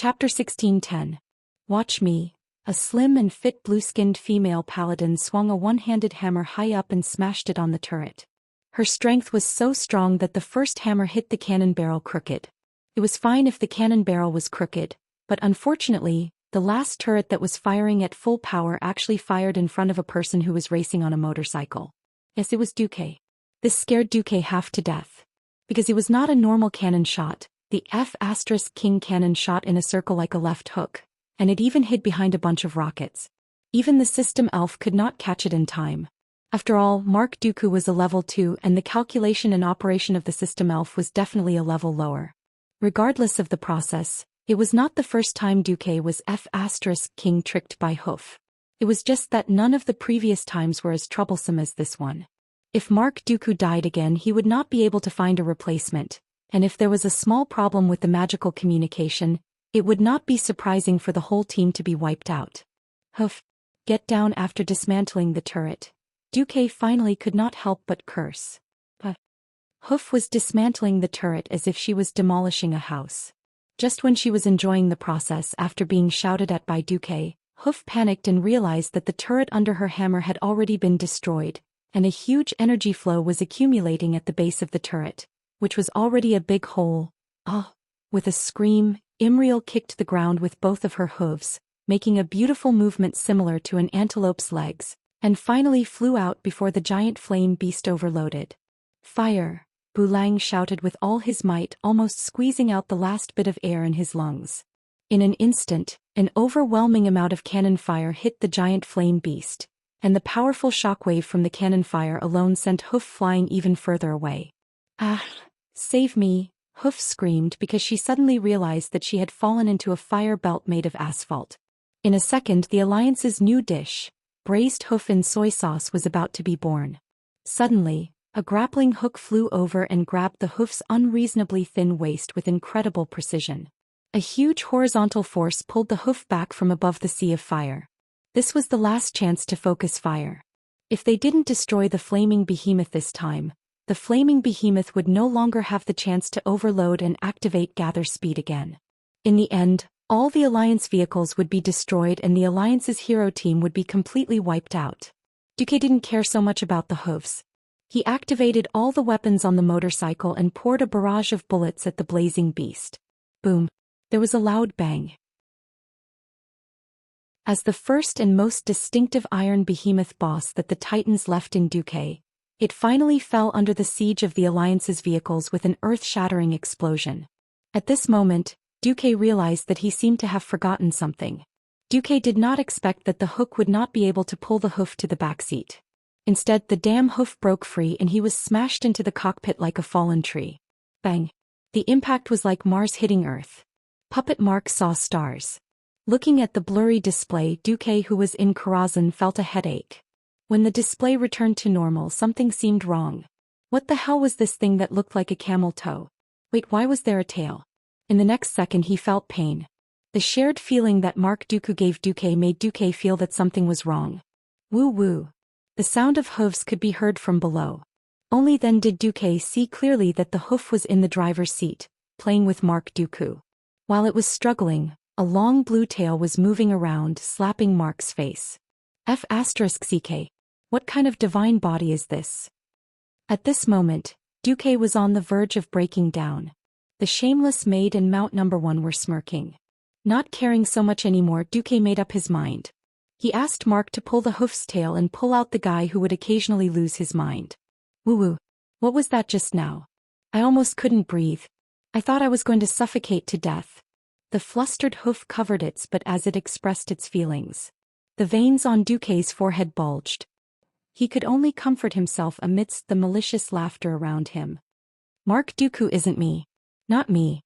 Chapter 16:10. Watch me. A slim and fit blue-skinned female paladin swung a one-handed hammer high up and smashed it on the turret. Her strength was so strong that the first hammer hit the cannon barrel crooked. It was fine if the cannon barrel was crooked, but unfortunately, the last turret that was firing at full power actually fired in front of a person who was racing on a motorcycle. Yes, it was Duque. This scared Duque half to death. Because he was not a normal cannon shot, the F*King cannon shot in a circle like a left hook, and it even hid behind a bunch of rockets. Even the system elf could not catch it in time. After all, Mark Dooku was a level 2 and the calculation and operation of the system elf was definitely a level lower. Regardless of the process, it was not the first time Duque was F*King tricked by Hoof. It was just that none of the previous times were as troublesome as this one. If Mark Dooku died again, he would not be able to find a replacement, and if there was a small problem with the magical communication, it would not be surprising for the whole team to be wiped out. Hoof. Get down. After dismantling the turret, Duque finally could not help but curse. But Hoof was dismantling the turret as if she was demolishing a house. Just when she was enjoying the process after being shouted at by Duque, Hoof panicked and realized that the turret under her hammer had already been destroyed, and a huge energy flow was accumulating at the base of the turret, which was already a big hole. Oh! With a scream, Imriel kicked the ground with both of her hooves, making a beautiful movement similar to an antelope's legs, and finally flew out before the giant flame beast overloaded. Fire! Bulang shouted with all his might, almost squeezing out the last bit of air in his lungs. In an instant, an overwhelming amount of cannon fire hit the giant flame beast, and the powerful shockwave from the cannon fire alone sent Hoof flying even further away. Ah! Save me! Hoof screamed because she suddenly realized that she had fallen into a fire belt made of asphalt. In a second, the Alliance's new dish, braised hoof in soy sauce, was about to be born. Suddenly, a grappling hook flew over and grabbed the hoof's unreasonably thin waist with incredible precision. A huge horizontal force pulled the hoof back from above the sea of fire. This was the last chance to focus fire. If they didn't destroy the flaming behemoth this time, the flaming behemoth would no longer have the chance to overload and activate gather speed again. In the end, all the Alliance vehicles would be destroyed and the Alliance's hero team would be completely wiped out. Duque didn't care so much about the hooves. He activated all the weapons on the motorcycle and poured a barrage of bullets at the blazing beast. Boom! There was a loud bang. As the first and most distinctive iron behemoth boss that the Titans left in Duque, it finally fell under the siege of the Alliance's vehicles with an earth-shattering explosion. At this moment, Duque realized that he seemed to have forgotten something. Duque did not expect that the hook would not be able to pull the hoof to the backseat. Instead, the damn hoof broke free and he was smashed into the cockpit like a fallen tree. Bang! The impact was like Mars hitting Earth. Puppet Mark saw stars. Looking at the blurry display, Duque, who was in Karazhan, felt a headache. When the display returned to normal, something seemed wrong. What the hell was this thing that looked like a camel toe? Wait, why was there a tail? In the next second he felt pain. The shared feeling that Mark Dooku gave Duque made Duque feel that something was wrong. Woo woo. The sound of hooves could be heard from below. Only then did Duque see clearly that the hoof was in the driver's seat, playing with Mark Dooku. While it was struggling, a long blue tail was moving around, slapping Mark's face. F***ck. What kind of divine body is this? At this moment, Duque was on the verge of breaking down. The shameless maid and Mount No. 1 were smirking. Not caring so much anymore, Duque made up his mind. He asked Mark to pull the hoof's tail and pull out the guy who would occasionally lose his mind. Woo-woo. What was that just now? I almost couldn't breathe. I thought I was going to suffocate to death. The flustered hoof covered its butt as it expressed its feelings. The veins on Duque's forehead bulged. He could only comfort himself amidst the malicious laughter around him. Mark Dooku isn't me. Not me.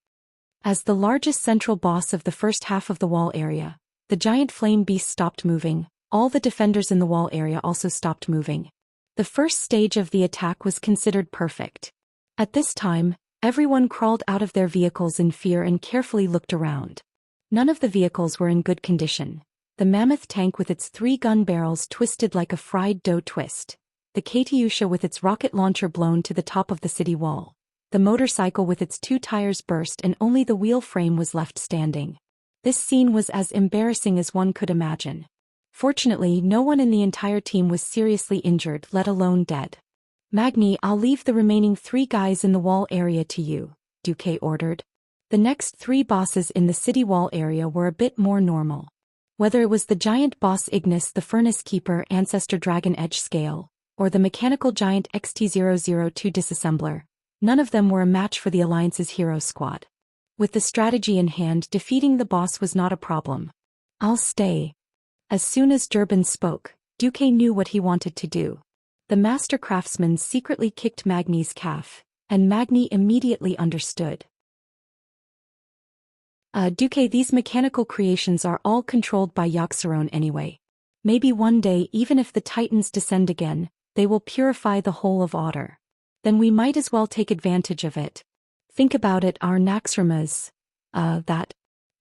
As the largest central boss of the first half of the wall area, the giant flame beast stopped moving. All the defenders in the wall area also stopped moving. The first stage of the attack was considered perfect. At this time, everyone crawled out of their vehicles in fear and carefully looked around. None of the vehicles were in good condition. The mammoth tank with its 3 gun barrels twisted like a fried dough twist. The Katyusha with its rocket launcher blown to the top of the city wall. The motorcycle with its 2 tires burst and only the wheel frame was left standing. This scene was as embarrassing as one could imagine. Fortunately, no one in the entire team was seriously injured, let alone dead. Magni, I'll leave the remaining 3 guys in the wall area to you, Duque ordered. The next 3 bosses in the city wall area were a bit more normal. Whether it was the giant boss Ignis the Furnace Keeper Ancestor Dragon Edge Scale, or the mechanical giant XT002 Disassembler, none of them were a match for the Alliance's hero squad. With the strategy in hand, defeating the boss was not a problem. I'll stay. As soon as Durban spoke, Duque knew what he wanted to do. The master craftsman secretly kicked Magni's calf, and Magni immediately understood. Duque, these mechanical creations are all controlled by Yaxaron anyway. Maybe one day, even if the Titans descend again, they will purify the whole of Otter. Then we might as well take advantage of it. Think about it, our Naxramas. That.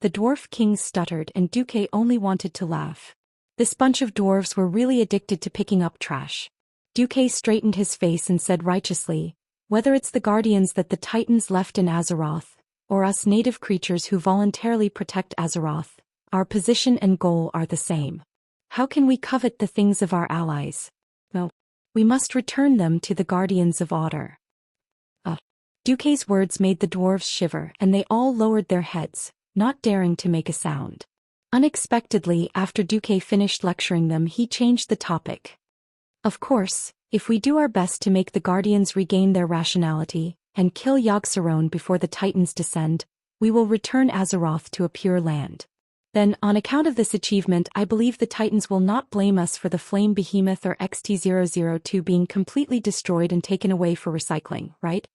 The dwarf king stuttered and Duque only wanted to laugh. This bunch of dwarves were really addicted to picking up trash. Duque straightened his face and said righteously, whether it's the guardians that the Titans left in Azeroth, or us native creatures who voluntarily protect Azeroth, our position and goal are the same. How can we covet the things of our allies? Well, we must return them to the guardians of Otter. Duque's words made the dwarves shiver and they all lowered their heads, not daring to make a sound. Unexpectedly, after Duque finished lecturing them, he changed the topic. Of course, if we do our best to make the guardians regain their rationality, and kill Yogg-Saron before the Titans descend, we will return Azeroth to a pure land. Then, on account of this achievement, I believe the Titans will not blame us for the Flame Behemoth or XT002 being completely destroyed and taken away for recycling, right?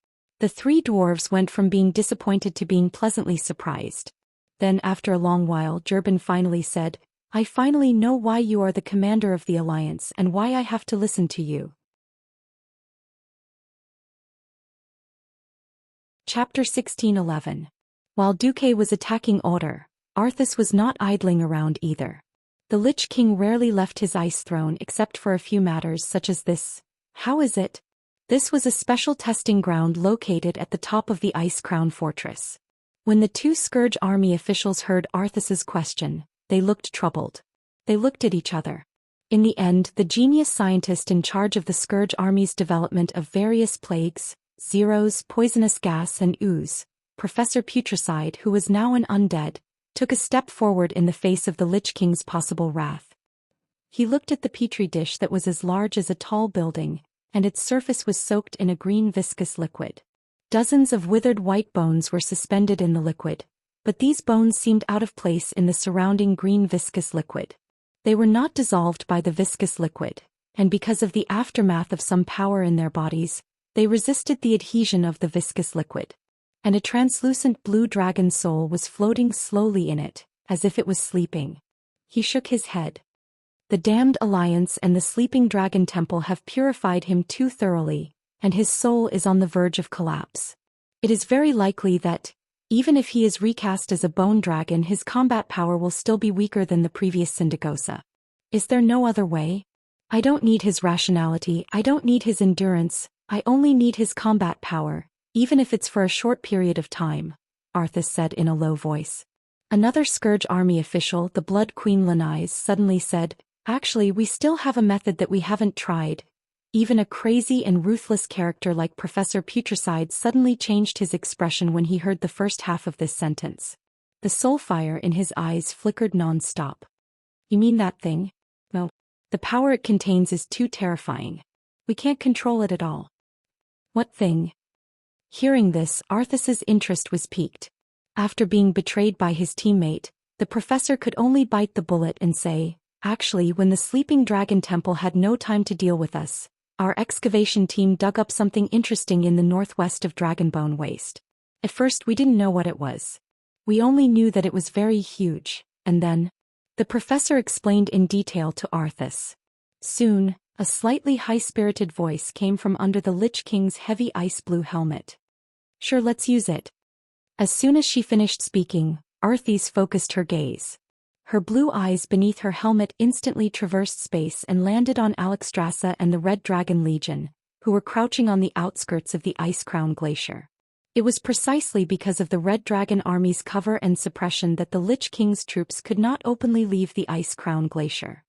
The 3 dwarves went from being disappointed to being pleasantly surprised. Then, after a long while, Durban finally said, I finally know why you are the commander of the Alliance and why I have to listen to you. Chapter 1611. While Duque was attacking Otter, Arthas was not idling around either. The Lich King rarely left his ice throne except for a few matters such as this. How is it? This was a special testing ground located at the top of the Ice Crown Fortress. When the 2 Scourge Army officials heard Arthas's question, they looked troubled. They looked at each other. In the end, the genius scientist in charge of the Scourge Army's development of various plagues, zeros, poisonous gas and ooze, Professor Putricide, who was now an undead, took a step forward in the face of the Lich King's possible wrath. He looked at the petri dish that was as large as a tall building, and its surface was soaked in a green viscous liquid. Dozens of withered white bones were suspended in the liquid, but these bones seemed out of place in the surrounding green viscous liquid. They were not dissolved by the viscous liquid, and because of the aftermath of some power in their bodies, they resisted the adhesion of the viscous liquid. And a translucent blue dragon soul was floating slowly in it, as if it was sleeping. He shook his head. The damned Alliance and the sleeping dragon temple have purified him too thoroughly, and his soul is on the verge of collapse. It is very likely that, even if he is recast as a bone dragon, his combat power will still be weaker than the previous Syndagosa. Is there no other way? I don't need his rationality, I don't need his endurance, I only need his combat power, even if it's for a short period of time, Arthas said in a low voice. Another Scourge Army official, the Blood Queen Lanise, suddenly said, actually, we still have a method that we haven't tried. Even a crazy and ruthless character like Professor Putricide suddenly changed his expression when he heard the first half of this sentence. The soul fire in his eyes flickered non-stop. You mean that thing? Well, the power it contains is too terrifying. We can't control it at all. What thing? Hearing this, Arthas's interest was piqued. After being betrayed by his teammate, the professor could only bite the bullet and say, actually, when the Sleeping Dragon Temple had no time to deal with us, our excavation team dug up something interesting in the northwest of Dragonbone Waste. At first we didn't know what it was. We only knew that it was very huge, and then, the professor explained in detail to Arthas. Soon, a slightly high-spirited voice came from under the Lich King's heavy ice-blue helmet. Sure, let's use it. As soon as she finished speaking, Arthas focused her gaze. Her blue eyes beneath her helmet instantly traversed space and landed on Alexstrasza and the Red Dragon Legion, who were crouching on the outskirts of the Ice Crown Glacier. It was precisely because of the Red Dragon Army's cover and suppression that the Lich King's troops could not openly leave the Ice Crown Glacier.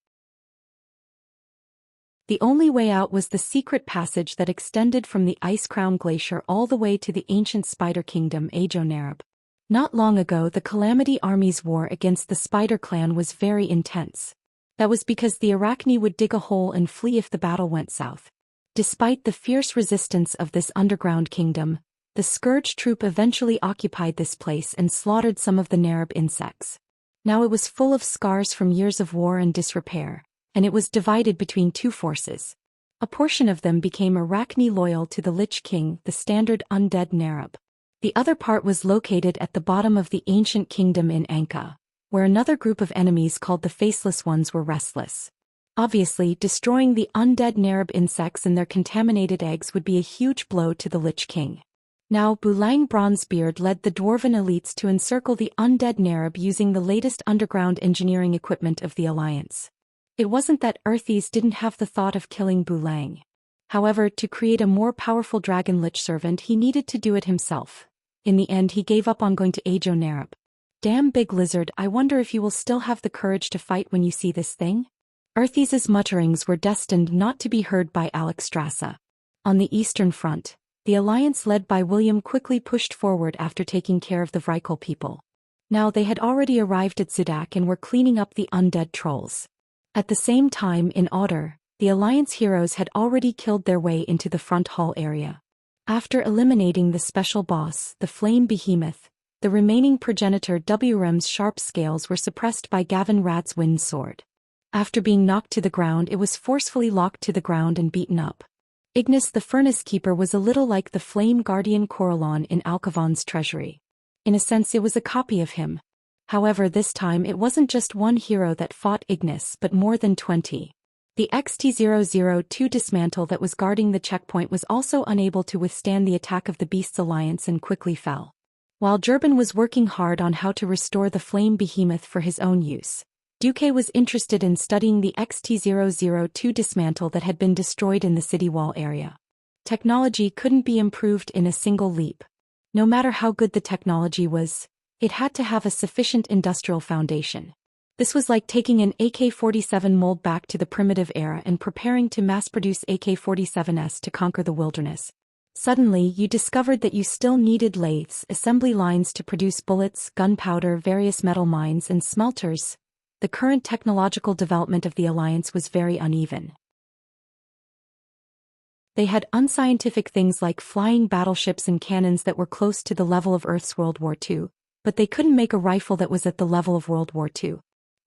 The only way out was the secret passage that extended from the Ice Crown Glacier all the way to the ancient Spider Kingdom Ajonarab. Not long ago the Calamity Army's war against the Spider Clan was very intense. That was because the Arachne would dig a hole and flee if the battle went south. Despite the fierce resistance of this underground kingdom, the Scourge troop eventually occupied this place and slaughtered some of the Narab insects. Now it was full of scars from years of war and disrepair, and it was divided between two forces. A portion of them became Arachne loyal to the Lich King, the standard undead Narab. The other part was located at the bottom of the ancient kingdom in Anka, where another group of enemies called the Faceless Ones were restless. Obviously, destroying the undead Narab insects and their contaminated eggs would be a huge blow to the Lich King. Now Bulang Bronzebeard led the dwarven elites to encircle the undead Narab using the latest underground engineering equipment of the Alliance. It wasn't that Earthies didn't have the thought of killing Bulang. However, to create a more powerful dragon lich servant he needed to do it himself. In the end he gave up on going to Ajonarab. Damn big lizard, I wonder if you will still have the courage to fight when you see this thing? Earthies' mutterings were destined not to be heard by Alexstrasza. On the Eastern Front, the alliance led by William quickly pushed forward after taking care of the Vrykul people. Now they had already arrived at Zudak and were cleaning up the undead trolls. At the same time in Otter, the alliance heroes had already killed their way into the front hall area. After eliminating the special boss, the Flame Behemoth, the remaining progenitor Wrem's sharp scales were suppressed by Gavin Rad's wind sword. After being knocked to the ground it was forcefully locked to the ground and beaten up. Ignis the Furnace Keeper was a little like the Flame Guardian Corellon in Alkavon's treasury. In a sense it was a copy of him. However, this time it wasn't just one hero that fought Ignis but more than 20. The XT-002 dismantle that was guarding the checkpoint was also unable to withstand the attack of the Beasts Alliance and quickly fell. While Jurban was working hard on how to restore the Flame Behemoth for his own use, Duque was interested in studying the XT-002 dismantle that had been destroyed in the city wall area. Technology couldn't be improved in a single leap. No matter how good the technology was, it had to have a sufficient industrial foundation. This was like taking an AK-47 mold back to the primitive era and preparing to mass-produce AK-47s to conquer the wilderness. Suddenly, you discovered that you still needed lathes, assembly lines to produce bullets, gunpowder, various metal mines, and smelters. The current technological development of the Alliance was very uneven. They had unscientific things like flying battleships and cannons that were close to the level of Earth's World War II, but they couldn't make a rifle that was at the level of World War II.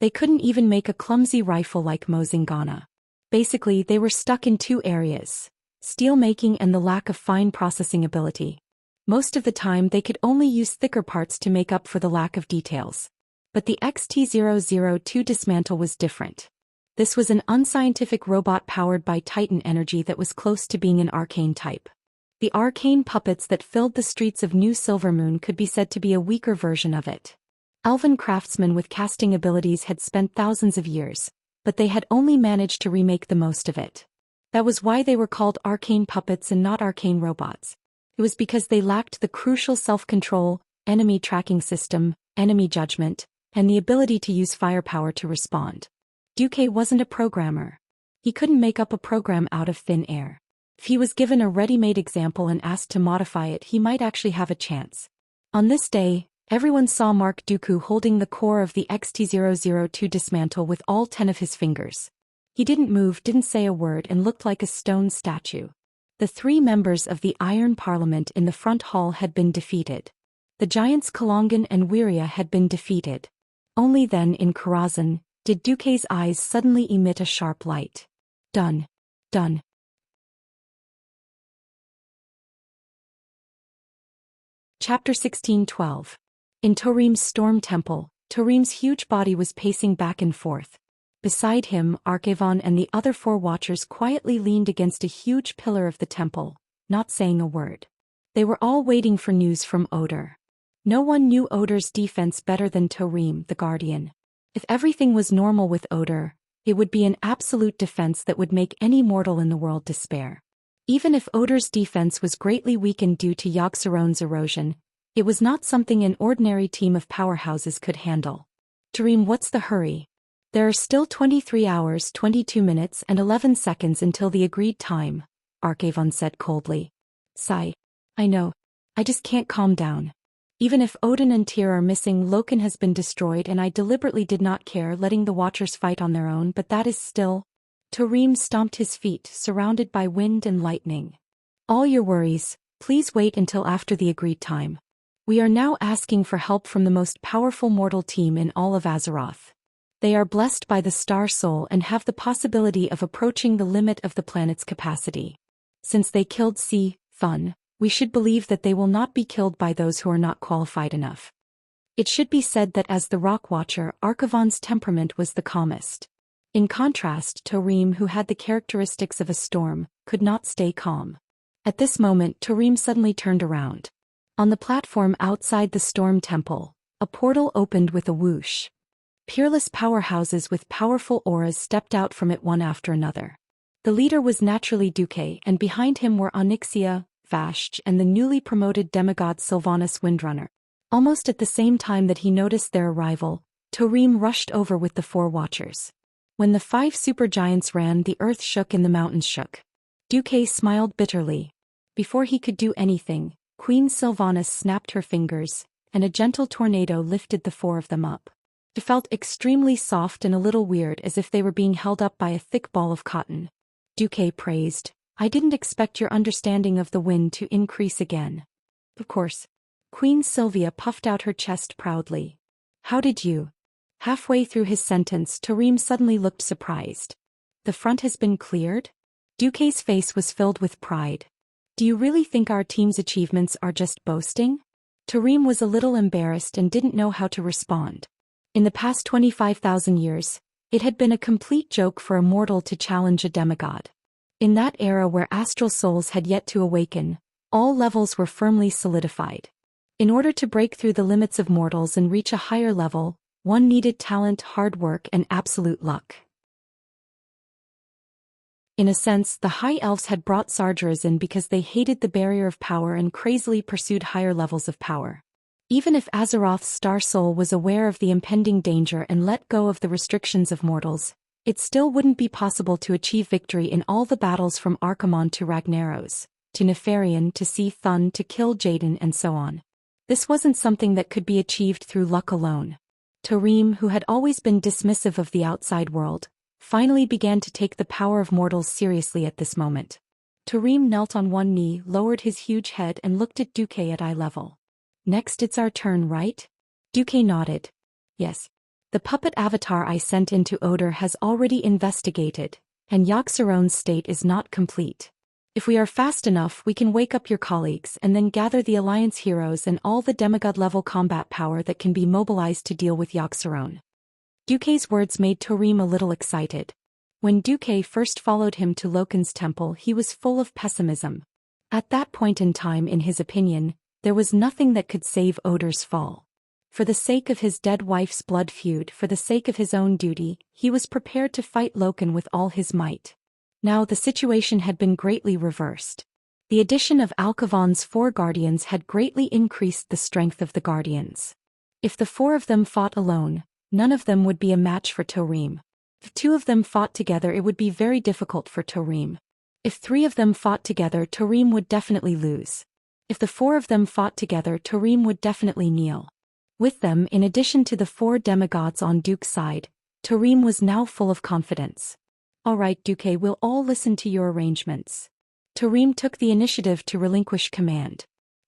They couldn't even make a clumsy rifle like Mozingana. Basically, they were stuck in two areas: steel-making and the lack of fine processing ability. Most of the time they could only use thicker parts to make up for the lack of details. But the XT-002 dismantle was different. This was an unscientific robot powered by Titan energy that was close to being an arcane type. The arcane puppets that filled the streets of New Silvermoon could be said to be a weaker version of it. Elven craftsmen with casting abilities had spent thousands of years, but they had only managed to remake the most of it. That was why they were called arcane puppets and not arcane robots. It was because they lacked the crucial self-control, enemy tracking system, enemy judgment, and the ability to use firepower to respond. Duque wasn't a programmer. He couldn't make up a program out of thin air. If he was given a ready-made example and asked to modify it, he might actually have a chance. On this day, everyone saw Mark Dooku holding the core of the XT-002 dismantle with all 10 of his fingers. He didn't move, didn't say a word, and looked like a stone statue. The 3 members of the Iron Parliament in the front hall had been defeated. The giants Kalongan and Wiria had been defeated. Only then, in Karazhan, did Duque's eyes suddenly emit a sharp light. Done. Done. Chapter 16:12. In Torim's Storm Temple, Torim's huge body was pacing back and forth. Beside him, Archivon and the other 4 watchers quietly leaned against a huge pillar of the temple, not saying a word. They were all waiting for news from Oder. No one knew Oder's defense better than Torim, the Guardian. If everything was normal with Oder, it would be an absolute defense that would make any mortal in the world despair. Even if Odor's defense was greatly weakened due to Yogg-Saron's erosion, it was not something an ordinary team of powerhouses could handle. Tarim, what's the hurry? There are still 23 hours, 22 minutes and 11 seconds until the agreed time, Archavon said coldly. Sigh. I know. I just can't calm down. Even if Odin and Tyr are missing, Loken has been destroyed and I deliberately did not care letting the Watchers fight on their own, but that is still... Tarim stomped his feet, surrounded by wind and lightning. All your worries, please wait until after the agreed time. We are now asking for help from the most powerful mortal team in all of Azeroth. They are blessed by the Star Soul and have the possibility of approaching the limit of the planet's capacity. Since they killed Thun, we should believe that they will not be killed by those who are not qualified enough. It should be said that as the Rock Watcher, Archavon's temperament was the calmest. In contrast, Tarim, who had the characteristics of a storm, could not stay calm. At this moment, Tarim suddenly turned around. On the platform outside the Storm Temple, a portal opened with a whoosh. Peerless powerhouses with powerful auras stepped out from it one after another. The leader was naturally Duque, and behind him were Onyxia, Vashj, and the newly promoted demigod Sylvanas Windrunner. Almost at the same time that he noticed their arrival, Tarim rushed over with the 4 Watchers. When the 5 supergiants ran, the earth shook and the mountains shook. Duque smiled bitterly. Before he could do anything, Queen Sylvanas snapped her fingers, and a gentle tornado lifted the 4 of them up. It felt extremely soft and a little weird, as if they were being held up by a thick ball of cotton. Duque praised, I didn't expect your understanding of the wind to increase again. Of course. Queen Sylvia puffed out her chest proudly. How did you? Halfway through his sentence, Tarim suddenly looked surprised. The front has been cleared? Duque's face was filled with pride. Do you really think our team's achievements are just boasting? Tarim was a little embarrassed and didn't know how to respond. In the past 25,000 years, it had been a complete joke for a mortal to challenge a demigod. In that era where astral souls had yet to awaken, all levels were firmly solidified. In order to break through the limits of mortals and reach a higher level, one needed talent, hard work, and absolute luck. In a sense, the High Elves had brought Sargeras in because they hated the barrier of power and crazily pursued higher levels of power. Even if Azeroth's Star Soul was aware of the impending danger and let go of the restrictions of mortals, it still wouldn't be possible to achieve victory in all the battles from Archimonde to Ragnaros, to Nefarian to see Thun to kill Jaden and so on. This wasn't something that could be achieved through luck alone. Tarim, who had always been dismissive of the outside world, finally began to take the power of mortals seriously at this moment. Tarim knelt on one knee, lowered his huge head and looked at Duque at eye level. Next it's our turn, right? Duque nodded. Yes. The puppet avatar I sent into Odor has already investigated, and Yogg-Saron's state is not complete. If we are fast enough, we can wake up your colleagues and then gather the Alliance heroes and all the demigod-level combat power that can be mobilized to deal with Yogg-Saron. Duque's words made Tarim a little excited. When Duque first followed him to Loken's temple, he was full of pessimism. At that point in time, in his opinion, there was nothing that could save Odor's fall. For the sake of his dead wife's blood feud, for the sake of his own duty, he was prepared to fight Loken with all his might. Now the situation had been greatly reversed. The addition of Alchavon's 4 guardians had greatly increased the strength of the guardians. If the 4 of them fought alone, none of them would be a match for Tarim. If 2 of them fought together, it would be very difficult for Tarim. If 3 of them fought together, Tarim would definitely lose. If the 4 of them fought together, Tarim would definitely kneel. With them, in addition to the 4 demigods on Duke's side, Tarim was now full of confidence. All right, Duque, we'll all listen to your arrangements. Tarim took the initiative to relinquish command.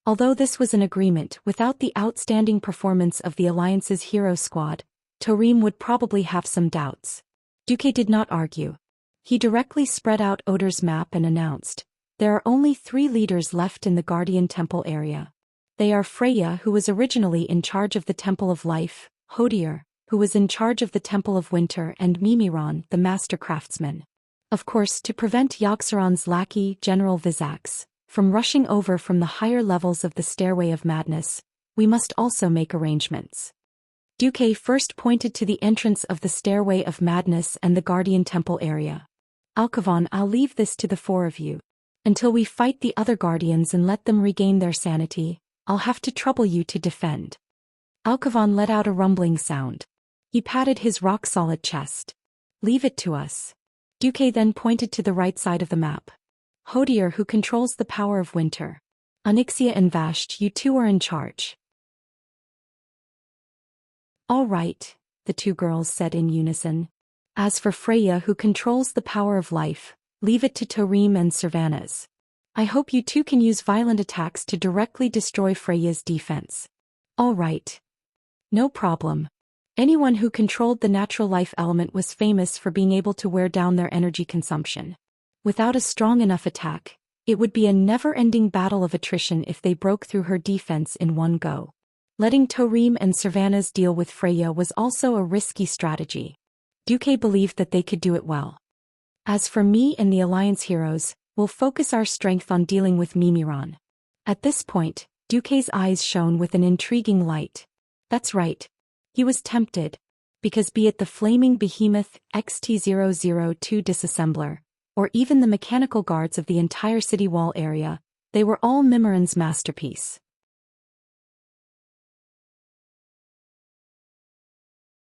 Although this was an agreement, without the outstanding performance of the Alliance's hero squad, Tarim would probably have some doubts. Duque did not argue. He directly spread out Odor's map and announced, there are only 3 leaders left in the Guardian Temple area. They are Freya, who was originally in charge of the Temple of Life, Hodier, who was in charge of the Temple of Winter, and Mimiron, the Master Craftsman. Of course, to prevent Yogg-Saron's lackey, General Vizax, from rushing over from the higher levels of the Stairway of Madness, we must also make arrangements. Duque first pointed to the entrance of the Stairway of Madness and the Guardian Temple area. Alchavon, I'll leave this to the 4 of you. Until we fight the other guardians and let them regain their sanity, I'll have to trouble you to defend. Alcavan let out a rumbling sound. He patted his rock-solid chest. Leave it to us. Duque then pointed to the right side of the map. Hodier, who controls the power of winter. Onyxia and Vasht, you two are in charge. All right, the two girls said in unison. As for Freya, who controls the power of life, leave it to Tarim and Servanas. I hope you two can use violent attacks to directly destroy Freya's defense. All right. No problem. Anyone who controlled the natural life element was famous for being able to wear down their energy consumption. Without a strong enough attack, it would be a never-ending battle of attrition if they broke through her defense in one go. Letting Tarim and Servanas deal with Freya was also a risky strategy. Duque believed that they could do it well. As for me and the Alliance heroes, we'll focus our strength on dealing with Mimiron. At this point, Duque's eyes shone with an intriguing light. That's right. He was tempted. Because be it the flaming behemoth XT-002 disassembler, or even the mechanical guards of the entire city wall area, they were all Mimiron's masterpiece.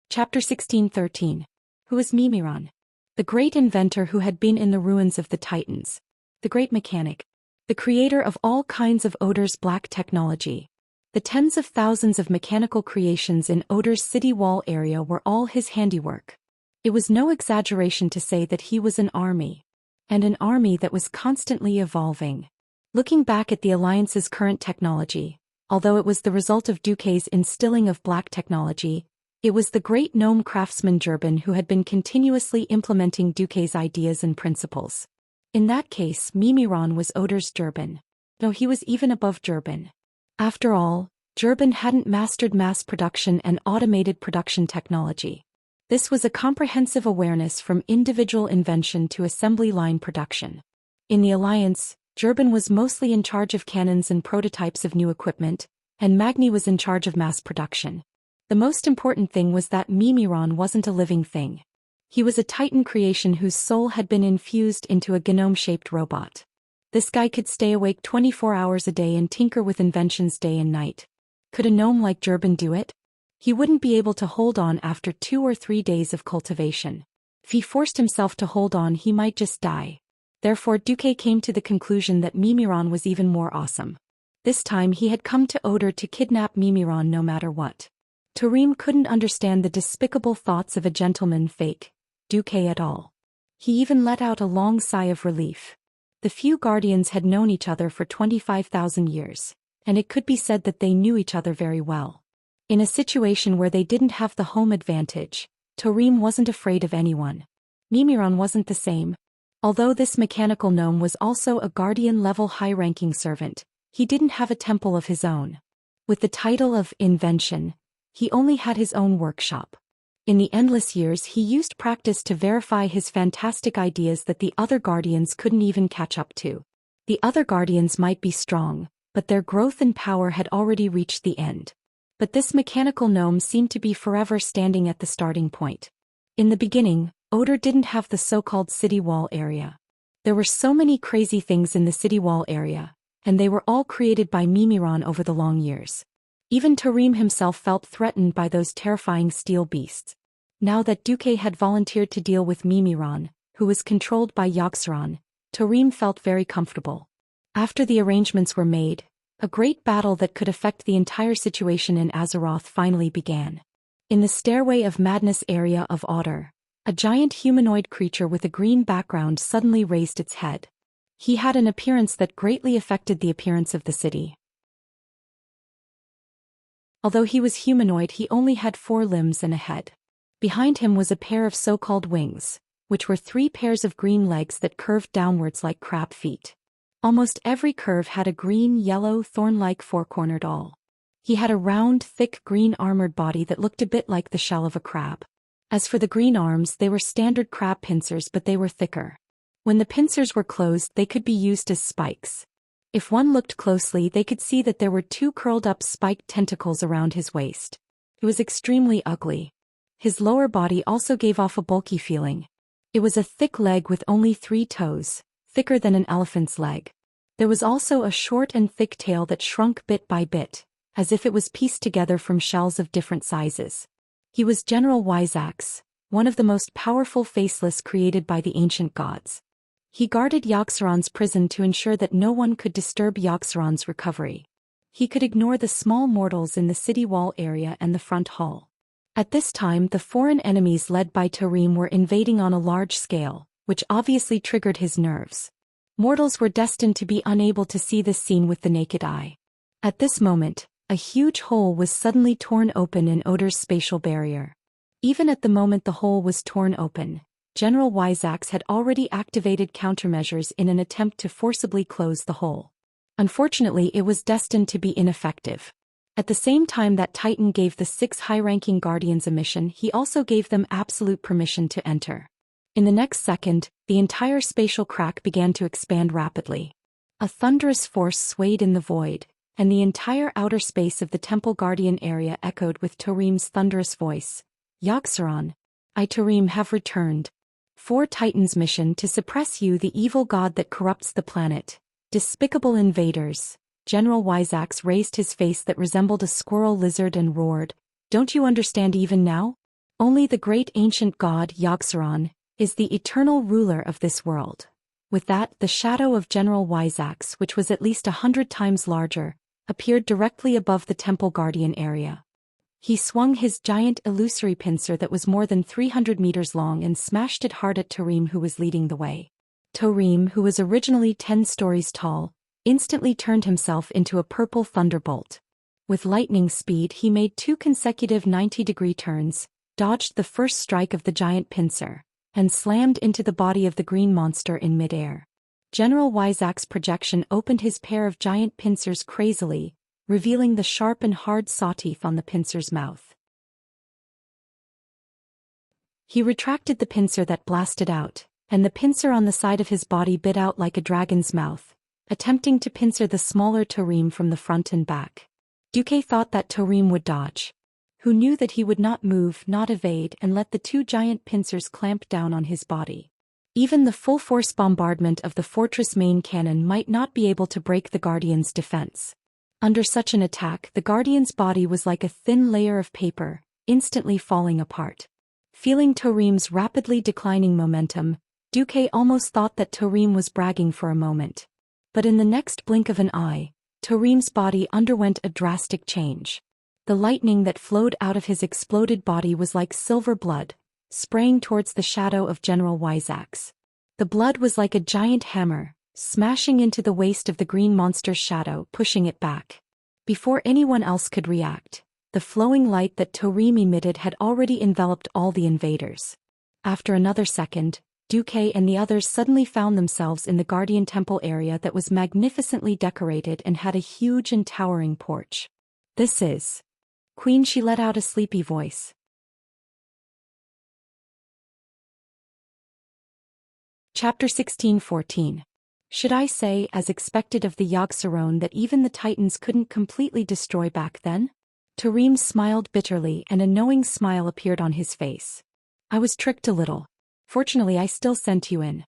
Chapter 16:13. Who is Mimiron? The great inventor who had been in the ruins of the Titans. The great mechanic. The creator of all kinds of Odor's black technology. The tens of thousands of mechanical creations in Odor's city wall area were all his handiwork. It was no exaggeration to say that he was an army. And an army that was constantly evolving. Looking back at the Alliance's current technology, although it was the result of Duque's instilling of black technology, it was the great gnome craftsman Jurban who had been continuously implementing Duque's ideas and principles. In that case, Mimiron was Odor's Jurban. Though he was even above Jurban. After all, Jurban hadn't mastered mass production and automated production technology. This was a comprehensive awareness from individual invention to assembly line production. In the Alliance, Jurban was mostly in charge of cannons and prototypes of new equipment, and Magni was in charge of mass production. The most important thing was that Mimiron wasn't a living thing. He was a Titan creation whose soul had been infused into a gnome-shaped robot. This guy could stay awake 24 hours a day and tinker with inventions day and night. Could a gnome like Jurban do it? He wouldn't be able to hold on after 2 or 3 days of cultivation. If he forced himself to hold on, he might just die. Therefore, Duque came to the conclusion that Mimiron was even more awesome. This time he had come to Odor to kidnap Mimiron no matter what. Tarim couldn't understand the despicable thoughts of a gentleman fake, Duque at all. He even let out a long sigh of relief. The few guardians had known each other for 25,000 years, and it could be said that they knew each other very well. In a situation where they didn't have the home advantage, Tarim wasn't afraid of anyone. Mimiron wasn't the same. Although this mechanical gnome was also a guardian-level high-ranking servant, he didn't have a temple of his own. With the title of Invention, he only had his own workshop. In the endless years he used practice to verify his fantastic ideas that the other guardians couldn't even catch up to. The other guardians might be strong, but their growth and power had already reached the end. But this mechanical gnome seemed to be forever standing at the starting point. In the beginning, Odor didn't have the so-called city wall area. There were so many crazy things in the city wall area, and they were all created by Mimiron over the long years. Even Tarim himself felt threatened by those terrifying steel beasts. Now that Duque had volunteered to deal with Mimiron, who was controlled by Yogg-Saron, Tarim felt very comfortable. After the arrangements were made, a great battle that could affect the entire situation in Azeroth finally began. In the Stairway of Madness area of Odor, a giant humanoid creature with a green background suddenly raised its head. He had an appearance that greatly affected the appearance of the city. Although he was humanoid, he only had 4 limbs and a head. Behind him was a pair of so-called wings, which were 3 pairs of green legs that curved downwards like crab feet. Almost every curve had a green-yellow thorn-like four-cornered awl. He had a round, thick green armored body that looked a bit like the shell of a crab. As for the green arms, they were standard crab pincers, but they were thicker. When the pincers were closed, they could be used as spikes. If one looked closely, they could see that there were 2 curled-up spiked tentacles around his waist. It was extremely ugly. His lower body also gave off a bulky feeling. It was a thick leg with only 3 toes, thicker than an elephant's leg. There was also a short and thick tail that shrunk bit by bit, as if it was pieced together from shells of different sizes. He was General Xiax, one of the most powerful faceless created by the ancient gods. He guarded Yaxaron's prison to ensure that no one could disturb Yaxaron's recovery. He could ignore the small mortals in the city wall area and the front hall. At this time, the foreign enemies led by Tarim were invading on a large scale, which obviously triggered his nerves. Mortals were destined to be unable to see this scene with the naked eye. At this moment, a huge hole was suddenly torn open in Odor's spatial barrier. Even at the moment the hole was torn open, General Xiax had already activated countermeasures in an attempt to forcibly close the hole. Unfortunately, it was destined to be ineffective. At the same time that Titan gave the 6 high-ranking Guardians a mission, he also gave them absolute permission to enter. In the next second, the entire spatial crack began to expand rapidly. A thunderous force swayed in the void, and the entire outer space of the Temple Guardian area echoed with Tarim's thunderous voice. Yaxaron, I Tarim have returned. 4 Titans' mission to suppress you, the evil god that corrupts the planet. Despicable invaders. General Xiax raised his face that resembled a squirrel lizard and roared. Don't you understand even now? Only the great ancient god Yaxaron is the eternal ruler of this world. With that, the shadow of General Xiax, which was at least 100 times larger, appeared directly above the Temple Guardian area. He swung his giant illusory pincer that was more than 300 meters long and smashed it hard at Tarim, who was leading the way. Tarim, who was originally 10 stories tall, instantly turned himself into a purple thunderbolt. With lightning speed, he made 2 consecutive 90-degree turns, dodged the first strike of the giant pincer, and slammed into the body of the green monster in midair. General Xiax's projection opened his pair of giant pincers crazily, revealing the sharp and hard sawteeth on the pincer's mouth. He retracted the pincer that blasted out, and the pincer on the side of his body bit out like a dragon's mouth, attempting to pincer the smaller Tarim from the front and back. Duque thought that Tarim would dodge. Who knew that he would not move, not evade, and let the 2 giant pincers clamp down on his body. Even the full-force bombardment of the fortress main cannon might not be able to break the Guardian's defense. Under such an attack, the Guardian's body was like a thin layer of paper, instantly falling apart. Feeling Tarim's rapidly declining momentum, Duque almost thought that Tarim was bragging for a moment. But in the next blink of an eye, Tarim's body underwent a drastic change. The lightning that flowed out of his exploded body was like silver blood, spraying towards the shadow of General Xiax. The blood was like a giant hammer, smashing into the waist of the green monster's shadow, pushing it back. Before anyone else could react, the flowing light that Tarim emitted had already enveloped all the invaders. After another second, Duque and the others suddenly found themselves in the Guardian Temple area that was magnificently decorated and had a huge and towering porch. This is Queen, she let out a sleepy voice. Chapter 16:14. Should I say, as expected of the Yogg-Saron, that even the Titans couldn't completely destroy back then? Tarim smiled bitterly, and a knowing smile appeared on his face. I was tricked a little. Fortunately, I still sent you in.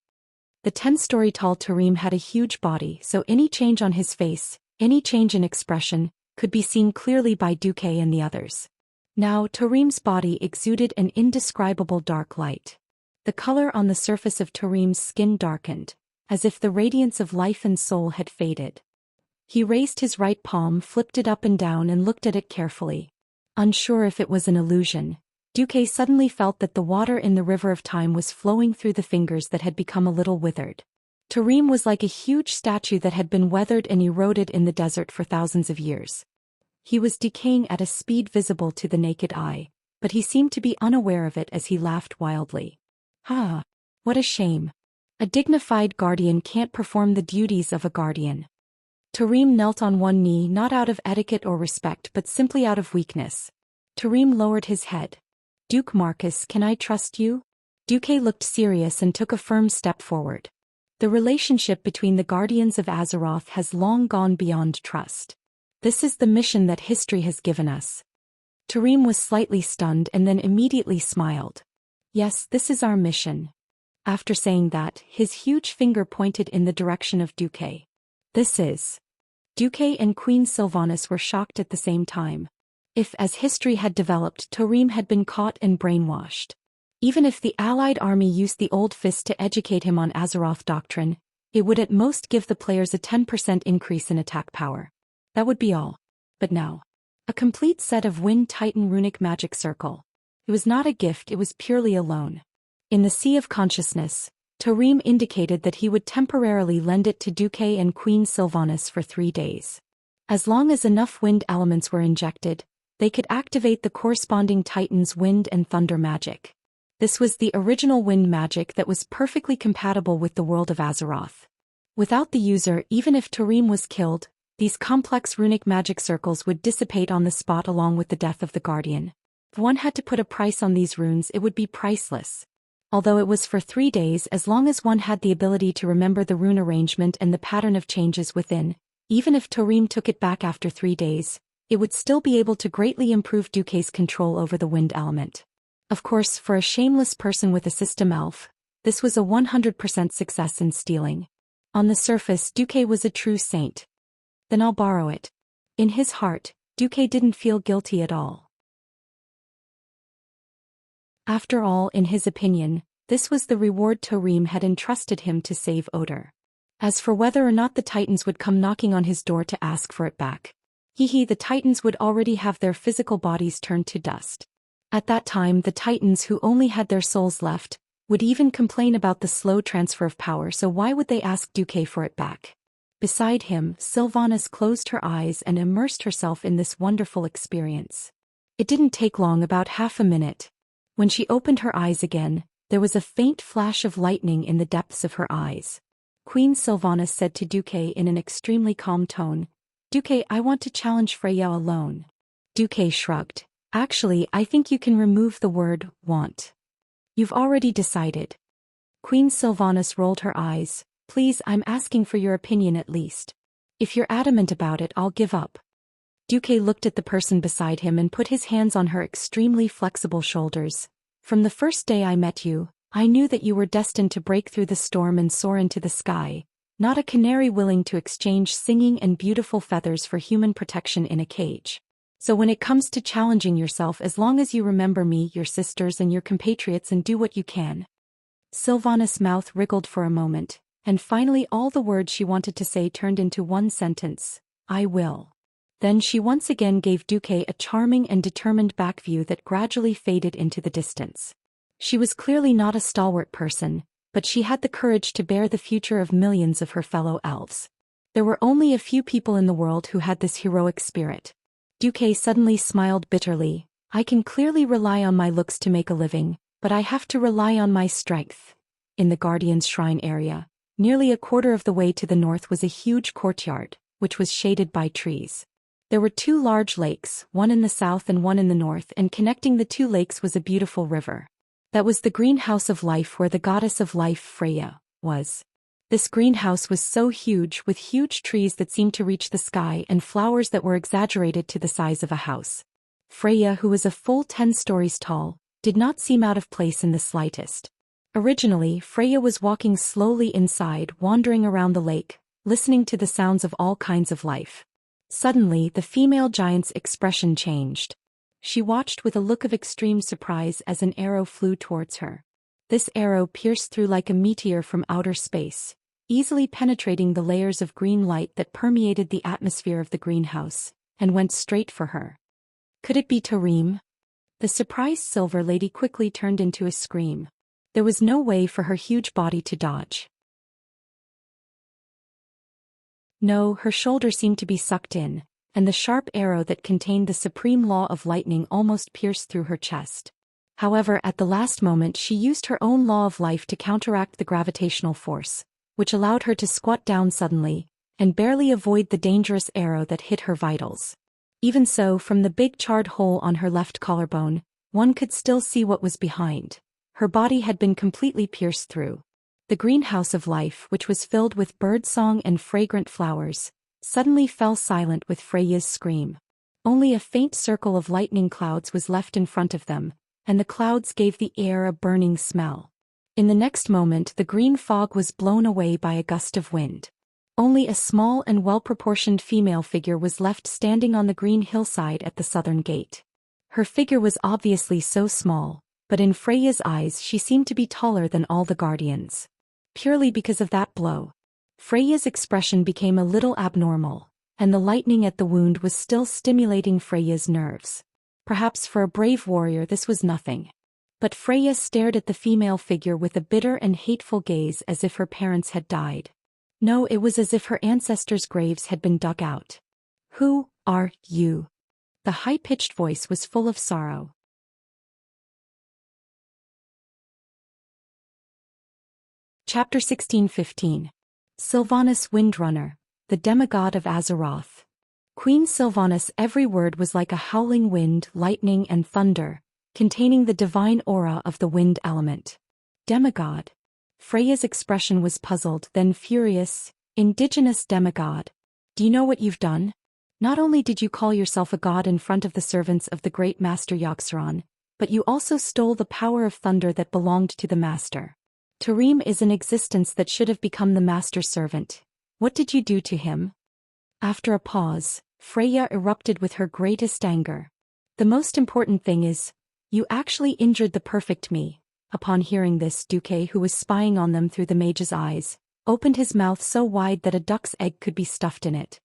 The 10-story tall Tarim had a huge body, so any change on his face, any change in expression, could be seen clearly by Duque and the others. Now, Tarim's body exuded an indescribable dark light. The color on the surface of Tarim's skin darkened, as if the radiance of life and soul had faded. He raised his right palm, flipped it up and down, and looked at it carefully. Unsure if it was an illusion, Duque suddenly felt that the water in the river of time was flowing through the fingers that had become a little withered. Tarim was like a huge statue that had been weathered and eroded in the desert for thousands of years. He was decaying at a speed visible to the naked eye, but he seemed to be unaware of it as he laughed wildly. Ha! What a shame. A dignified guardian can't perform the duties of a guardian. Tarim knelt on one knee, not out of etiquette or respect but simply out of weakness. Tarim lowered his head. Duke Marcus, can I trust you? Duque looked serious and took a firm step forward. The relationship between the Guardians of Azeroth has long gone beyond trust. This is the mission that history has given us. Tarim was slightly stunned and then immediately smiled. Yes, this is our mission. After saying that, his huge finger pointed in the direction of Duque. This is. Duque and Queen Sylvanas were shocked at the same time. If, as history had developed, Tarim had been caught and brainwashed. Even if the Allied army used the Old Fist to educate him on Azeroth doctrine, it would at most give the players a 10% increase in attack power. That would be all. But now. A complete set of Wind Titan runic magic circle. It was not a gift, it was purely a loan. In the Sea of Consciousness, Tarim indicated that he would temporarily lend it to Duque and Queen Sylvanas for 3 days. As long as enough wind elements were injected, they could activate the corresponding Titan's wind and thunder magic. This was the original wind magic that was perfectly compatible with the world of Azeroth. Without the user, even if Tarim was killed, these complex runic magic circles would dissipate on the spot along with the death of the Guardian. If one had to put a price on these runes, it would be priceless. Although it was for 3 days, as long as one had the ability to remember the rune arrangement and the pattern of changes within, even if Tarim took it back after 3 days, it would still be able to greatly improve Duque's control over the wind element. Of course, for a shameless person with a system elf, this was a 100% success in stealing. On the surface, Duque was a true saint. Then I'll borrow it. In his heart, Duque didn't feel guilty at all. After all, in his opinion, this was the reward Tarim had entrusted him to save Oder. As for whether or not the Titans would come knocking on his door to ask for it back, the Titans would already have their physical bodies turned to dust. At that time, the Titans who only had their souls left would even complain about the slow transfer of power, so why would they ask Duque for it back? Beside him, Sylvanas closed her eyes and immersed herself in this wonderful experience. It didn't take long, about half a minute. When she opened her eyes again, there was a faint flash of lightning in the depths of her eyes. Queen Sylvanas said to Duque in an extremely calm tone, "Duque, I want to challenge Freya alone." Duque shrugged. "Actually, I think you can remove the word want. You've already decided." Queen Sylvanas rolled her eyes. "Please, I'm asking for your opinion at least. If you're adamant about it, I'll give up." Duque looked at the person beside him and put his hands on her extremely flexible shoulders. "From the first day I met you, I knew that you were destined to break through the storm and soar into the sky, not a canary willing to exchange singing and beautiful feathers for human protection in a cage. So when it comes to challenging yourself, as long as you remember me, your sisters and your compatriots, and do what you can." Sylvanas' mouth wriggled for a moment, and finally all the words she wanted to say turned into one sentence: "I will." Then she once again gave Duque a charming and determined back view that gradually faded into the distance. She was clearly not a stalwart person, but she had the courage to bear the future of millions of her fellow elves. There were only a few people in the world who had this heroic spirit. Duque suddenly smiled bitterly. "I can clearly rely on my looks to make a living, but I have to rely on my strength." In the Guardian's Shrine area, nearly a quarter of the way to the north was a huge courtyard, which was shaded by trees. There were 2 large lakes, one in the south and one in the north, and connecting the 2 lakes was a beautiful river. That was the greenhouse of life where the goddess of life, Freya, was. This greenhouse was so huge, with huge trees that seemed to reach the sky and flowers that were exaggerated to the size of a house. Freya, who was a full 10 stories tall, did not seem out of place in the slightest. Originally, Freya was walking slowly inside, wandering around the lake, listening to the sounds of all kinds of life. Suddenly, the female giant's expression changed. She watched with a look of extreme surprise as an arrow flew towards her. This arrow pierced through like a meteor from outer space, easily penetrating the layers of green light that permeated the atmosphere of the greenhouse, and went straight for her. Could it be Tarim? The surprised Silver Lady quickly turned into a scream. There was no way for her huge body to dodge. No, her shoulder seemed to be sucked in, and the sharp arrow that contained the supreme law of lightning almost pierced through her chest. However, at the last moment she used her own law of life to counteract the gravitational force, which allowed her to squat down suddenly, and barely avoid the dangerous arrow that hit her vitals. Even so, from the big charred hole on her left collarbone, one could still see what was behind. Her body had been completely pierced through. The greenhouse of life, which was filled with birdsong and fragrant flowers, suddenly fell silent with Freya's scream. Only a faint circle of lightning clouds was left in front of them, and the clouds gave the air a burning smell. In the next moment the green fog was blown away by a gust of wind. Only a small and well-proportioned female figure was left standing on the green hillside at the southern gate. Her figure was obviously so small, but in Freya's eyes she seemed to be taller than all the guardians. Purely because of that blow. Freya's expression became a little abnormal, and the lightning at the wound was still stimulating Freya's nerves. Perhaps for a brave warrior this was nothing. But Freya stared at the female figure with a bitter and hateful gaze as if her parents had died. No, it was as if her ancestors' graves had been dug out. "Who are you?" The high-pitched voice was full of sorrow. Chapter 16:15. Sylvanas Windrunner, the demigod of Azeroth. Queen Sylvanas' every word was like a howling wind, lightning and thunder, containing the divine aura of the wind element. Demigod. Freya's expression was puzzled, then furious. Indigenous demigod. Do you know what you've done? Not only did you call yourself a god in front of the servants of the great master Xian, but you also stole the power of thunder that belonged to the master. Tarim is an existence that should have become the master's servant. What did you do to him? After a pause, Freya erupted with her greatest anger. The most important thing is, you actually injured the perfect me. Upon hearing this, Duque, who was spying on them through the mage's eyes, opened his mouth so wide that a duck's egg could be stuffed in it.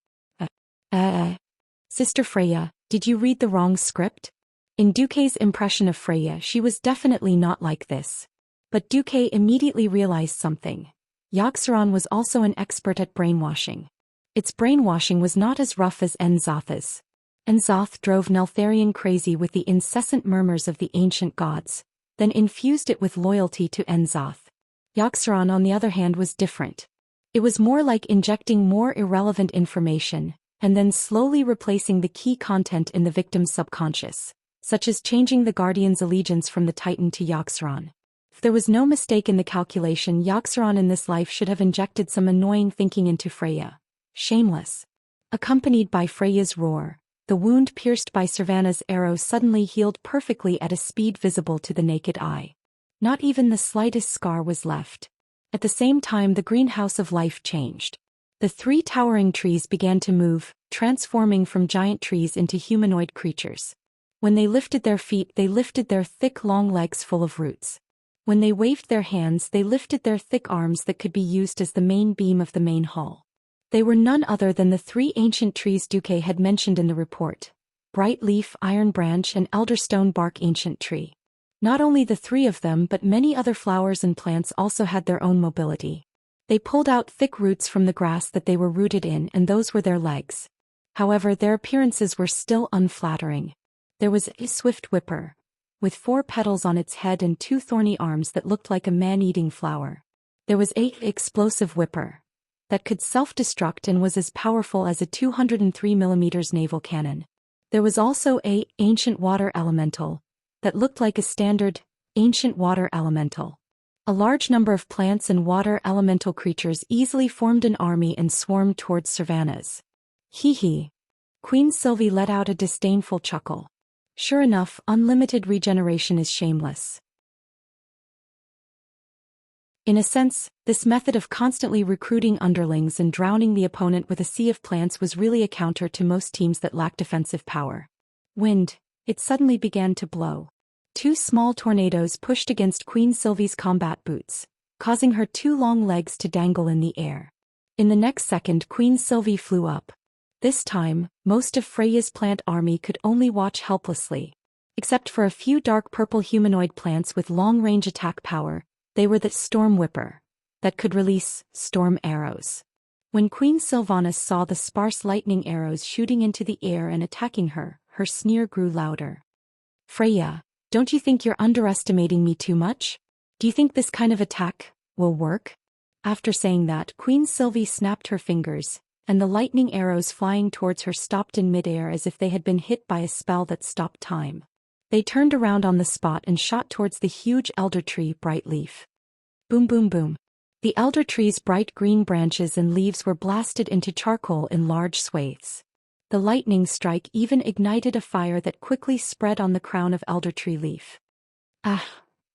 Sister Freya, did you read the wrong script? In Duque's impression of Freya, she was definitely not like this. But Duque immediately realized something. Xian was also an expert at brainwashing. Its brainwashing was not as rough as N'Zoth's. N'Zoth drove Neltharion crazy with the incessant murmurs of the ancient gods, then infused it with loyalty to N'Zoth. Xian, on the other hand, was different. It was more like injecting more irrelevant information, and then slowly replacing the key content in the victim's subconscious, such as changing the Guardian's allegiance from the Titan to Xian. If there was no mistake in the calculation, Xian in this life should have injected some annoying thinking into Freya. Shameless. Accompanied by Freya's roar, the wound pierced by Sylvanas' arrow suddenly healed perfectly at a speed visible to the naked eye. Not even the slightest scar was left. At the same time the greenhouse of life changed. The three towering trees began to move, transforming from giant trees into humanoid creatures. When they lifted their feet, they lifted their thick long legs full of roots. When they waved their hands, they lifted their thick arms that could be used as the main beam of the main hall. They were none other than the three ancient trees Duque had mentioned in the report: Bright Leaf, Iron Branch and Elderstone Bark Ancient Tree. Not only the three of them but many other flowers and plants also had their own mobility. They pulled out thick roots from the grass that they were rooted in, and those were their legs. However, their appearances were still unflattering. There was a swift whipper, with 4 petals on its head and 2 thorny arms that looked like a man-eating flower. There was a explosive whipper that could self-destruct and was as powerful as a 203mm naval cannon. There was also a ancient water elemental that looked like a standard ancient water elemental. A large number of plants and water elemental creatures easily formed an army and swarmed towards Sylvanas. Hee hee. Queen Sylvie let out a disdainful chuckle. Sure enough, unlimited regeneration is shameless. In a sense, this method of constantly recruiting underlings and drowning the opponent with a sea of plants was really a counter to most teams that lack defensive power. Wind. It suddenly began to blow. 2 small tornadoes pushed against Queen Sylvie's combat boots, causing her 2 long legs to dangle in the air. In the next second, Queen Sylvie flew up. This time, most of Freya's plant army could only watch helplessly. Except for a few dark purple humanoid plants with long-range attack power, they were the Storm Whipper that could release storm arrows. When Queen Sylvanas saw the sparse lightning arrows shooting into the air and attacking her, her sneer grew louder. Freya, don't you think you're underestimating me too much? Do you think this kind of attack will work? After saying that, Queen Sylvie snapped her fingers, and the lightning arrows flying towards her stopped in midair as if they had been hit by a spell that stopped time. They turned around on the spot and shot towards the huge elder tree Bright Leaf. Boom boom boom. The elder tree's bright green branches and leaves were blasted into charcoal in large swathes. The lightning strike even ignited a fire that quickly spread on the crown of elder tree leaf. Ah!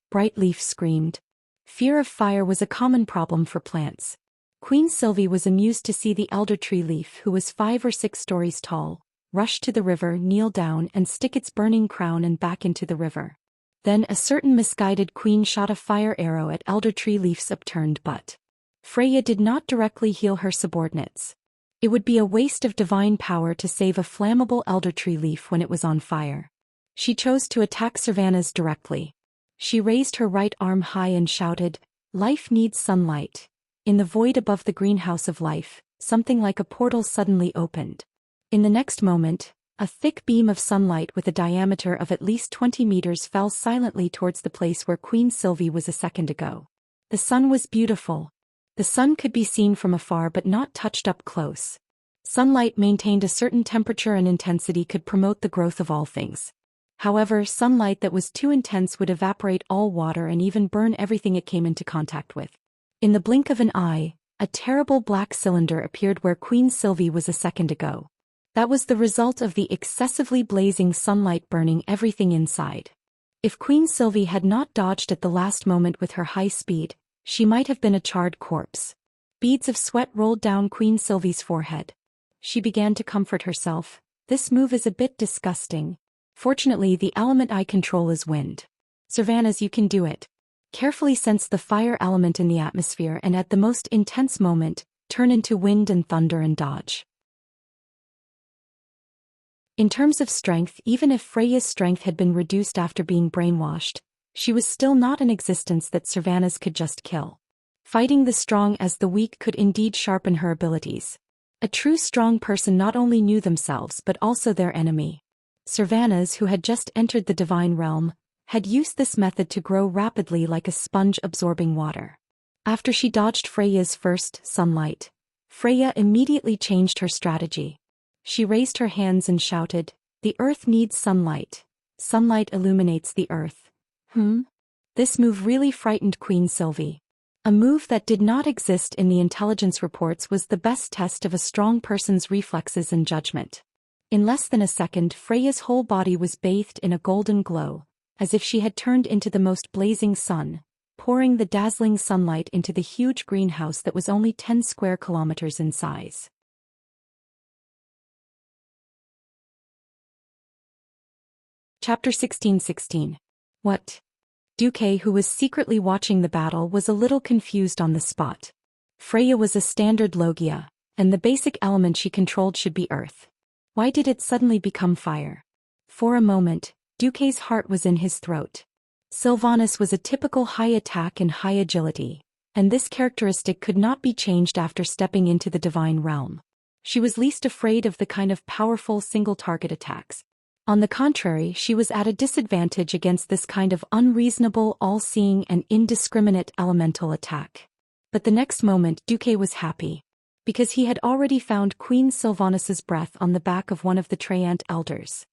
Bright Leaf screamed. Fear of fire was a common problem for plants. Queen Sylvie was amused to see the elder tree leaf, who was 5 or 6 stories tall, rush to the river, kneel down and stick its burning crown and back into the river. Then a certain misguided queen shot a fire arrow at elder tree leaf's upturned butt. Freya did not directly heal her subordinates. It would be a waste of divine power to save a flammable elder tree leaf when it was on fire. She chose to attack Sylvanas directly. She raised her right arm high and shouted, "Life needs sunlight." In the void above the greenhouse of life, something like a portal suddenly opened. In the next moment, a thick beam of sunlight with a diameter of at least 20 meters fell silently towards the place where Queen Sylvie was a second ago. The sun was beautiful. The sun could be seen from afar but not touched up close. Sunlight maintained a certain temperature and intensity could promote the growth of all things. However, sunlight that was too intense would evaporate all water and even burn everything it came into contact with. In the blink of an eye, a terrible black cylinder appeared where Queen Sylvie was a second ago. That was the result of the excessively blazing sunlight burning everything inside. If Queen Sylvie had not dodged at the last moment with her high speed, she might have been a charred corpse. Beads of sweat rolled down Queen Sylvie's forehead. She began to comfort herself. This move is a bit disgusting. Fortunately, the element I control is wind. Sylvanas, you can do it. Carefully sense the fire element in the atmosphere and at the most intense moment, turn into wind and thunder and dodge. In terms of strength, even if Freya's strength had been reduced after being brainwashed, she was still not an existence that Sylvanas could just kill. Fighting the strong as the weak could indeed sharpen her abilities. A true strong person not only knew themselves but also their enemy. Sylvanas, who had just entered the divine realm, had used this method to grow rapidly like a sponge absorbing water. After she dodged Freya's first sunlight, Freya immediately changed her strategy. She raised her hands and shouted, "The earth needs sunlight. Sunlight illuminates the earth." This move really frightened Queen Sylvie. A move that did not exist in the intelligence reports was the best test of a strong person's reflexes and judgment. In less than a second, Freya's whole body was bathed in a golden glow, as if she had turned into the most blazing sun, pouring the dazzling sunlight into the huge greenhouse that was only 10 square kilometers in size. Chapter 16:16. What? Duque, who was secretly watching the battle, was a little confused on the spot. Freya was a standard Logia, and the basic element she controlled should be earth. Why did it suddenly become fire? For a moment, Duque's heart was in his throat. Sylvanas was a typical high attack and high agility, and this characteristic could not be changed after stepping into the divine realm. She was least afraid of the kind of powerful single-target attacks. On the contrary, she was at a disadvantage against this kind of unreasonable, all-seeing and indiscriminate elemental attack. But the next moment Duque was happy, because he had already found Queen Sylvanas's breath on the back of one of the Treant elders.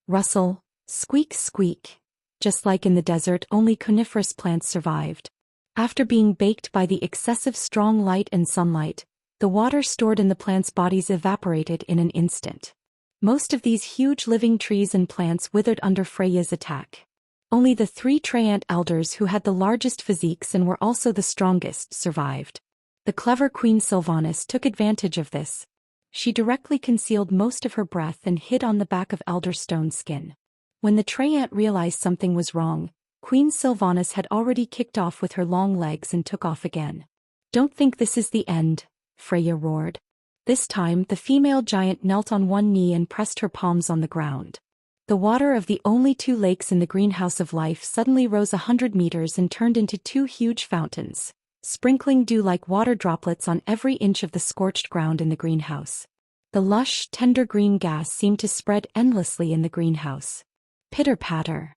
Rustle, squeak squeak. Just like in the desert, only coniferous plants survived. After being baked by the excessive strong light and sunlight, the water stored in the plants' bodies evaporated in an instant. Most of these huge living trees and plants withered under Freya's attack. Only the 3 Treant elders, who had the largest physiques and were also the strongest, survived. The clever Queen Sylvanas took advantage of this. She directly concealed most of her breath and hid on the back of Elderstone's skin. When the Treant realized something was wrong, Queen Sylvanas had already kicked off with her long legs and took off again. "Don't think this is the end," Freya roared. This time, the female giant knelt on one knee and pressed her palms on the ground. The water of the only 2 lakes in the greenhouse of life suddenly rose 100 meters and turned into 2 huge fountains, sprinkling dew-like water droplets on every inch of the scorched ground in the greenhouse. The lush, tender green gas seemed to spread endlessly in the greenhouse. Pitter-patter.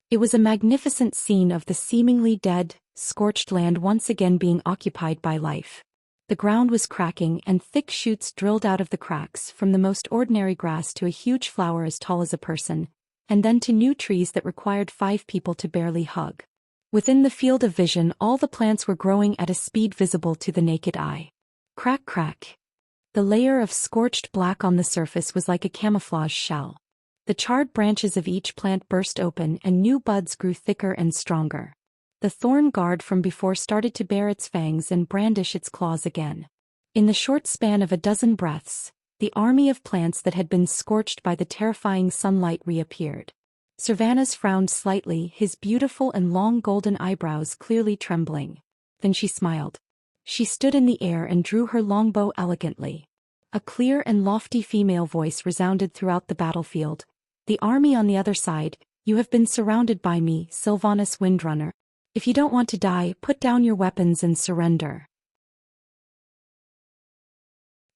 It was a magnificent scene of the seemingly dead, scorched land once again being occupied by life. The ground was cracking and thick shoots drilled out of the cracks, from the most ordinary grass to a huge flower as tall as a person, and then to new trees that required 5 people to barely hug. Within the field of vision, all the plants were growing at a speed visible to the naked eye. Crack crack. The layer of scorched black on the surface was like a camouflage shell. The charred branches of each plant burst open and new buds grew thicker and stronger. The thorn guard from before started to bare its fangs and brandish its claws again. In the short span of a dozen breaths, the army of plants that had been scorched by the terrifying sunlight reappeared. Sylvanas frowned slightly, his beautiful and long golden eyebrows clearly trembling. Then she smiled. She stood in the air and drew her longbow elegantly. A clear and lofty female voice resounded throughout the battlefield. "The army on the other side, you have been surrounded by me, Sylvanas Windrunner. If you don't want to die, put down your weapons and surrender."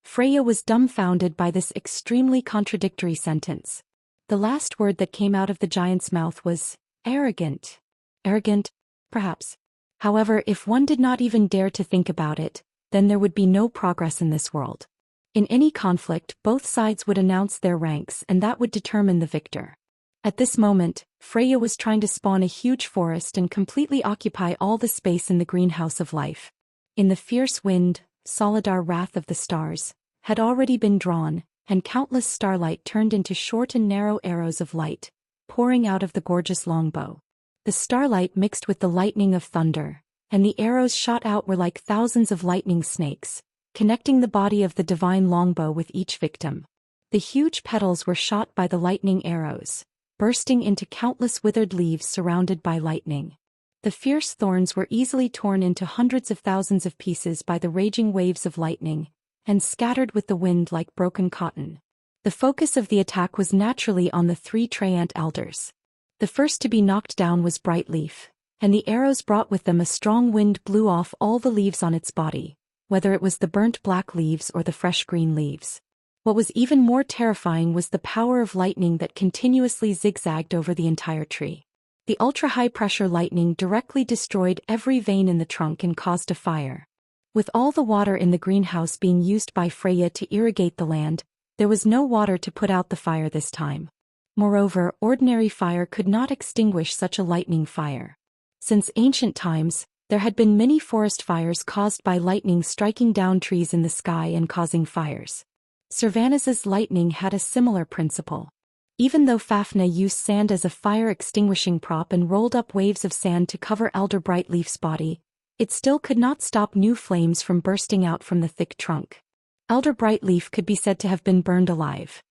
Freya was dumbfounded by this extremely contradictory sentence. The last word that came out of the giant's mouth was, arrogant. Arrogant? Perhaps. However, if one did not even dare to think about it, then there would be no progress in this world. In any conflict, both sides would announce their ranks and that would determine the victor. At this moment, Freya was trying to spawn a huge forest and completely occupy all the space in the greenhouse of life. In the fierce wind, Solidar Wrath of the Stars had already been drawn, and countless starlight turned into short and narrow arrows of light, pouring out of the gorgeous longbow. The starlight mixed with the lightning of thunder, and the arrows shot out were like thousands of lightning snakes, connecting the body of the divine longbow with each victim. The huge petals were shot by the lightning arrows, bursting into countless withered leaves surrounded by lightning. The fierce thorns were easily torn into hundreds of thousands of pieces by the raging waves of lightning, and scattered with the wind like broken cotton. The focus of the attack was naturally on the 3 Treant elders. The first to be knocked down was Brightleaf, and the arrows brought with them a strong wind blew off all the leaves on its body, whether it was the burnt black leaves or the fresh green leaves. What was even more terrifying was the power of lightning that continuously zigzagged over the entire tree. The ultra-high-pressure lightning directly destroyed every vein in the trunk and caused a fire. With all the water in the greenhouse being used by Freya to irrigate the land, there was no water to put out the fire this time. Moreover, ordinary fire could not extinguish such a lightning fire. Since ancient times, there had been many forest fires caused by lightning striking down trees in the sky and causing fires. Sylvanas's lightning had a similar principle. Even though Fafnir used sand as a fire-extinguishing prop and rolled up waves of sand to cover Elder Brightleaf's body, it still could not stop new flames from bursting out from the thick trunk. Elder Brightleaf could be said to have been burned alive.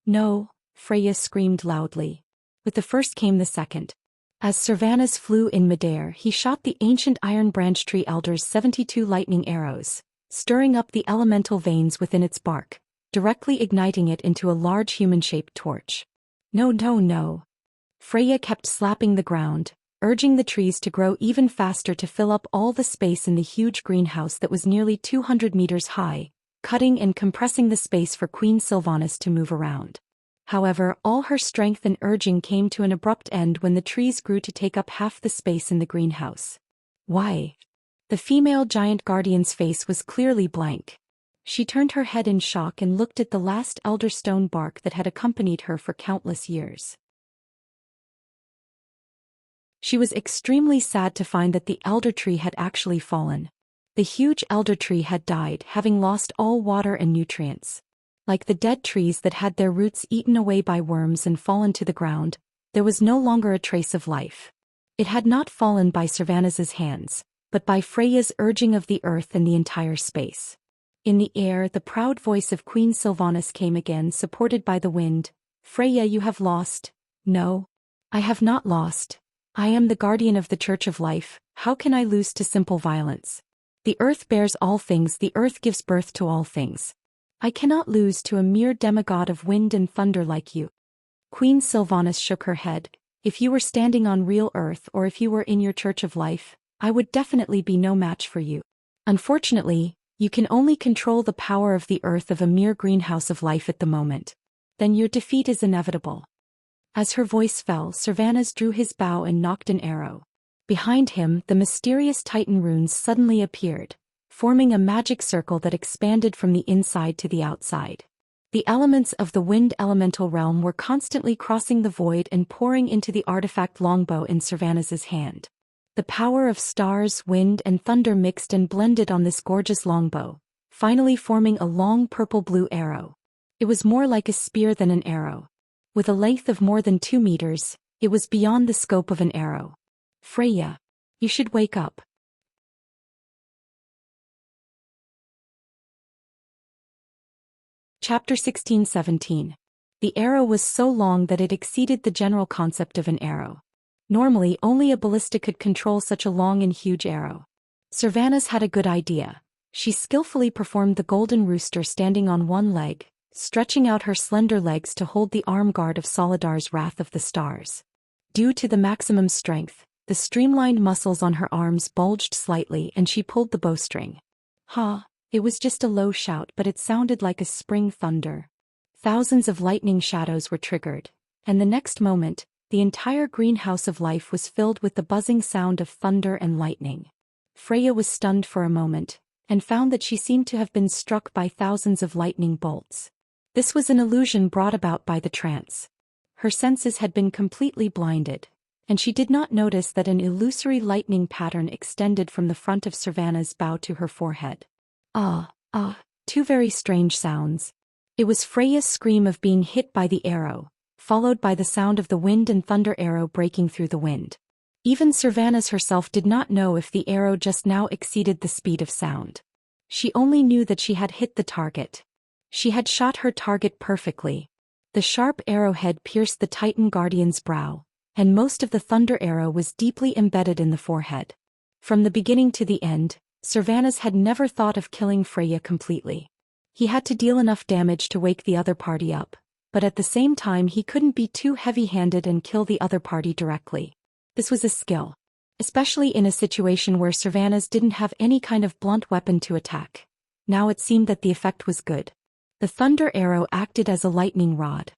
"No," Freya screamed loudly. With the first came the second. As Sylvanas flew in midair, he shot the ancient iron branch tree elder's 72 lightning arrows, stirring up the elemental veins within its bark, directly igniting it into a large human-shaped torch. No, no, no. Freya kept slapping the ground, urging the trees to grow even faster to fill up all the space in the huge greenhouse that was nearly 200 meters high, cutting and compressing the space for Queen Sylvanas to move around. However, all her strength and urging came to an abrupt end when the trees grew to take up half the space in the greenhouse. Why? The female giant guardian's face was clearly blank. She turned her head in shock and looked at the last elderstone bark that had accompanied her for countless years. She was extremely sad to find that the elder tree had actually fallen. The huge elder tree had died, having lost all water and nutrients. Like the dead trees that had their roots eaten away by worms and fallen to the ground, there was no longer a trace of life. It had not fallen by Sylvanas's hands, but by Freya's urging of the earth and the entire space. In the air, the proud voice of Queen Sylvanas came again, supported by the wind. "Freya, you have lost." "No. I have not lost. I am the guardian of the Church of Life. How can I lose to simple violence? The earth bears all things, the earth gives birth to all things. I cannot lose to a mere demigod of wind and thunder like you." Queen Sylvanas shook her head. "If you were standing on real earth or if you were in your Church of Life, I would definitely be no match for you. Unfortunately, you can only control the power of the earth of a mere greenhouse of life at the moment. Then your defeat is inevitable." As her voice fell, Sylvanas drew his bow and nocked an arrow. Behind him, the mysterious Titan runes suddenly appeared, forming a magic circle that expanded from the inside to the outside. The elements of the wind elemental realm were constantly crossing the void and pouring into the artifact longbow in Sylvanas's hand. The power of stars, wind, and thunder mixed and blended on this gorgeous longbow, finally forming a long purple-blue arrow. It was more like a spear than an arrow. With a length of more than 2 meters, it was beyond the scope of an arrow. "Freya, You should wake up. Chapter 16-17. The arrow was so long that it exceeded the general concept of an arrow. Normally, only a ballista could control such a long and huge arrow. Servanas had a good idea. She skillfully performed the golden rooster standing on one leg, stretching out her slender legs to hold the arm guard of Solidar's Wrath of the Stars. Due to the maximum strength, the streamlined muscles on her arms bulged slightly and she pulled the bowstring. Ha! It was just a low shout, but it sounded like a spring thunder. Thousands of lightning shadows were triggered, and the next moment, the entire greenhouse of life was filled with the buzzing sound of thunder and lightning. Freya was stunned for a moment, and found that she seemed to have been struck by thousands of lightning bolts. This was an illusion brought about by the trance. Her senses had been completely blinded, and she did not notice that an illusory lightning pattern extended from the front of Servanas' bow to her forehead. Two very strange sounds. It was Freya's scream of being hit by the arrow, followed by the sound of the wind and thunder arrow breaking through the wind. Even Servanas herself did not know if the arrow just now exceeded the speed of sound. She only knew that she had hit the target. She had shot her target perfectly. The sharp arrowhead pierced the Titan Guardian's brow, and most of the thunder arrow was deeply embedded in the forehead. From the beginning to the end, Servanas had never thought of killing Freya completely. He had to deal enough damage to wake the other party up, but at the same time he couldn't be too heavy-handed and kill the other party directly. This was a skill, especially in a situation where Servanas didn't have any kind of blunt weapon to attack. Now it seemed that the effect was good. The thunder arrow acted as a lightning rod.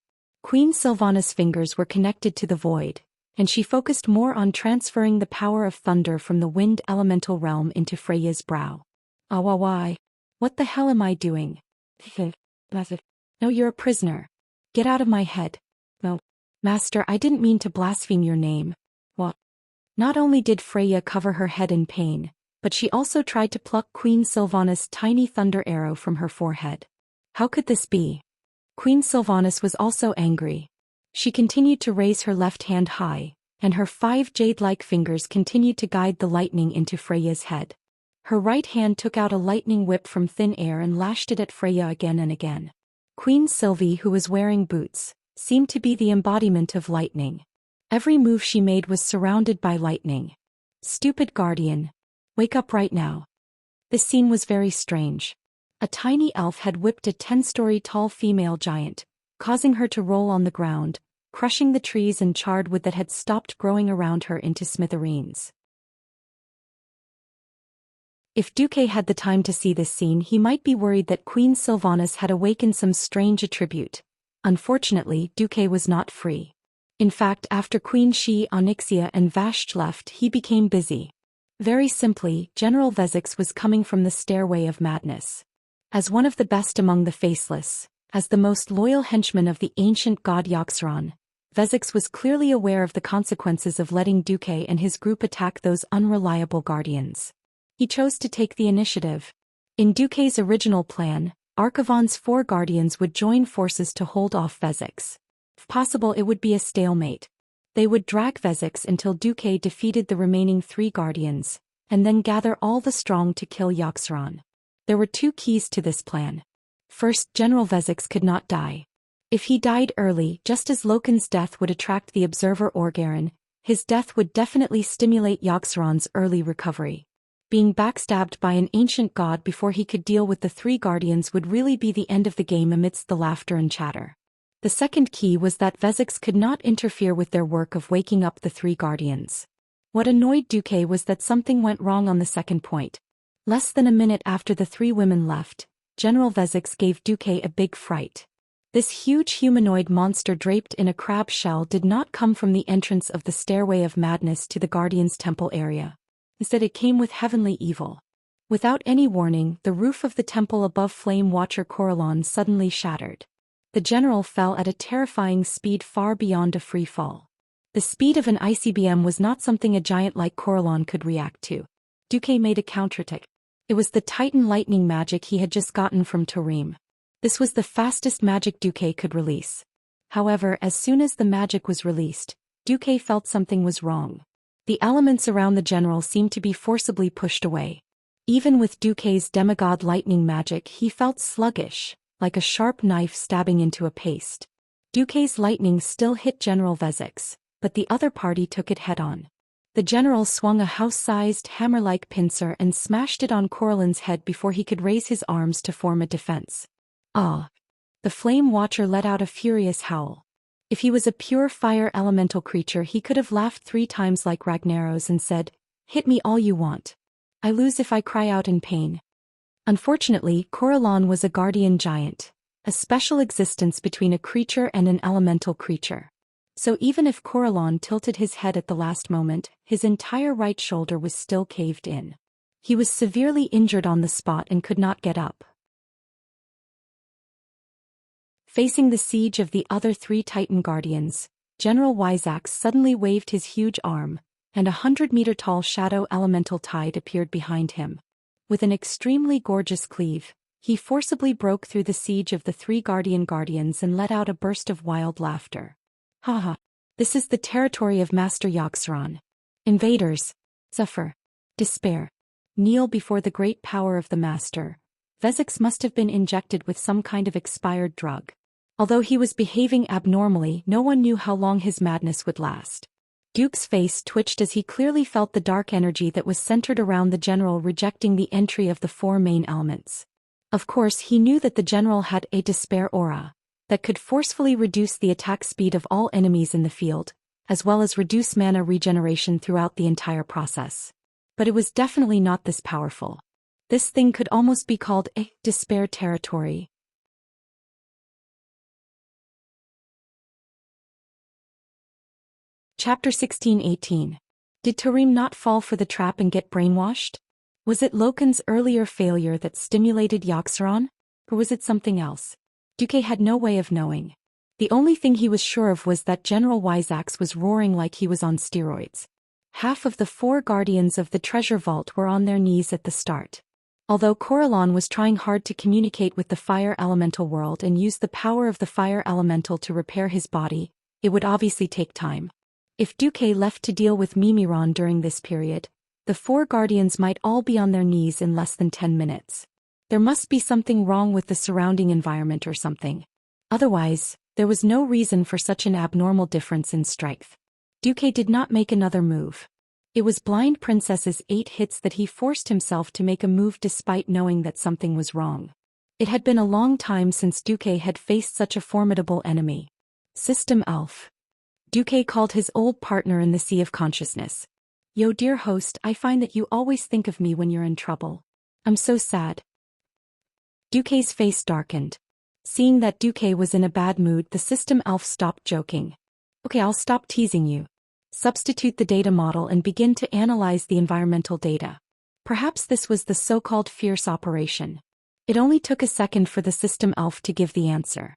Queen Sylvana's fingers were connected to the void, and she focused more on transferring the power of thunder from the wind elemental realm into Freya's brow. Why? What the hell am I doing? No, you're a prisoner. Get out of my head. No. Master, I didn't mean to blaspheme your name. What? Not only did Freya cover her head in pain, but she also tried to pluck Queen Sylvana's tiny thunder arrow from her forehead. How could this be? Queen Sylvanas was also angry. She continued to raise her left hand high, and her 5 jade-like fingers continued to guide the lightning into Freya's head. Her right hand took out a lightning whip from thin air and lashed it at Freya again and again. Queen Sylvie, who was wearing boots, seemed to be the embodiment of lightning. Every move she made was surrounded by lightning. Stupid guardian. Wake up right now. This scene was very strange. A tiny elf had whipped a 10-story tall female giant, causing her to roll on the ground, crushing the trees and charred wood that had stopped growing around her into smithereens. If Duque had the time to see this scene, he might be worried that Queen Sylvanas had awakened some strange attribute. Unfortunately, Duque was not free. In fact, after Queen Xianxia and Vashj left, he became busy. Very simply, General Vezix was coming from the stairway of madness. As one of the best among the faceless, as the most loyal henchman of the ancient god Yaxran, Vezix was clearly aware of the consequences of letting Duque and his group attack those unreliable guardians. He chose to take the initiative. In Duque's original plan, Archivon's 4 guardians would join forces to hold off Vezix. If possible, it would be a stalemate. They would drag Vezix until Duque defeated the remaining 3 guardians, and then gather all the strong to kill Yaxran. There were 2 keys to this plan. First, General Vezix could not die. If he died early, just as Loken's death would attract the observer Orgaren, his death would definitely stimulate Yaxran's early recovery. Being backstabbed by an ancient god before he could deal with the 3 guardians would really be the end of the game amidst the laughter and chatter. The second key was that Vezix could not interfere with their work of waking up the 3 guardians. What annoyed Duque was that something went wrong on the second point. Less than a minute after the 3 women left, General Vezix gave Duque a big fright. This huge humanoid monster draped in a crab shell did not come from the entrance of the Stairway of Madness to the Guardian's temple area. Instead, it came with heavenly evil. Without any warning, the roof of the temple above Flame Watcher Corellon suddenly shattered. The general fell at a terrifying speed far beyond a free fall. The speed of an ICBM was not something a giant like Corellon could react to. Duque made a counterattack. It was the Titan lightning magic he had just gotten from Tarim. This was the fastest magic Duque could release. However, as soon as the magic was released, Duque felt something was wrong. The elements around the general seemed to be forcibly pushed away. Even with Duque's demigod lightning magic, he felt sluggish, like a sharp knife stabbing into a paste. Duque's lightning still hit General Vezix, but the other party took it head-on. The general swung a house-sized hammer-like pincer and smashed it on Corallin's head before he could raise his arms to form a defense. Ah! The Flame Watcher let out a furious howl. If he was a pure fire elemental creature, he could have laughed 3 times like Ragnaros and said, "Hit me all you want. I lose if I cry out in pain." Unfortunately, Corallon was a guardian giant, a special existence between a creature and an elemental creature. So even if Corallon tilted his head at the last moment, his entire right shoulder was still caved in. He was severely injured on the spot and could not get up. Facing the siege of the other 3 Titan Guardians, General Wyzax suddenly waved his huge arm, and a 100-meter-tall shadow elemental tide appeared behind him. With an extremely gorgeous cleave, he forcibly broke through the siege of the 3 Guardians and let out a burst of wild laughter. Haha! This is the territory of Master Xianxia. Invaders! Suffer! Despair! Kneel before the great power of the Master. Vezix must have been injected with some kind of expired drug. Although he was behaving abnormally, no one knew how long his madness would last. Duke's face twitched as he clearly felt the dark energy that was centered around the general rejecting the entry of the 4 main elements. Of course, he knew that the general had a despair aura that could forcefully reduce the attack speed of all enemies in the field, as well as reduce mana regeneration throughout the entire process. But it was definitely not this powerful. This thing could almost be called a despair territory. Chapter 16-18. Did Tarim not fall for the trap and get brainwashed? Was it Loken's earlier failure that stimulated Xianxia? Or was it something else? Duque had no way of knowing. The only thing he was sure of was that General Wyzax was roaring like he was on steroids. Half of the 4 guardians of the treasure vault were on their knees at the start. Although Corallon was trying hard to communicate with the fire elemental world and use the power of the fire elemental to repair his body, it would obviously take time. If Duque left to deal with Mimiron during this period, the 4 guardians might all be on their knees in less than 10 minutes. There must be something wrong with the surrounding environment or something. Otherwise, there was no reason for such an abnormal difference in strength. Duque did not make another move. It was Blind Princess's 8 hits that he forced himself to make a move despite knowing that something was wrong. It had been a long time since Duque had faced such a formidable enemy. System Elf. Duque called his old partner in the Sea of Consciousness. "Yo, dear host, I find that you always think of me when you're in trouble. I'm so sad." Duque's face darkened. Seeing that Duque was in a bad mood, the system elf stopped joking. "Okay, I'll stop teasing you. Substitute the data model and begin to analyze the environmental data." Perhaps this was the so-called fierce operation. It only took a second for the system elf to give the answer.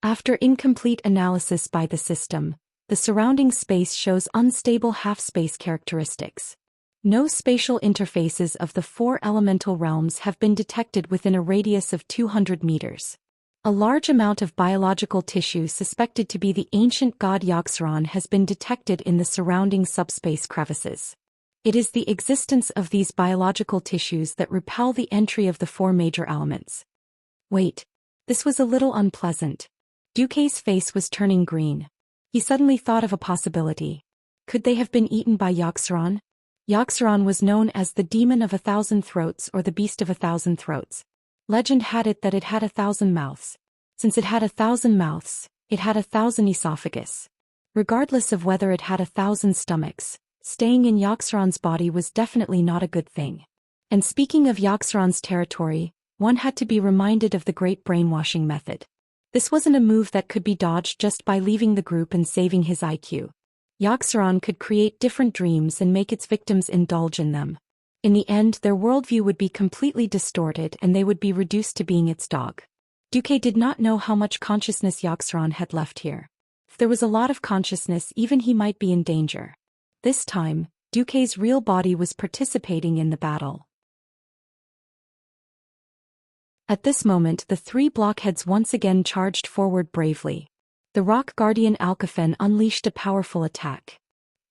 After incomplete analysis by the system, the surrounding space shows unstable half-space characteristics. No spatial interfaces of the 4 elemental realms have been detected within a radius of 200 meters. A large amount of biological tissue suspected to be the ancient god Xianxia has been detected in the surrounding subspace crevices. It is the existence of these biological tissues that repel the entry of the 4 major elements. Wait. This was a little unpleasant. Duque's face was turning green. He suddenly thought of a possibility. Could they have been eaten by Xianxia? Xianxia was known as the Demon of 1,000 Throats or the Beast of 1,000 Throats. Legend had it that it had 1,000 mouths. Since it had 1,000 mouths, it had 1,000 esophagus. Regardless of whether it had 1,000 stomachs, staying in Xianxia's body was definitely not a good thing. And speaking of Xianxia's territory, one had to be reminded of the great brainwashing method. This wasn't a move that could be dodged just by leaving the group and saving his IQ. Xianxia could create different dreams and make its victims indulge in them. In the end, their worldview would be completely distorted and they would be reduced to being its dog. Duque did not know how much consciousness Xianxia had left here. If there was a lot of consciousness, even he might be in danger. This time, Duque's real body was participating in the battle. At this moment, the 3 blockheads once again charged forward bravely. The Rock Guardian Alcafen unleashed a powerful attack.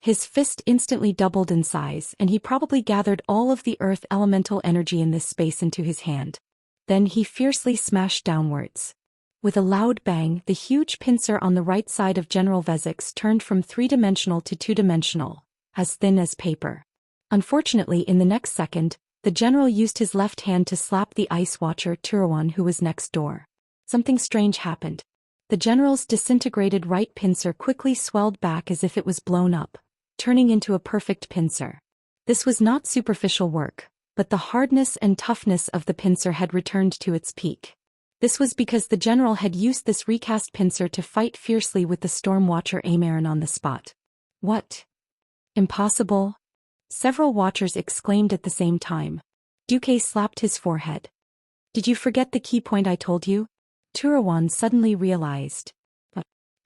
His fist instantly doubled in size and he probably gathered all of the earth elemental energy in this space into his hand. Then he fiercely smashed downwards. With a loud bang, the huge pincer on the right side of General Vezix turned from three-dimensional to two-dimensional, as thin as paper. Unfortunately, in the next second, the general used his left hand to slap the ice watcher Turawan who was next door. Something strange happened. The general's disintegrated right pincer quickly swelled back as if it was blown up, turning into a perfect pincer. This was not superficial work, but the hardness and toughness of the pincer had returned to its peak. This was because the general had used this recast pincer to fight fiercely with the storm watcher Amaran on the spot. What? Impossible? Several watchers exclaimed at the same time. Duque slapped his forehead. Did you forget the key point I told you? Turawan suddenly realized.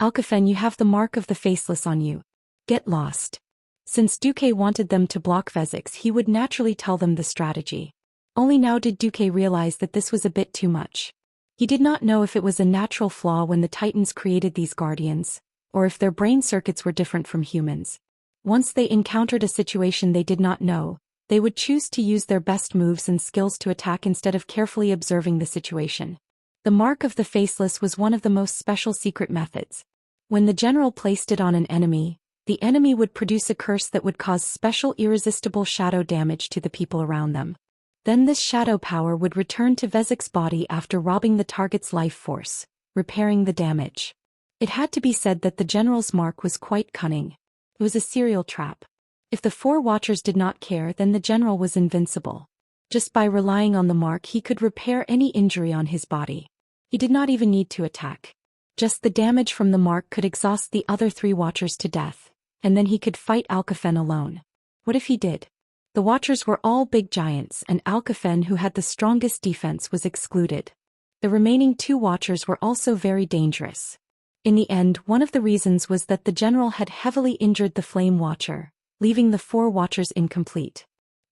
Alcafen, you have the mark of the faceless on you. Get lost. Since Duque wanted them to block Vezix, he would naturally tell them the strategy. Only now did Duque realize that this was a bit too much. He did not know if it was a natural flaw when the Titans created these guardians, or if their brain circuits were different from humans. Once they encountered a situation they did not know, they would choose to use their best moves and skills to attack instead of carefully observing the situation. The mark of the faceless was one of the most special secret methods. When the general placed it on an enemy, the enemy would produce a curse that would cause special irresistible shadow damage to the people around them. Then this shadow power would return to Vezix's body after robbing the target's life force, repairing the damage. It had to be said that the general's mark was quite cunning. It was a serial trap. If the four watchers did not care, then the general was invincible. Just by relying on the mark he could repair any injury on his body. He did not even need to attack. Just the damage from the mark could exhaust the other three watchers to death, and then he could fight Alcafen alone. What if he did? The watchers were all big giants and Alcafen, who had the strongest defense, was excluded. The remaining two watchers were also very dangerous. In the end, one of the reasons was that the general had heavily injured the flame watcher, leaving the four watchers incomplete.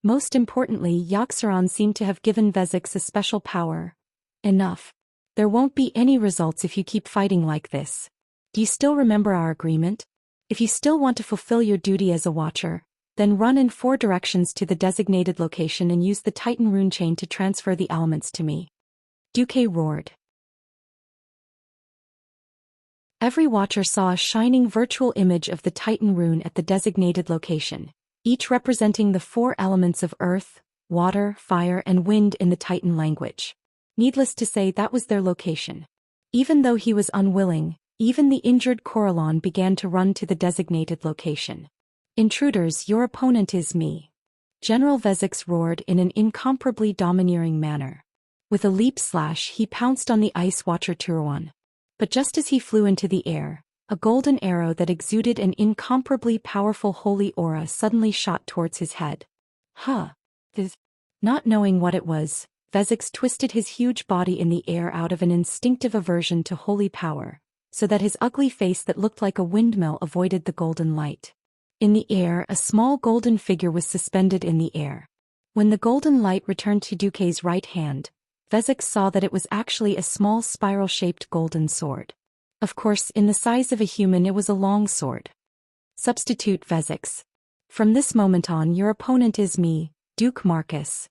Most importantly, Yaxaran seemed to have given Vezix a special power. Enough. There won't be any results if you keep fighting like this. Do you still remember our agreement? If you still want to fulfill your duty as a watcher, then run in 4 directions to the designated location and use the Titan rune chain to transfer the elements to me. Duque roared. Every watcher saw a shining virtual image of the Titan rune at the designated location, each representing the 4 elements of earth, water, fire, and wind in the Titan language. Needless to say, that was their location. Even though he was unwilling, even the injured Corallon began to run to the designated location. Intruders, your opponent is me. General Vezix roared in an incomparably domineering manner. With a leap slash he pounced on the ice watcher Turawan. But just as he flew into the air, a golden arrow that exuded an incomparably powerful holy aura suddenly shot towards his head. Not knowing what it was, Vezix twisted his huge body in the air out of an instinctive aversion to holy power, so that his ugly face that looked like a windmill avoided the golden light. In the air, a small golden figure was suspended in the air. When the golden light returned to Duque's right hand, Vezix saw that it was actually a small spiral-shaped golden sword. Of course, in the size of a human it was a long sword. Substitute Vezix. From this moment on, your opponent is me, Duke Marcus.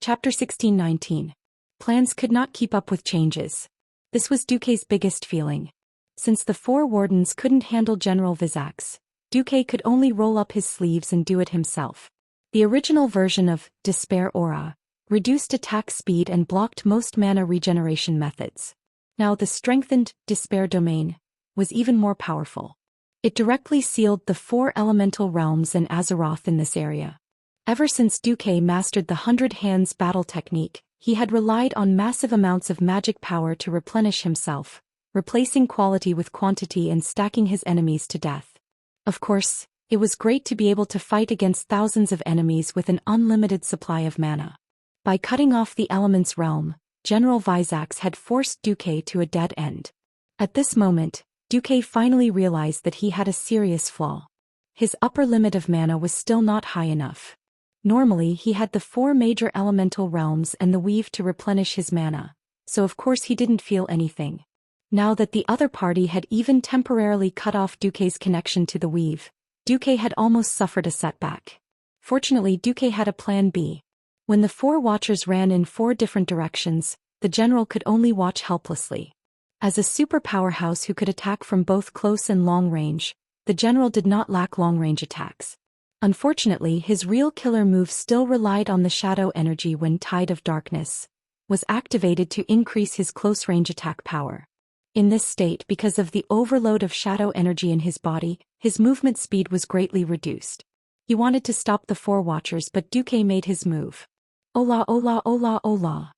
Chapter 16-19. Plans could not keep up with changes. This was Duque's biggest feeling. Since the 4 wardens couldn't handle General Vezix, Duque could only roll up his sleeves and do it himself. The original version of Despair Aura reduced attack speed and blocked most mana regeneration methods. Now the strengthened Despair Domain was even more powerful. It directly sealed the 4 elemental realms and Azeroth in this area. Ever since Duque mastered the 100 Hands battle technique, he had relied on massive amounts of magic power to replenish himself, replacing quality with quantity and stacking his enemies to death. Of course, it was great to be able to fight against thousands of enemies with an unlimited supply of mana. By cutting off the elements realm, General Vizax had forced Duque to a dead end. At this moment, Duque finally realized that he had a serious flaw. His upper limit of mana was still not high enough. Normally he had the 4 major elemental realms and the weave to replenish his mana, so of course he didn't feel anything. Now that the other party had even temporarily cut off Duque's connection to the weave, Duque had almost suffered a setback. Fortunately, Duque had a plan B. When the four watchers ran in four different directions, the general could only watch helplessly. As a super powerhouse who could attack from both close and long range, the general did not lack long-range attacks. Unfortunately, his real killer move still relied on the shadow energy when Tide of Darkness was activated to increase his close-range attack power. In this state, because of the overload of shadow energy in his body, his movement speed was greatly reduced. He wanted to stop the four watchers, but Duque made his move. Ola ola ola ola.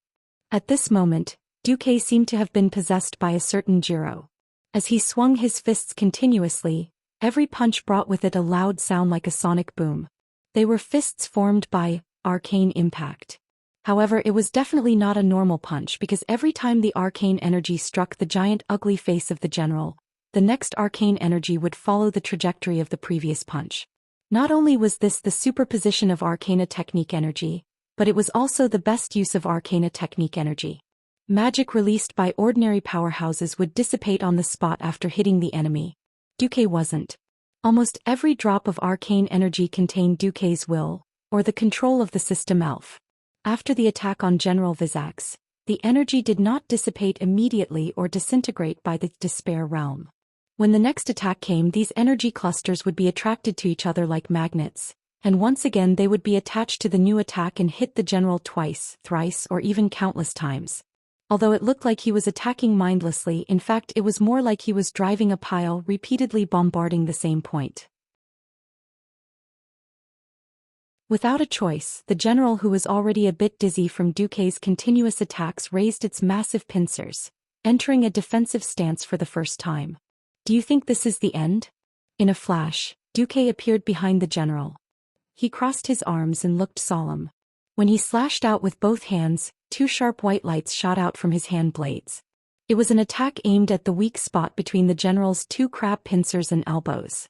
At this moment, Duque seemed to have been possessed by a certain Jiro. As he swung his fists continuously, every punch brought with it a loud sound like a sonic boom. They were fists formed by arcane impact. However, it was definitely not a normal punch because every time the arcane energy struck the giant ugly face of the general, the next arcane energy would follow the trajectory of the previous punch. Not only was this the superposition of arcana technique energy, but it was also the best use of arcana technique energy. Magic released by ordinary powerhouses would dissipate on the spot after hitting the enemy. Duque wasn't. Almost every drop of arcane energy contained Duque's will, or the control of the system elf. After the attack on General Vizax, the energy did not dissipate immediately or disintegrate by the despair realm. When the next attack came, these energy clusters would be attracted to each other like magnets, and once again they would be attached to the new attack and hit the general twice, thrice, or even countless times. Although it looked like he was attacking mindlessly, in fact it was more like he was driving a pile, repeatedly bombarding the same point. Without a choice, the general, who was already a bit dizzy from Duque's continuous attacks, raised its massive pincers, entering a defensive stance for the first time. Do you think this is the end? In a flash, Duque appeared behind the general. He crossed his arms and looked solemn. When he slashed out with both hands, two sharp white lights shot out from his hand blades. It was an attack aimed at the weak spot between the general's two crab pincers and elbows.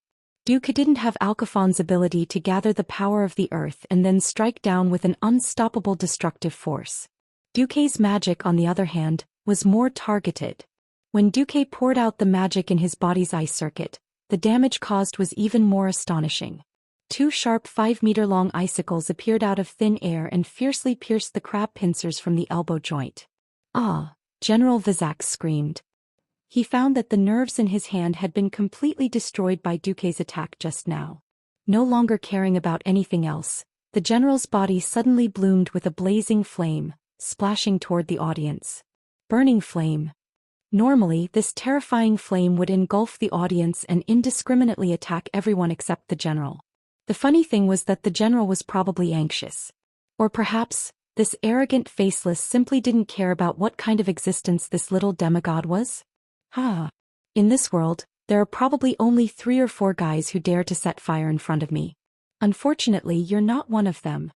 Duque didn't have Alcafon's ability to gather the power of the earth and then strike down with an unstoppable destructive force. Duque's magic, on the other hand, was more targeted. When Duque poured out the magic in his body's eye circuit, the damage caused was even more astonishing. Two sharp 5-meter-long icicles appeared out of thin air and fiercely pierced the crab pincers from the elbow joint. Ah! General Vizax screamed. He found that the nerves in his hand had been completely destroyed by Duque's attack just now. No longer caring about anything else, the general's body suddenly bloomed with a blazing flame, splashing toward the audience. Burning flame. Normally, this terrifying flame would engulf the audience and indiscriminately attack everyone except the general. The funny thing was that the general was probably anxious. Or perhaps, this arrogant faceless simply didn't care about what kind of existence this little demigod was? In this world, there are probably only 3 or 4 guys who dare to set fire in front of me. Unfortunately, you're not one of them.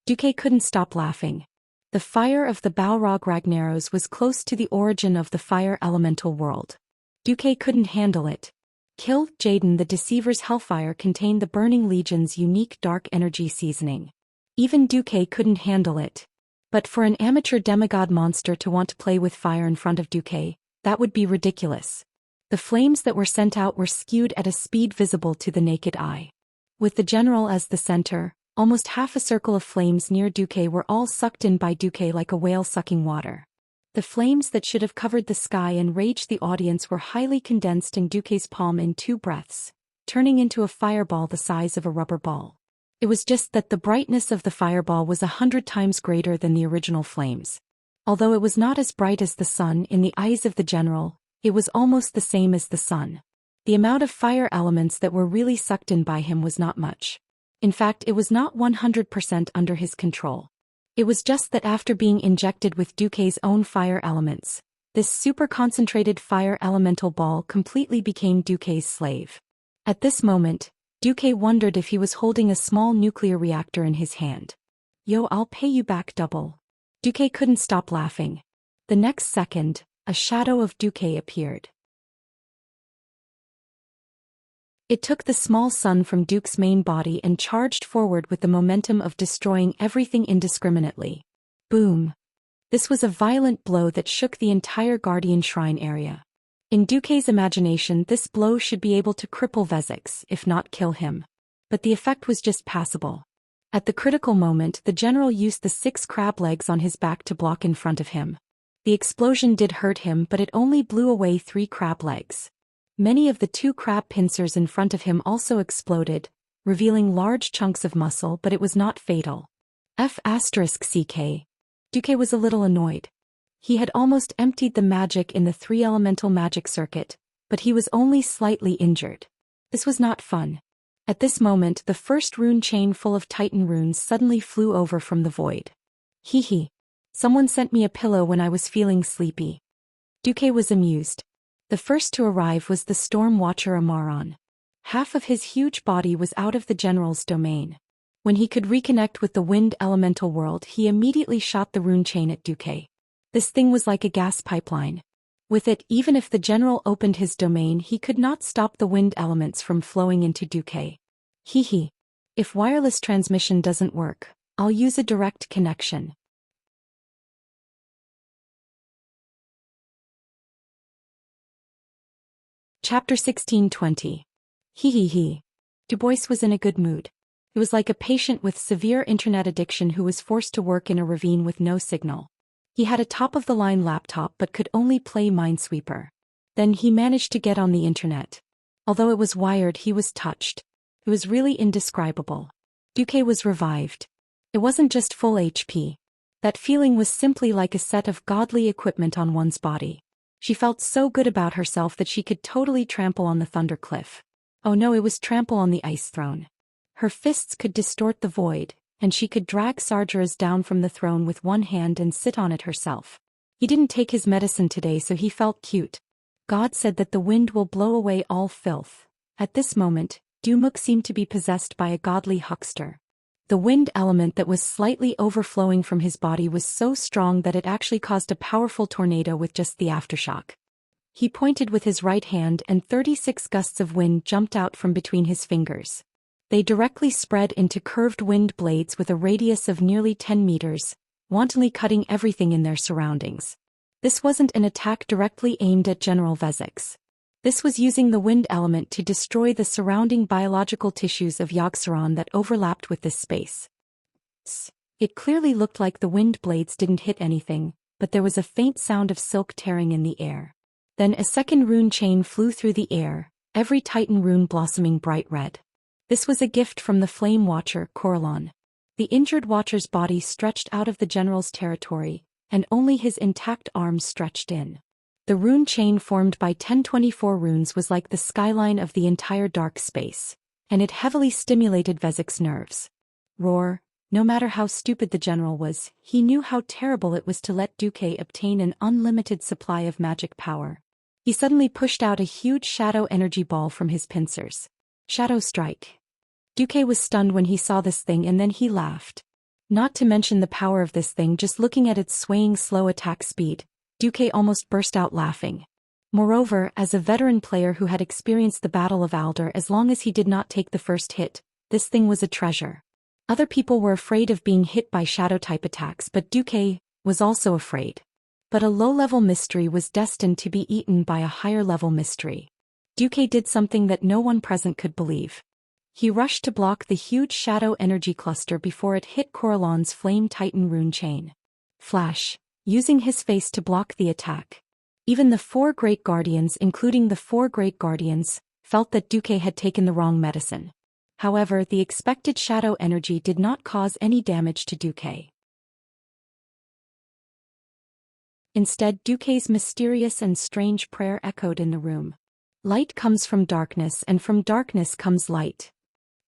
Duque couldn't stop laughing. The fire of the Balrog Ragnaros was close to the origin of the fire elemental world. Duque couldn't handle it. Kill Jaden, the Deceiver's hellfire contained the Burning Legion's unique dark energy seasoning. Even Duque couldn't handle it. But for an amateur demigod monster to want to play with fire in front of Duque, that would be ridiculous. The flames that were sent out were skewed at a speed visible to the naked eye. With the general as the center, almost half a circle of flames near Duque were all sucked in by Duque like a whale sucking water. The flames that should have covered the sky and raged the audience were highly condensed in Duque's palm in 2 breaths, turning into a fireball the size of a rubber ball. It was just that the brightness of the fireball was 100 times greater than the original flames. Although it was not as bright as the sun in the eyes of the general, it was almost the same as the sun. The amount of fire elements that were really sucked in by him was not much. In fact, it was not 100% under his control. It was just that after being injected with Duque's own fire elements, this super concentrated fire elemental ball completely became Duque's slave. At this moment, Duque wondered if he was holding a small nuclear reactor in his hand. Yo, I'll pay you back double. Duque couldn't stop laughing. The next second, a shadow of Duque appeared. It took the small sun from Duque's main body and charged forward with the momentum of destroying everything indiscriminately. Boom! This was a violent blow that shook the entire Guardian Shrine area. In Duque's imagination, this blow should be able to cripple Vezix, if not kill him. But the effect was just passable. At the critical moment, the general used the 6 crab legs on his back to block in front of him. The explosion did hurt him, but it only blew away 3 crab legs. Many of the 2 crab pincers in front of him also exploded, revealing large chunks of muscle, but it was not fatal. F***ck. Duque was a little annoyed. He had almost emptied the magic in the 3-elemental magic circuit, but he was only slightly injured. This was not fun. At this moment, the first rune chain full of Titan runes suddenly flew over from the void. Hee. Someone sent me a pillow when I was feeling sleepy. Duque was amused. The first to arrive was the storm watcher Amaron. Half of his huge body was out of the general's domain. When he could reconnect with the wind elemental world, he immediately shot the rune chain at Duque. This thing was like a gas pipeline. With it, even if the general opened his domain, he could not stop the wind elements from flowing into Duque. Hee. If wireless transmission doesn't work, I'll use a direct connection. Chapter 1620. Hee. Du Bois was in a good mood. It was like a patient with severe internet addiction who was forced to work in a ravine with no signal. He had a top-of-the-line laptop but could only play Minesweeper. Then he managed to get on the internet. Although it was wired, he was touched. It was really indescribable. Duque was revived. It wasn't just full HP. That feeling was simply like a set of godly equipment on one's body. She felt so good about herself that she could totally trample on the Thunder Cliff. Oh no, it was trample on the Ice Throne. Her fists could distort the void, and she could drag Sargeras down from the throne with one hand and sit on it herself. He didn't take his medicine today, so he felt cute. God said that the wind will blow away all filth. At this moment, Dumuk seemed to be possessed by a godly huckster. The wind element that was slightly overflowing from his body was so strong that it actually caused a powerful tornado with just the aftershock. He pointed with his right hand and 36 gusts of wind jumped out from between his fingers. They directly spread into curved wind blades with a radius of nearly 10 meters, wantonly cutting everything in their surroundings. This wasn't an attack directly aimed at General Vezix. This was using the wind element to destroy the surrounding biological tissues of Yogg-Saron that overlapped with this space. It clearly looked like the wind blades didn't hit anything, but there was a faint sound of silk tearing in the air. Then a second rune chain flew through the air, every Titan rune blossoming bright red. This was a gift from the Flame Watcher, Corellon. The injured Watcher's body stretched out of the general's territory, and only his intact arms stretched in. The rune chain formed by 1024 runes was like the skyline of the entire dark space, and it heavily stimulated Vezix's nerves. Roar. No matter how stupid the general was, he knew how terrible it was to let Duque obtain an unlimited supply of magic power. He suddenly pushed out a huge shadow energy ball from his pincers. Shadow Strike. Duque was stunned when he saw this thing, and then he laughed. Not to mention the power of this thing, just looking at its swaying slow attack speed, Duque almost burst out laughing. Moreover, as a veteran player who had experienced the Battle of Alder, as long as he did not take the first hit, this thing was a treasure. Other people were afraid of being hit by shadow-type attacks, but Duque was also afraid. But a low-level mystery was destined to be eaten by a higher-level mystery. Duque did something that no one present could believe. He rushed to block the huge shadow energy cluster before it hit Corellon's Flame Titan rune chain. Flash. Using his face to block the attack. Even the 4 Great Guardians, including the 4 Great Guardians, felt that Duque had taken the wrong medicine. However, the expected shadow energy did not cause any damage to Duque. Instead, Duque's mysterious and strange prayer echoed in the room. Light comes from darkness, and from darkness comes light.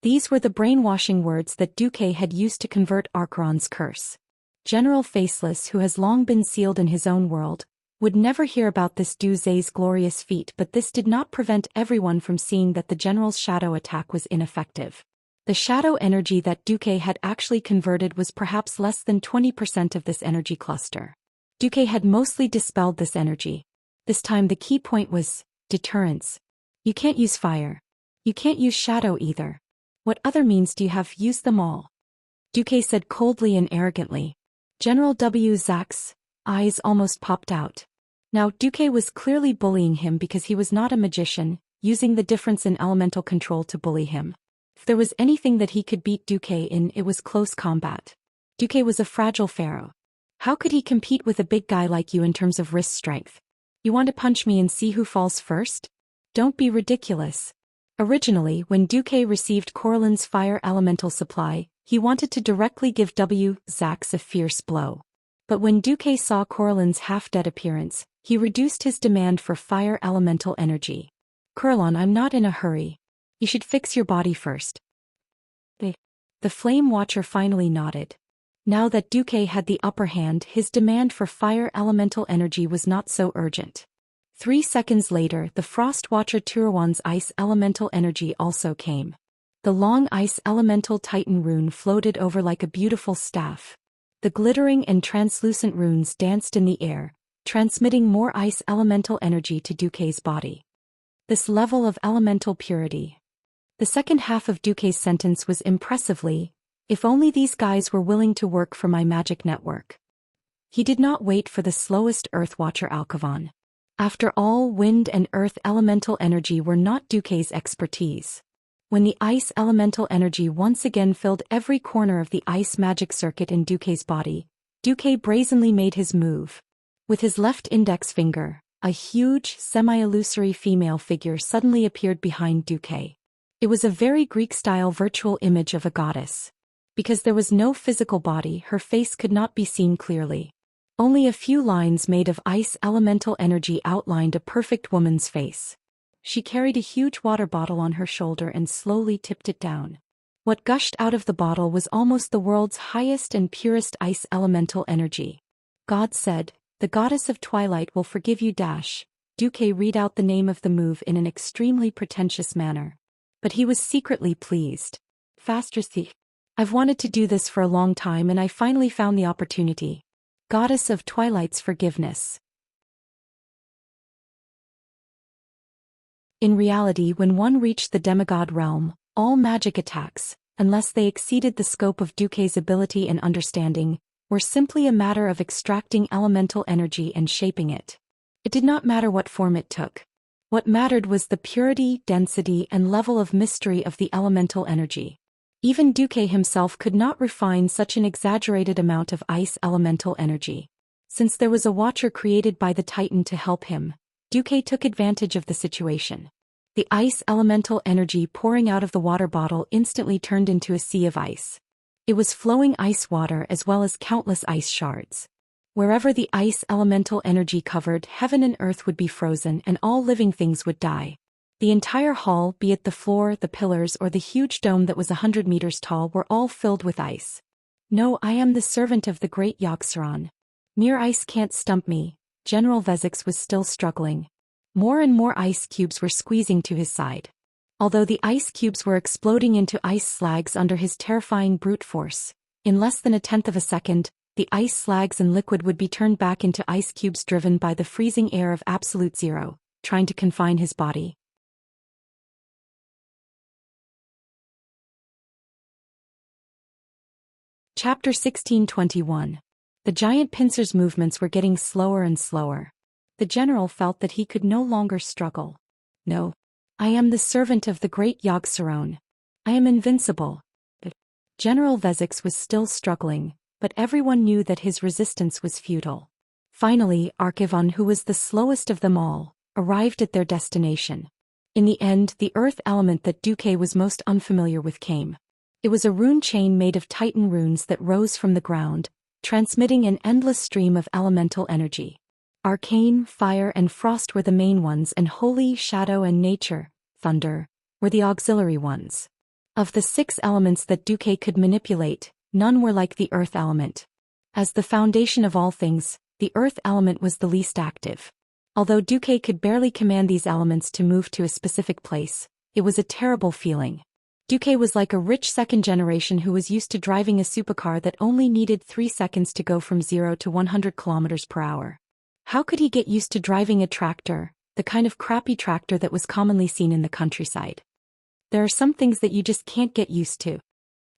These were the brainwashing words that Duque had used to convert Archeron's curse. General Faceless, who has long been sealed in his own world, would never hear about this Duze's glorious feat, but this did not prevent everyone from seeing that the general's shadow attack was ineffective. The shadow energy that Duque had actually converted was perhaps less than 20% of this energy cluster. Duque had mostly dispelled this energy. This time the key point was deterrence. You can't use fire. You can't use shadow either. What other means do you have? Use them all. Duque said coldly and arrogantly. General W. Zach's eyes almost popped out. Now Duque was clearly bullying him because he was not a magician, using the difference in elemental control to bully him. If there was anything that he could beat Duque in, it was close combat. Duque was a fragile pharaoh. How could he compete with a big guy like you in terms of wrist strength? You want to punch me and see who falls first? Don't be ridiculous. Originally, when Duque received Coralline's fire elemental supply, he wanted to directly give Zax a fierce blow. But when Duque saw Coralline's half-dead appearance, he reduced his demand for fire elemental energy. Coraline, I'm not in a hurry. You should fix your body first. The Flame Watcher finally nodded. Now that Duque had the upper hand, his demand for fire elemental energy was not so urgent. 3 seconds later, the Frost Watcher Turuan's ice elemental energy also came. The long ice elemental Titan rune floated over like a beautiful staff. The glittering and translucent runes danced in the air, transmitting more ice elemental energy to Duque's body. This level of elemental purity. The second half of Duque's sentence was impressively, if only these guys were willing to work for my magic network. He did not wait for the slowest Earth Watcher Alcavan. After all, wind and earth elemental energy were not Duque's expertise. When the ice elemental energy once again filled every corner of the ice magic circuit in Duque's body, Duque brazenly made his move. With his left index finger, a huge, semi-illusory female figure suddenly appeared behind Duque. It was a very Greek-style virtual image of a goddess. Because there was no physical body, her face could not be seen clearly. Only a few lines made of ice elemental energy outlined a perfect woman's face. She carried a huge water bottle on her shoulder and slowly tipped it down. What gushed out of the bottle was almost the world's highest and purest ice elemental energy. God said, "The goddess of twilight will forgive you." Duque read out the name of the move in an extremely pretentious manner. But he was secretly pleased. Fastracy. I've wanted to do this for a long time and I finally found the opportunity. Goddess of Twilight's forgiveness. In reality, when one reached the demigod realm, all magic attacks, unless they exceeded the scope of Duque's ability and understanding, were simply a matter of extracting elemental energy and shaping it. It did not matter what form it took. What mattered was the purity, density, and level of mystery of the elemental energy. Even Duque himself could not refine such an exaggerated amount of ice elemental energy. Since there was a watcher created by the Titan to help him, Duque took advantage of the situation. The ice elemental energy pouring out of the water bottle instantly turned into a sea of ice. It was flowing ice water as well as countless ice shards. Wherever the ice elemental energy covered, heaven and earth would be frozen and all living things would die. The entire hall, be it the floor, the pillars, or the huge dome that was 100 meters tall, were all filled with ice. No, I am the servant of the great Yogg-Saron. Mere ice can't stump me. General Vezix was still struggling. More and more ice cubes were squeezing to his side. Although the ice cubes were exploding into ice slags under his terrifying brute force, in less than a tenth of a second, the ice slags and liquid would be turned back into ice cubes driven by the freezing air of absolute zero, trying to confine his body. Chapter 1621. The giant pincer's movements were getting slower and slower. The general felt that he could no longer struggle. No. I am the servant of the great Yogg-Saron. I am invincible. General Vezix was still struggling, but everyone knew that his resistance was futile. Finally, Archivon, who was the slowest of them all, arrived at their destination. In the end, the earth element that Duque was most unfamiliar with came. It was a rune chain made of Titan runes that rose from the ground, transmitting an endless stream of elemental energy. Arcane, fire, and frost were the main ones, and holy, shadow, and nature, thunder, were the auxiliary ones. Of the 6 elements that Duque could manipulate, none were like the earth element. As the foundation of all things, the earth element was the least active. Although Duque could barely command these elements to move to a specific place, it was a terrible feeling. Duque was like a rich second generation who was used to driving a supercar that only needed 3 seconds to go from 0 to 100 kilometers per hour. How could he get used to driving a tractor, the kind of crappy tractor that was commonly seen in the countryside? There are some things that you just can't get used to,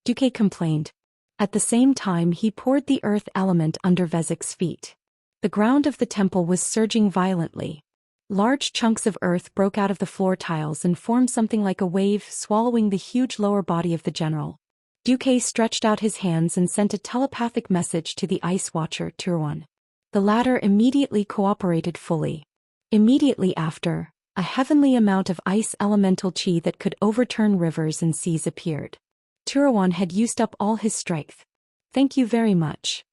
Duque complained. At the same time, he poured the earth element under Vezix's feet. The ground of the temple was surging violently. Large chunks of earth broke out of the floor tiles and formed something like a wave, swallowing the huge lower body of the general. Duque stretched out his hands and sent a telepathic message to the ice watcher, Turuan. The latter immediately cooperated fully. Immediately after, a heavenly amount of ice elemental chi that could overturn rivers and seas appeared. Turuan had used up all his strength. "Thank you very much,"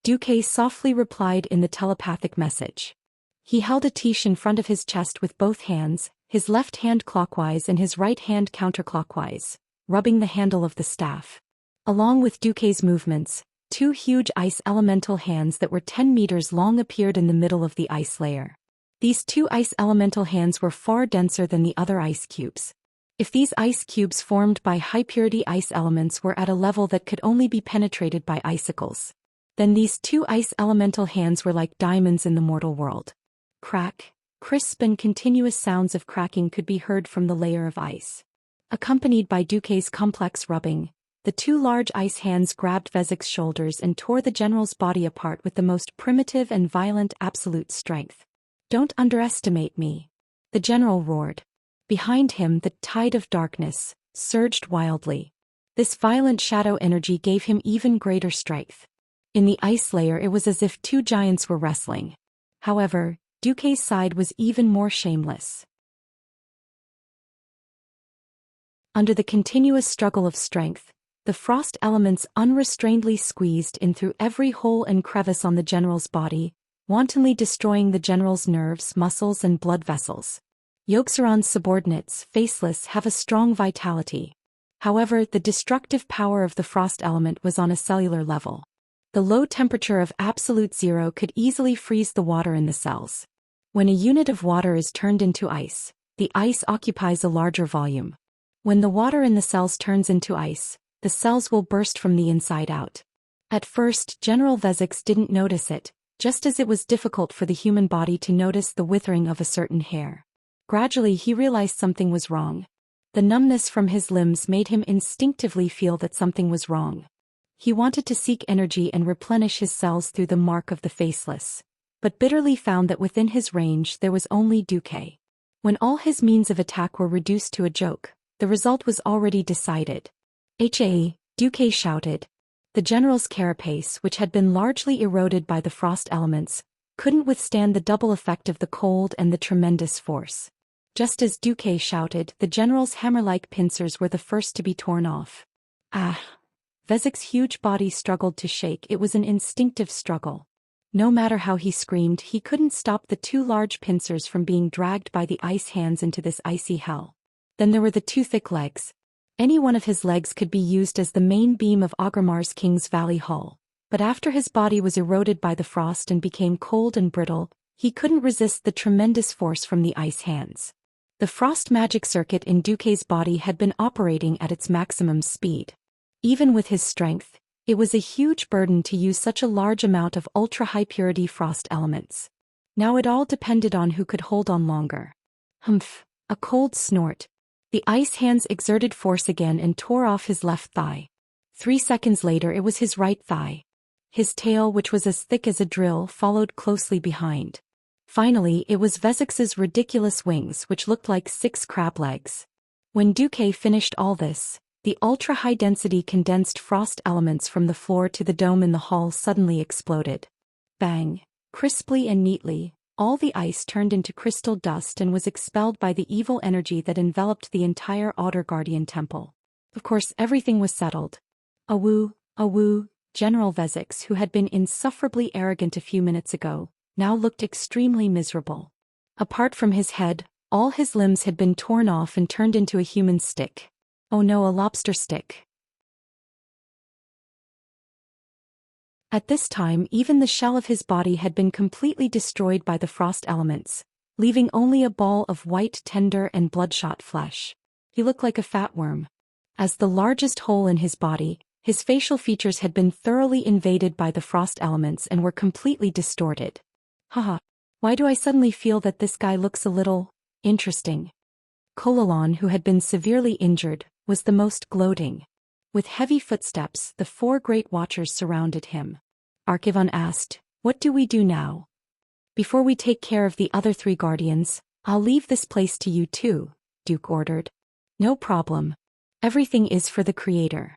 Duque softly replied in the telepathic message. He held a tish in front of his chest with both hands, his left hand clockwise and his right hand counterclockwise, rubbing the handle of the staff. Along with Duque's movements, two huge ice elemental hands that were 10 meters long appeared in the middle of the ice layer. These two ice elemental hands were far denser than the other ice cubes. If these ice cubes formed by high-purity ice elements were at a level that could only be penetrated by icicles, then these two ice elemental hands were like diamonds in the mortal world. Crack, crisp and continuous sounds of cracking could be heard from the layer of ice. Accompanied by Duque's complex rubbing, the two large ice hands grabbed Vezek's shoulders and tore the general's body apart with the most primitive and violent absolute strength. "Don't underestimate me," the general roared. Behind him, the tide of darkness surged wildly. This violent shadow energy gave him even greater strength. In the ice layer, it was as if two giants were wrestling. However, Duque's side was even more shameless. Under the continuous struggle of strength, the frost elements unrestrainedly squeezed in through every hole and crevice on the general's body, wantonly destroying the general's nerves, muscles, and blood vessels. Yogg-Saron's subordinates, faceless, have a strong vitality. However, the destructive power of the frost element was on a cellular level. The low temperature of absolute zero could easily freeze the water in the cells. When a unit of water is turned into ice, the ice occupies a larger volume. When the water in the cells turns into ice, the cells will burst from the inside out. At first, General Vezek didn't notice it, just as it was difficult for the human body to notice the withering of a certain hair. Gradually he realized something was wrong. The numbness from his limbs made him instinctively feel that something was wrong. He wanted to seek energy and replenish his cells through the mark of the faceless, but bitterly found that within his range there was only Duque. When all his means of attack were reduced to a joke, the result was already decided. Duque shouted. The general's carapace, which had been largely eroded by the frost elements, couldn't withstand the double effect of the cold and the tremendous force. Just as Duque shouted, the general's hammer-like pincers were the first to be torn off. Ah! Vezek's huge body struggled to shake. It was an instinctive struggle. No matter how he screamed, he couldn't stop the two large pincers from being dragged by the ice hands into this icy hell. Then there were the two thick legs. Any one of his legs could be used as the main beam of Agramar's King's Valley hull. But after his body was eroded by the frost and became cold and brittle, he couldn't resist the tremendous force from the ice hands. The frost magic circuit in Duque's body had been operating at its maximum speed. Even with his strength, it was a huge burden to use such a large amount of ultra-high-purity frost elements. Now it all depended on who could hold on longer. Humph! A cold snort. The ice hands exerted force again and tore off his left thigh. 3 seconds later it was his right thigh. His tail, which was as thick as a drill, followed closely behind. Finally, it was Vezek's ridiculous wings, which looked like 6 crab legs. When Duque finished all this, the ultra-high-density condensed frost elements from the floor to the dome in the hall suddenly exploded. Bang! Crisply and neatly, all the ice turned into crystal dust and was expelled by the evil energy that enveloped the entire Outer Guardian Temple. Of course, everything was settled. Awoo, awoo, General Vezek, who had been insufferably arrogant a few minutes ago, now looked extremely miserable. Apart from his head, all his limbs had been torn off and turned into a human stick. Oh no, a lobster stick. At this time, even the shell of his body had been completely destroyed by the frost elements, leaving only a ball of white, tender, and bloodshot flesh. He looked like a fat worm. As the largest hole in his body, his facial features had been thoroughly invaded by the frost elements and were completely distorted. Haha, why do I suddenly feel that this guy looks a little interesting? Kololan, who had been severely injured, was the most gloating. With heavy footsteps, the 4 great watchers surrounded him. Archivon asked, What do we do now? Before we take care of the other 3 guardians, I'll leave this place to you too, Duke ordered. No problem. Everything is for the Creator.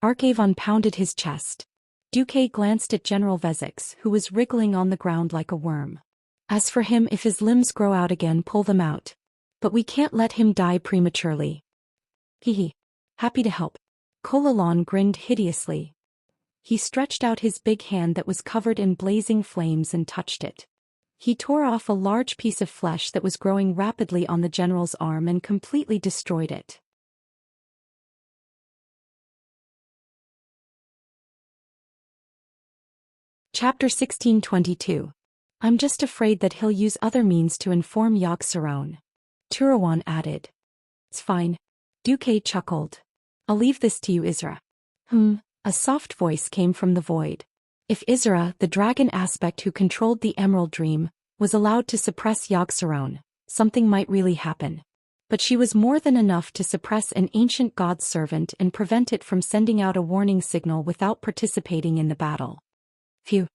Archavon pounded his chest. Duque glanced at General Vezix, who was wriggling on the ground like a worm. As for him, if his limbs grow out again, pull them out. But we can't let him die prematurely. Hehe. Happy to help. Kolalon grinned hideously. He stretched out his big hand that was covered in blazing flames and touched it. He tore off a large piece of flesh that was growing rapidly on the general's arm and completely destroyed it. Chapter 1622. I'm just afraid that he'll use other means to inform Yogg-Saron. Turawan added. It's fine. Duque chuckled. I'll leave this to you, Isra. A soft voice came from the void. If Isra, the dragon aspect who controlled the Emerald Dream, was allowed to suppress Yogg-Saron, something might really happen. But she was more than enough to suppress an ancient god's servant and prevent it from sending out a warning signal without participating in the battle. Phew.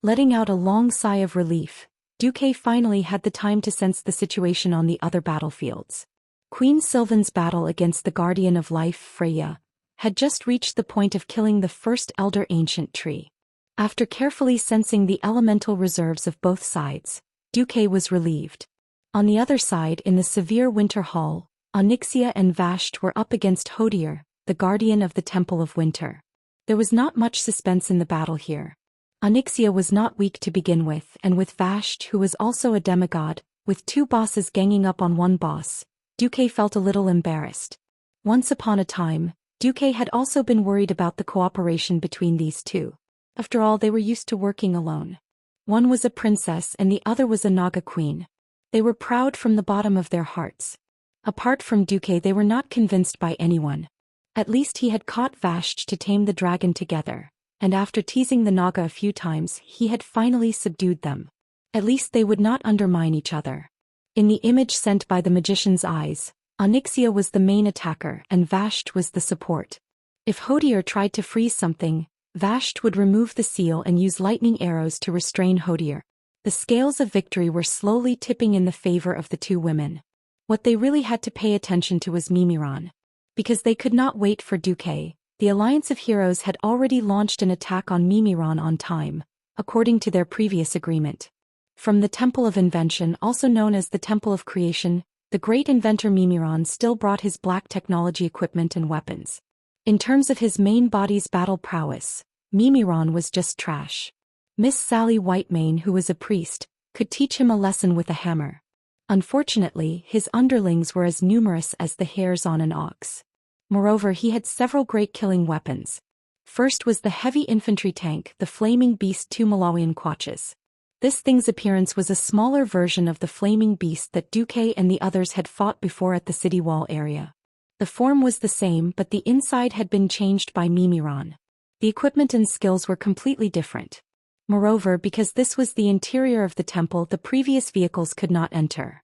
Letting out a long sigh of relief, Duque finally had the time to sense the situation on the other battlefields. Queen Sylvan's battle against the Guardian of Life, Freya, had just reached the point of killing the first Elder Ancient Tree. After carefully sensing the elemental reserves of both sides, Duque was relieved. On the other side, in the severe winter hall, Onyxia and Vashti were up against Hodier, the guardian of the Temple of Winter. There was not much suspense in the battle here. Onyxia was not weak to begin with, and with Vashti, who was also a demigod, with 2 bosses ganging up on one boss, Duque felt a little embarrassed. Once upon a time, Duque had also been worried about the cooperation between these 2. After all, they were used to working alone. One was a princess and the other was a Naga queen. They were proud from the bottom of their hearts. Apart from Duque, they were not convinced by anyone. At least he had caught Vashti to tame the dragon together, and after teasing the Naga a few times, he had finally subdued them. At least they would not undermine each other. In the image sent by the magician's eyes, Onyxia was the main attacker and Vashti was the support. If Hodier tried to freeze something, Vashti would remove the seal and use lightning arrows to restrain Hodier. The scales of victory were slowly tipping in the favor of the 2 women. What they really had to pay attention to was Mimiron. Because they could not wait for Duque, the Alliance of Heroes had already launched an attack on Mimiron on time, according to their previous agreement. From the Temple of Invention, also known as the Temple of Creation, the great inventor Mimiron still brought his black technology equipment and weapons. In terms of his main body's battle prowess, Mimiron was just trash. Miss Sally Whitemane, who was a priest, could teach him a lesson with a hammer. Unfortunately, his underlings were as numerous as the hairs on an ox. Moreover, he had several great killing weapons. First was the heavy infantry tank, the Flaming Beast 2 Malawian Quatches. This thing's appearance was a smaller version of the flaming beast that Duque and the others had fought before at the city wall area. The form was the same, but the inside had been changed by Mimiron. The equipment and skills were completely different. Moreover, because this was the interior of the temple, the previous vehicles could not enter.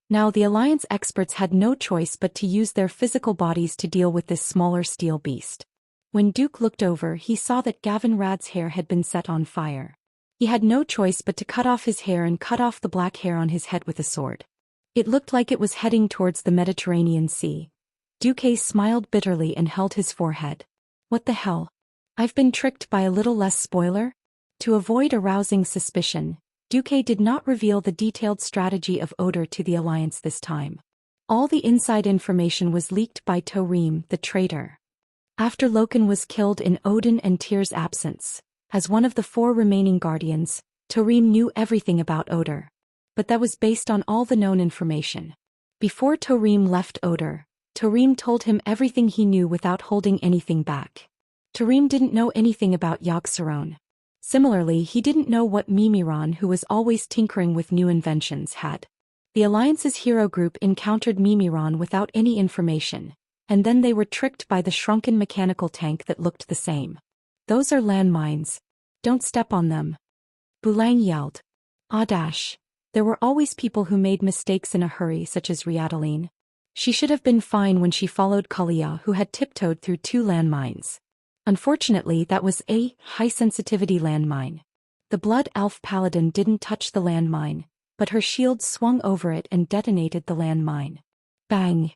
Now the Alliance experts had no choice but to use their physical bodies to deal with this smaller steel beast. When Duke looked over, he saw that Gavin Rad's hair had been set on fire. He had no choice but to cut off his hair and cut off the black hair on his head with a sword. It looked like it was heading towards the Mediterranean Sea. Duque smiled bitterly and held his forehead. What the hell? I've been tricked by a little less spoiler? To avoid arousing suspicion, Duque did not reveal the detailed strategy of Oder to the Alliance this time. All the inside information was leaked by Torim, the traitor. After Loken was killed in Odin and Tyr's absence, as one of the 4 remaining guardians, Torim knew everything about Oder. But that was based on all the known information. Before Torim left Oder, Torim told him everything he knew without holding anything back. Torim didn't know anything about Yogg-Saron. Similarly, he didn't know what Mimiron, who was always tinkering with new inventions, had. The Alliance's hero group encountered Mimiron without any information, and then they were tricked by the shrunken mechanical tank that looked the same. Those are landmines. Don't step on them. Bulang yelled. Dash. There were always people who made mistakes in a hurry, such as Riadaline. She should have been fine when she followed Kalia, who had tiptoed through 2 landmines. Unfortunately, that was a high-sensitivity landmine. The Blood Elf Paladin didn't touch the landmine, but her shield swung over it and detonated the landmine. Bang!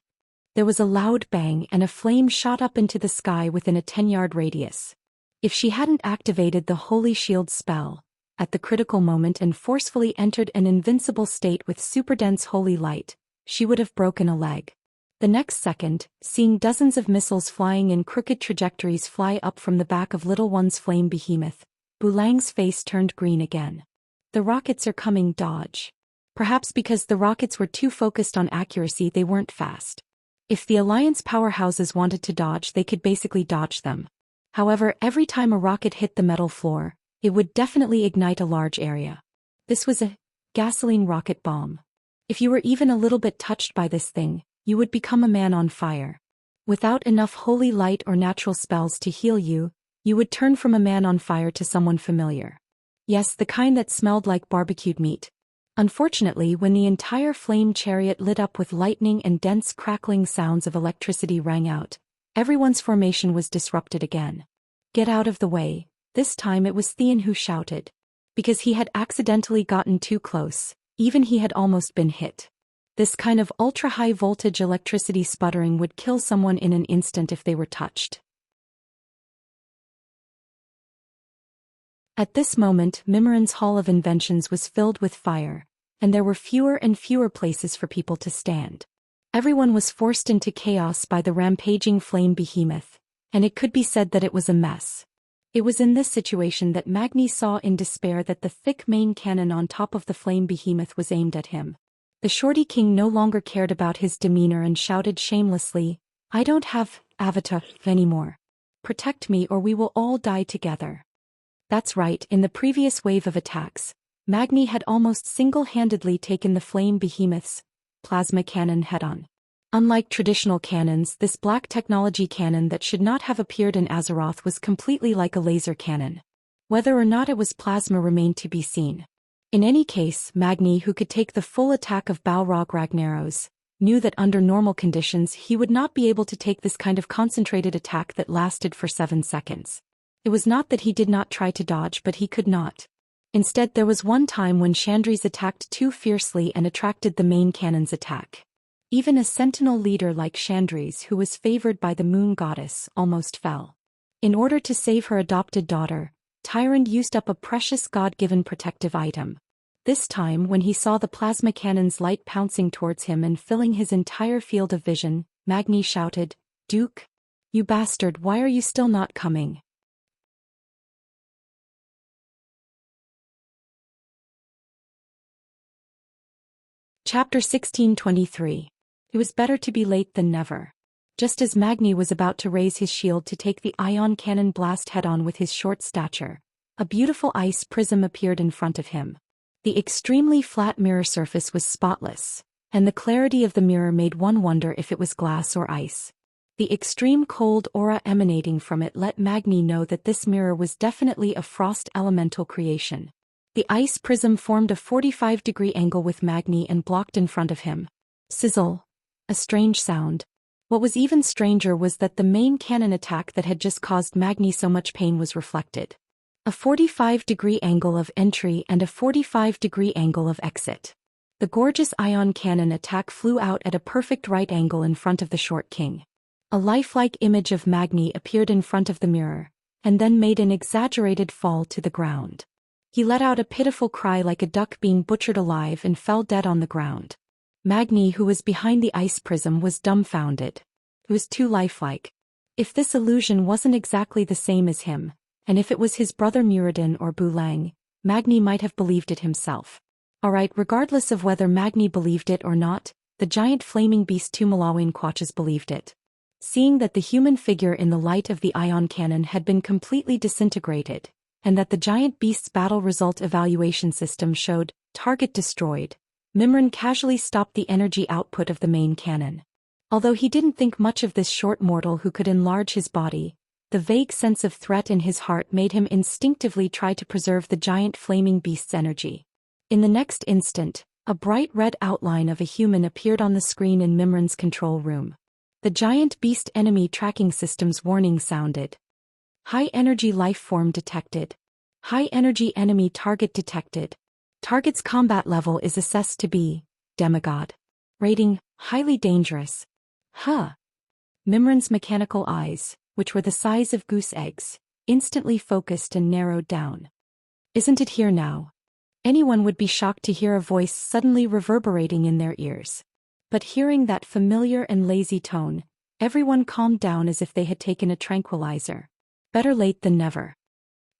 There was a loud bang and a flame shot up into the sky within a 10-yard radius. If she hadn't activated the Holy Shield spell at the critical moment and forcefully entered an invincible state with super dense holy light, she would have broken a leg. The next second, seeing dozens of missiles flying in crooked trajectories fly up from the back of Little One's flame behemoth, Bulang's face turned green again. The rockets are coming, dodge. Perhaps because the rockets were too focused on accuracy, they weren't fast. If the Alliance powerhouses wanted to dodge, they could basically dodge them. However, every time a rocket hit the metal floor, it would definitely ignite a large area. This was a gasoline rocket bomb. If you were even a little bit touched by this thing, you would become a man on fire. Without enough holy light or natural spells to heal you, you would turn from a man on fire to someone familiar. Yes, the kind that smelled like barbecued meat. Unfortunately, when the entire flame chariot lit up with lightning and dense crackling sounds of electricity rang out, everyone's formation was disrupted again. Get out of the way. This time it was Theon who shouted. Because he had accidentally gotten too close, even he had almost been hit. This kind of ultra-high voltage electricity sputtering would kill someone in an instant if they were touched. At this moment, Mimran's Hall of Inventions was filled with fire, and there were fewer and fewer places for people to stand. Everyone was forced into chaos by the rampaging flame behemoth, and it could be said that it was a mess. It was in this situation that Magni saw in despair that the thick main cannon on top of the flame behemoth was aimed at him. The Shorty King no longer cared about his demeanor and shouted shamelessly, "I don't have avatar anymore. Protect me or we will all die together." That's right, in the previous wave of attacks, Magni had almost single-handedly taken the flame behemoth's plasma cannon head-on. Unlike traditional cannons, this black technology cannon that should not have appeared in Azeroth was completely like a laser cannon. Whether or not it was plasma remained to be seen. In any case, Magni, who could take the full attack of Balrog Ragnaros, knew that under normal conditions he would not be able to take this kind of concentrated attack that lasted for 7 seconds. It was not that he did not try to dodge, but he could not. Instead, there was one time when Chandris attacked too fiercely and attracted the main cannon's attack. Even a sentinel leader like Chandris, who was favored by the moon goddess, almost fell. In order to save her adopted daughter, Tyrande used up a precious god-given protective item. This time, when he saw the plasma cannon's light pouncing towards him and filling his entire field of vision, Magni shouted, "Duke? You bastard, why are you still not coming?" Chapter 1623. It was better to be late than never. Just as Magni was about to raise his shield to take the ion cannon blast head-on with his short stature, a beautiful ice prism appeared in front of him. The extremely flat mirror surface was spotless, and the clarity of the mirror made one wonder if it was glass or ice. The extreme cold aura emanating from it let Magni know that this mirror was definitely a frost elemental creation. The ice prism formed a 45-degree angle with Magni and blocked in front of him. Sizzle. A strange sound. What was even stranger was that the main cannon attack that had just caused Magni so much pain was reflected. A 45-degree angle of entry and a 45-degree angle of exit. The gorgeous ion cannon attack flew out at a perfect right angle in front of the Short King. A lifelike image of Magni appeared in front of the mirror, and then made an exaggerated fall to the ground. He let out a pitiful cry like a duck being butchered alive and fell dead on the ground. Magni, who was behind the ice prism, was dumbfounded. It was too lifelike. If this illusion wasn't exactly the same as him, and if it was his brother Muradin or Bulang, Magni might have believed it himself. Alright, regardless of whether Magni believed it or not, the giant flaming beast Tumalawin Quatches believed it. Seeing that the human figure in the light of the ion cannon had been completely disintegrated, and that the giant beast's battle result evaluation system showed target destroyed, Mimran casually stopped the energy output of the main cannon. Although he didn't think much of this short mortal who could enlarge his body, the vague sense of threat in his heart made him instinctively try to preserve the giant flaming beast's energy. In the next instant, a bright red outline of a human appeared on the screen in Mimran's control room. The giant beast enemy tracking system's warning sounded. High energy life form detected. High energy enemy target detected. Target's combat level is assessed to be demigod. Rating, highly dangerous. Huh. Mimran's mechanical eyes, which were the size of goose eggs, instantly focused and narrowed down. Isn't it here now? Anyone would be shocked to hear a voice suddenly reverberating in their ears. But hearing that familiar and lazy tone, everyone calmed down as if they had taken a tranquilizer. Better late than never.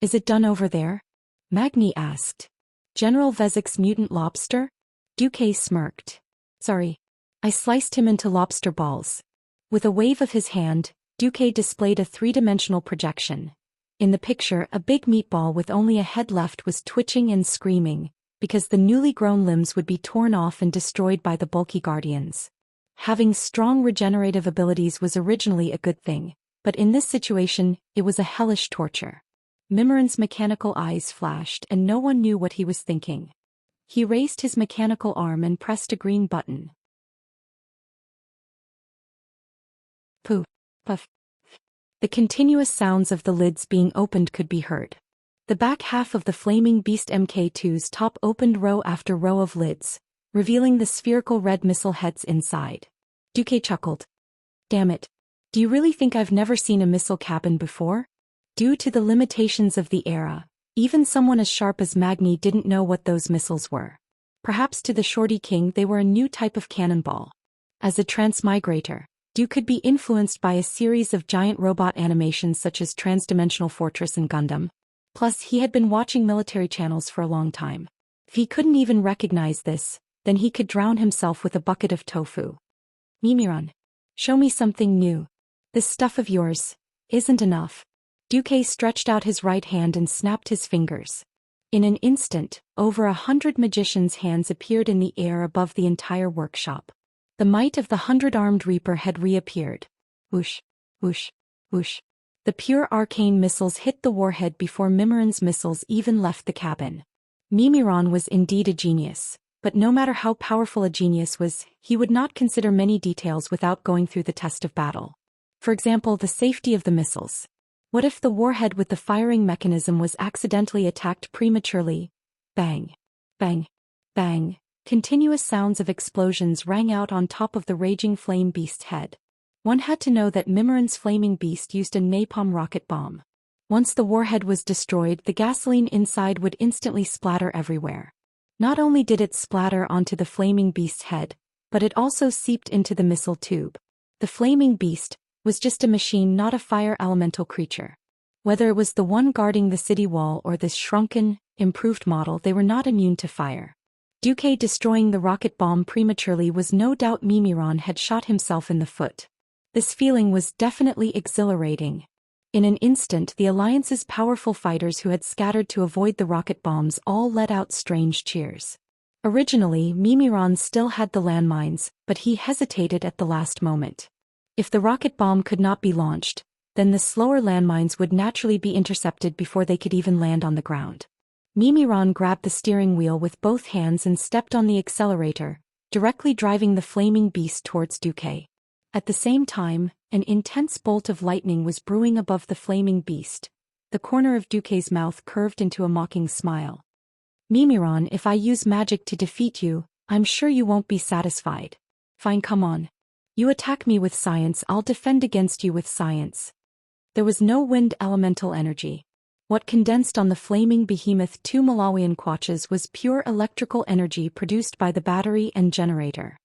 Is it done over there? Magni asked. General Vezik's mutant lobster? Duque smirked. Sorry. I sliced him into lobster balls. With a wave of his hand, Duque displayed a three-dimensional projection. In the picture, a big meatball with only a head left was twitching and screaming, because the newly grown limbs would be torn off and destroyed by the bulky guardians. Having strong regenerative abilities was originally a good thing, but in this situation, it was a hellish torture. Mimran's mechanical eyes flashed and no one knew what he was thinking. He raised his mechanical arm and pressed a green button. Poof, puff. The continuous sounds of the lids being opened could be heard. The back half of the Flaming Beast Mk2's top opened row after row of lids, revealing the spherical red missile heads inside. Duque chuckled. Damn it. Do you really think I've never seen a missile cabin before? Due to the limitations of the era, even someone as sharp as Magni didn't know what those missiles were. Perhaps to the Shorty King they were a new type of cannonball. As a transmigrator, Duke could be influenced by a series of giant robot animations such as Transdimensional Fortress and Gundam. Plus, he had been watching military channels for a long time. If he couldn't even recognize this, then he could drown himself with a bucket of tofu. Mimiron. Show me something new. This stuff of yours isn't enough. Duque stretched out his right hand and snapped his fingers. In an instant, over 100 magicians' hands appeared in the air above the entire workshop. The might of the 100-armed Reaper had reappeared. Whoosh, whoosh, whoosh. The pure arcane missiles hit the warhead before Mimiron's missiles even left the cabin. Mimiron was indeed a genius, but no matter how powerful a genius was, he would not consider many details without going through the test of battle. For example, the safety of the missiles. What if the warhead with the firing mechanism was accidentally attacked prematurely? Bang, bang, bang. Continuous sounds of explosions rang out on top of the raging flame beast's head. One had to know that Mimiron's flaming beast used a napalm rocket bomb. Once the warhead was destroyed, the gasoline inside would instantly splatter everywhere. Not only did it splatter onto the flaming beast's head, but it also seeped into the missile tube. The flaming beast was just a machine, not a fire elemental creature. Whether it was the one guarding the city wall or this shrunken, improved model, they were not immune to fire. Duque destroying the rocket bomb prematurely was no doubt Mimiron had shot himself in the foot. This feeling was definitely exhilarating. In an instant, the Alliance's powerful fighters who had scattered to avoid the rocket bombs all let out strange cheers. Originally, Mimiron still had the landmines, but he hesitated at the last moment. If the rocket bomb could not be launched, then the slower landmines would naturally be intercepted before they could even land on the ground. Mimiron grabbed the steering wheel with both hands and stepped on the accelerator, directly driving the flaming beast towards Duque. At the same time, an intense bolt of lightning was brewing above the flaming beast. The corner of Duque's mouth curved into a mocking smile. Mimiron, if I use magic to defeat you, I'm sure you won't be satisfied. Fine, come on. You attack me with science, I'll defend against you with science. There was no wind elemental energy. What condensed on the flaming behemoth 2 Malawian quatches was pure electrical energy produced by the battery and generator.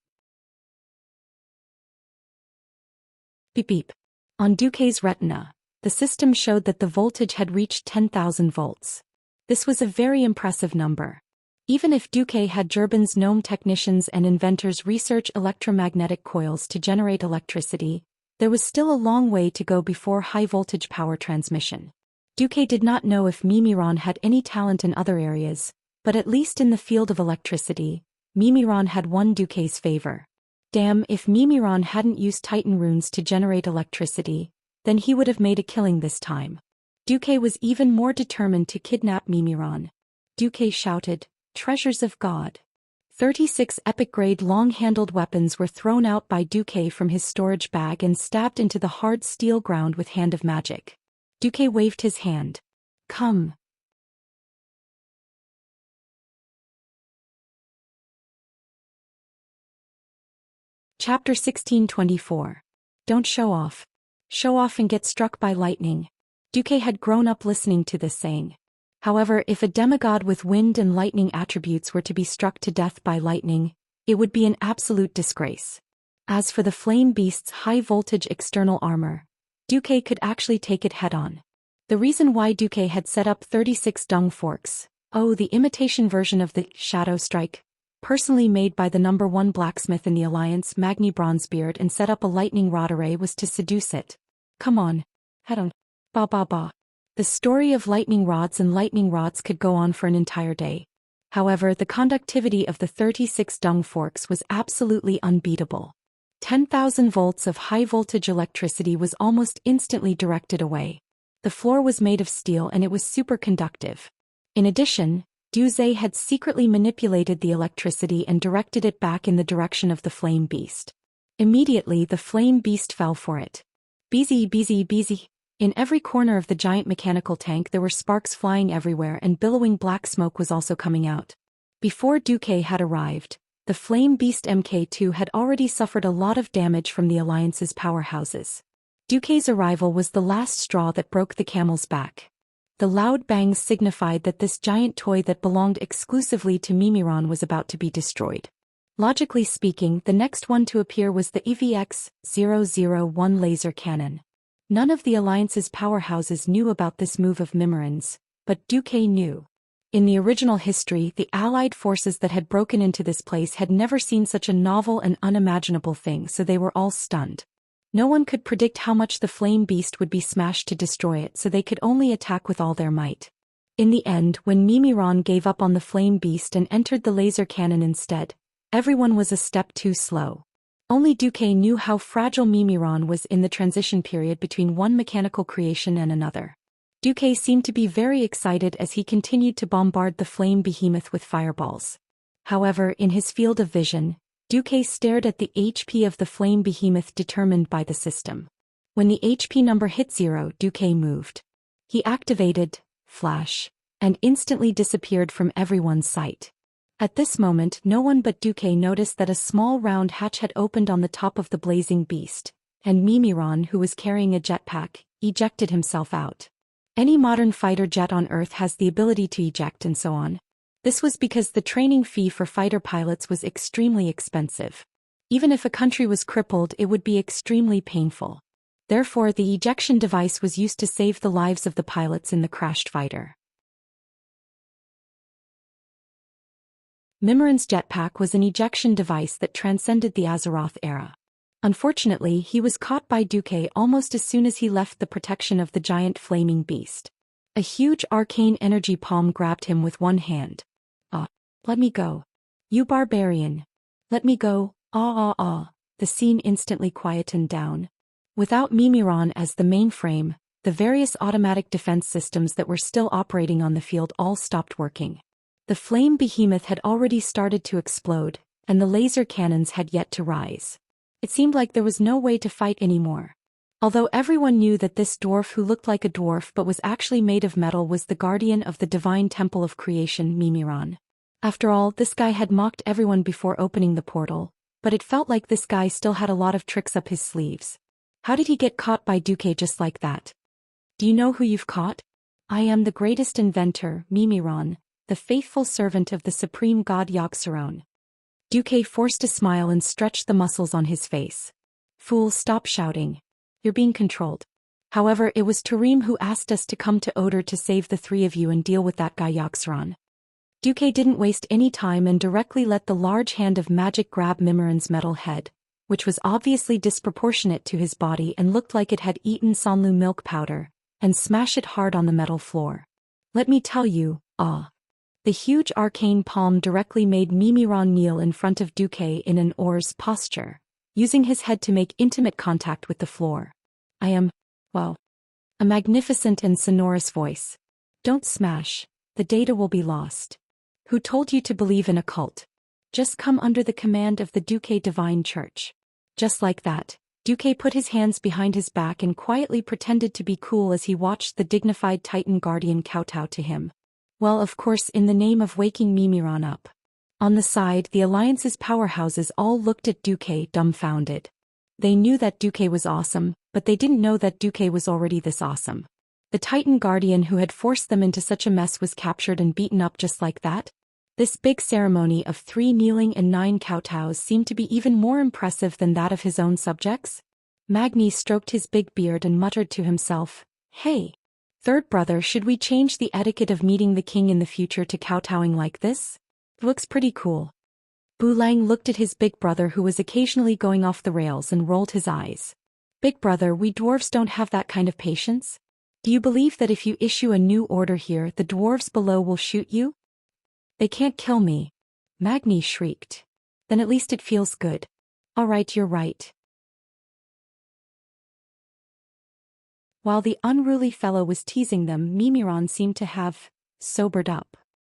Beep beep. On Duque's retina, the system showed that the voltage had reached 10,000 volts. This was a very impressive number. Even if Duque had Gerban's gnome technicians and inventors research electromagnetic coils to generate electricity, there was still a long way to go before high-voltage power transmission. Duque did not know if Mimiron had any talent in other areas, but at least in the field of electricity, Mimiron had won Duque's favor. Damn, if Mimiron hadn't used Titan runes to generate electricity, then he would have made a killing this time. Duque was even more determined to kidnap Mimiron. Duque shouted, "Treasures of God." 36 epic-grade long-handled weapons were thrown out by Duque from his storage bag and stabbed into the hard steel ground with Hand of Magic. Duque waved his hand. Come. Chapter 1624. Don't show off. Show off and get struck by lightning. Duque had grown up listening to this saying. However, if a demigod with wind and lightning attributes were to be struck to death by lightning, it would be an absolute disgrace. As for the flame beast's high-voltage external armor, Duque could actually take it head-on. The reason why Duque had set up 36 dung forks, the imitation version of the Shadow Strike, personally made by the #1 blacksmith in the Alliance, Magni Bronzebeard, and set up a lightning rod array, was to seduce it. Come on. Head-on. Ba ba ba. The story of lightning rods and lightning rods could go on for an entire day. However, the conductivity of the 36 dung forks was absolutely unbeatable. 10,000 volts of high-voltage electricity was almost instantly directed away. The floor was made of steel and it was superconductive. In addition, Duze had secretly manipulated the electricity and directed it back in the direction of the flame beast. Immediately the flame beast fell for it. Beezy, beezy, beezy. In every corner of the giant mechanical tank there were sparks flying everywhere and billowing black smoke was also coming out. Before Duque had arrived, the flame beast Mk2 had already suffered a lot of damage from the Alliance's powerhouses. Duque's arrival was the last straw that broke the camel's back. The loud bangs signified that this giant toy that belonged exclusively to Mimiron was about to be destroyed. Logically speaking, the next one to appear was the EVX-001 laser cannon. None of the Alliance's powerhouses knew about this move of Mimiron's, but Duque knew. In the original history, the Allied forces that had broken into this place had never seen such a novel and unimaginable thing, so they were all stunned. No one could predict how much the flame beast would be smashed to destroy it, so they could only attack with all their might. In the end, when Mimiron gave up on the flame beast and entered the laser cannon instead, everyone was a step too slow. Only Duque knew how fragile Mimiron was in the transition period between one mechanical creation and another. Duque seemed to be very excited as he continued to bombard the flame behemoth with fireballs. However, in his field of vision, Duque stared at the HP of the flame behemoth determined by the system. When the HP number hit 0, Duque moved. He activated Flash and instantly disappeared from everyone's sight. At this moment, no one but Duque noticed that a small round hatch had opened on the top of the blazing beast, and Mimiron, who was carrying a jetpack, ejected himself out. Any modern fighter jet on Earth has the ability to eject and so on. This was because the training fee for fighter pilots was extremely expensive. Even if a country was crippled, it would be extremely painful. Therefore, the ejection device was used to save the lives of the pilots in the crashed fighter. Mimiron's jetpack was an ejection device that transcended the Azeroth era. Unfortunately, he was caught by Duque almost as soon as he left the protection of the giant flaming beast. A huge arcane energy palm grabbed him with one hand. Let me go. You barbarian. Let me go, The scene instantly quietened down. Without Mimiron as the mainframe, the various automatic defense systems that were still operating on the field all stopped working. The flame behemoth had already started to explode, and the laser cannons had yet to rise. It seemed like there was no way to fight anymore. Although everyone knew that this dwarf who looked like a dwarf but was actually made of metal was the guardian of the divine temple of creation, Mimiron. After all, this guy had mocked everyone before opening the portal, but it felt like this guy still had a lot of tricks up his sleeves. How did he get caught by Duque just like that? Do you know who you've caught? I am the greatest inventor, Mimiron, the faithful servant of the supreme god Yogg-Saron. Duque forced a smile and stretched the muscles on his face. Fool, stop shouting. You're being controlled. However, it was Tarim who asked us to come to Oder to save the three of you and deal with that guy Yogg-Saron. Duque didn't waste any time and directly let the large hand of magic grab Mimiron's metal head, which was obviously disproportionate to his body and looked like it had eaten Sonlu milk powder, and smash it hard on the metal floor. Let me tell you, The huge arcane palm directly made Mimiron kneel in front of Duque in an oar's posture, using his head to make intimate contact with the floor. I am, a magnificent and sonorous voice. Don't smash, the data will be lost. Who told you to believe in a cult? Just come under the command of the Duque Divine Church. Just like that, Duque put his hands behind his back and quietly pretended to be cool as he watched the dignified Titan Guardian kowtow to him. Well, of course, in the name of waking Mimiron up. On the side, the Alliance's powerhouses all looked at Duque dumbfounded. They knew that Duque was awesome, but they didn't know that Duque was already this awesome. The Titan Guardian who had forced them into such a mess was captured and beaten up just like that? This big ceremony of 3 kneeling and 9 kowtows seemed to be even more impressive than that of his own subjects. Magni stroked his big beard and muttered to himself, "Hey, third brother, should we change the etiquette of meeting the king in the future to kowtowing like this? Looks pretty cool." Bulang looked at his big brother who was occasionally going off the rails and rolled his eyes. "Big brother, we dwarves don't have that kind of patience. Do you believe that if you issue a new order here, the dwarves below will shoot you?" "They can't kill me," Magni shrieked. "Then at least it feels good." "All right, you're right." While the unruly fellow was teasing them, Mimiron seemed to have sobered up.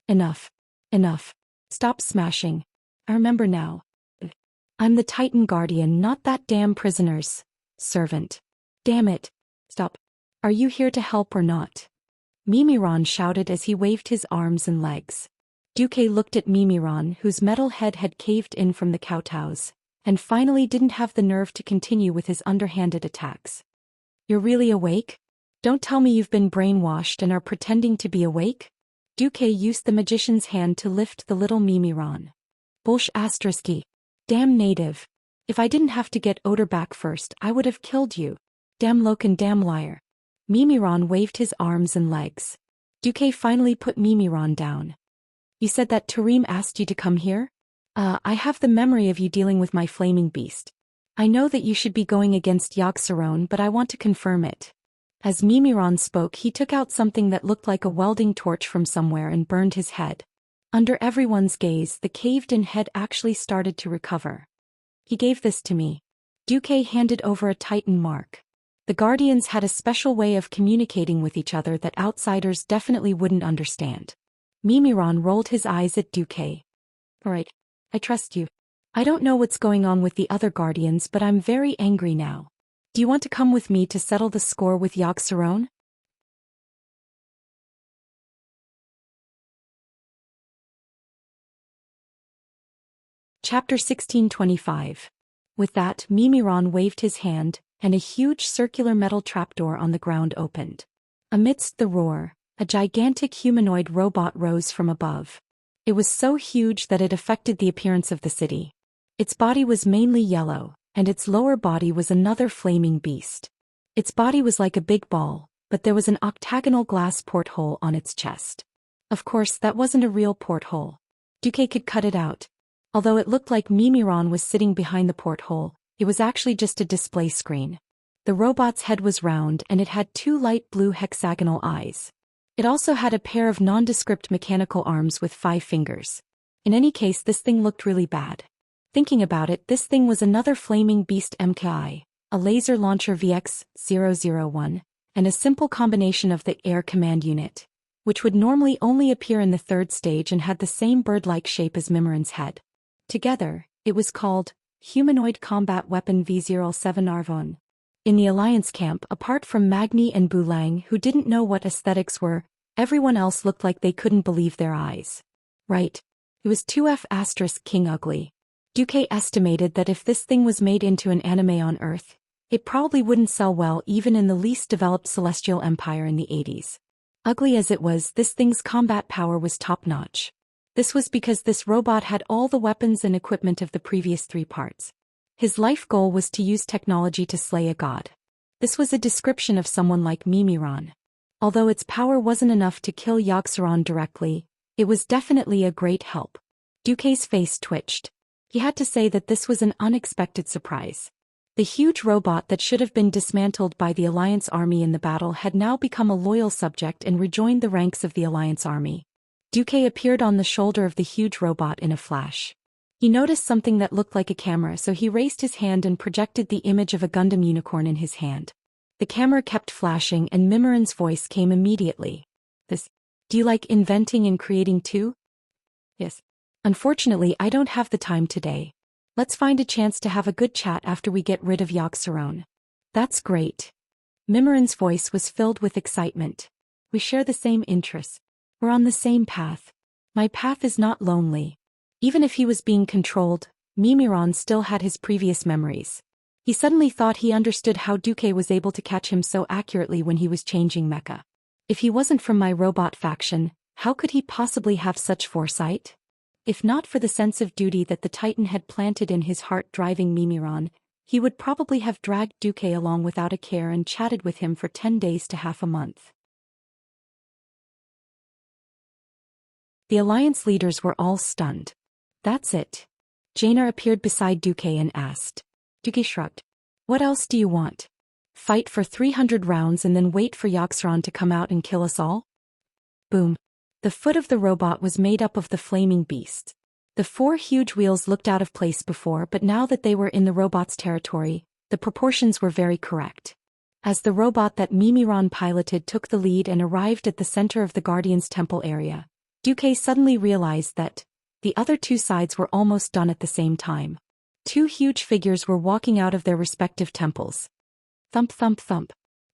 "Enough. Enough. Stop smashing. I remember now. I'm the Titan Guardian, not that damn prisoner's servant. Damn it. Stop. Are you here to help or not?" Mimiron shouted as he waved his arms and legs. Duque looked at Mimiron, whose metal head had caved in from the kowtows, and finally didn't have the nerve to continue with his underhanded attacks. "You're really awake? Don't tell me you've been brainwashed and are pretending to be awake?" Duque used the magician's hand to lift the little Mimiron. "Bullsh *. Damn native. If I didn't have to get Oder back first, I would have killed you. Damn Loken, damn liar." Mimiron waved his arms and legs. Duque finally put Mimiron down. "You said that Tarim asked you to come here? I have the memory of you dealing with my flaming beast. I know that you should be going against Yogg-Saron, but I want to confirm it." As Mimiron spoke, he took out something that looked like a welding torch from somewhere and burned his head. Under everyone's gaze, the caved-in head actually started to recover. "He gave this to me." Duque handed over a Titan mark. The Guardians had a special way of communicating with each other that outsiders definitely wouldn't understand. Mimiron rolled his eyes at Duque. "All right, I trust you. I don't know what's going on with the other Guardians, but I'm very angry now. Do you want to come with me to settle the score with Yogg-Saron?" Chapter 1625. With that, Mimiron waved his hand, and a huge circular metal trapdoor on the ground opened. Amidst the roar, a gigantic humanoid robot rose from above. It was so huge that it affected the appearance of the city. Its body was mainly yellow, and its lower body was another flaming beast. Its body was like a big ball, but there was an octagonal glass porthole on its chest. Of course, that wasn't a real porthole. Duque could cut it out. Although it looked like Mimiron was sitting behind the porthole, it was actually just a display screen. The robot's head was round and it had 2 light blue hexagonal eyes. It also had a pair of nondescript mechanical arms with 5 fingers. In any case, this thing looked really bad. Thinking about it, this thing was another flaming beast MKI, a laser launcher VX-001, and a simple combination of the air command unit, which would normally only appear in the 3rd stage and had the same bird-like shape as Mimiron's head. Together, it was called Humanoid Combat Weapon V07 Arvon. In the Alliance camp, apart from Magni and Bulang who didn't know what aesthetics were, everyone else looked like they couldn't believe their eyes. Right. It was 2F** King Ugly. Duque estimated that if this thing was made into an anime on Earth, it probably wouldn't sell well even in the least developed celestial empire in the 80s. Ugly as it was, this thing's combat power was top-notch. This was because this robot had all the weapons and equipment of the previous 3 parts. His life goal was to use technology to slay a god. This was a description of someone like Mimiron. Although its power wasn't enough to kill Yogg-Saron directly, it was definitely a great help. Duque's face twitched. He had to say that this was an unexpected surprise. The huge robot that should have been dismantled by the Alliance army in the battle had now become a loyal subject and rejoined the ranks of the Alliance army. Duque appeared on the shoulder of the huge robot in a flash. He noticed something that looked like a camera, so he raised his hand and projected the image of a Gundam unicorn in his hand. The camera kept flashing and Mimiron's voice came immediately. Do you like inventing and creating too?" "Yes. Unfortunately, I don't have the time today. Let's find a chance to have a good chat after we get rid of Yogg-Saron. That's great. Mimiran's voice was filled with excitement. We share the same interests. We're on the same path. My path is not lonely. Even if he was being controlled, Mimiran still had his previous memories. He suddenly thought he understood how Duque was able to catch him so accurately when he was changing mecha. If he wasn't from my robot faction, how could he possibly have such foresight? If not for the sense of duty that the Titan had planted in his heart driving Mimiran, he would probably have dragged Duque along without a care and chatted with him for 10 days to half a month. The alliance leaders were all stunned. That's it. Jaina appeared beside Duque and asked. Duque shrugged. What else do you want? Fight for 300 rounds and then wait for Yogg-Saron to come out and kill us all? Boom. The foot of the robot was made up of the flaming beast. The 4 huge wheels looked out of place before, but now that they were in the robot's territory, the proportions were very correct. As the robot that Mimiran piloted took the lead and arrived at the center of the Guardian's temple area, Duque suddenly realized that the other 2 sides were almost done at the same time. 2 huge figures were walking out of their respective temples. Thump thump thump.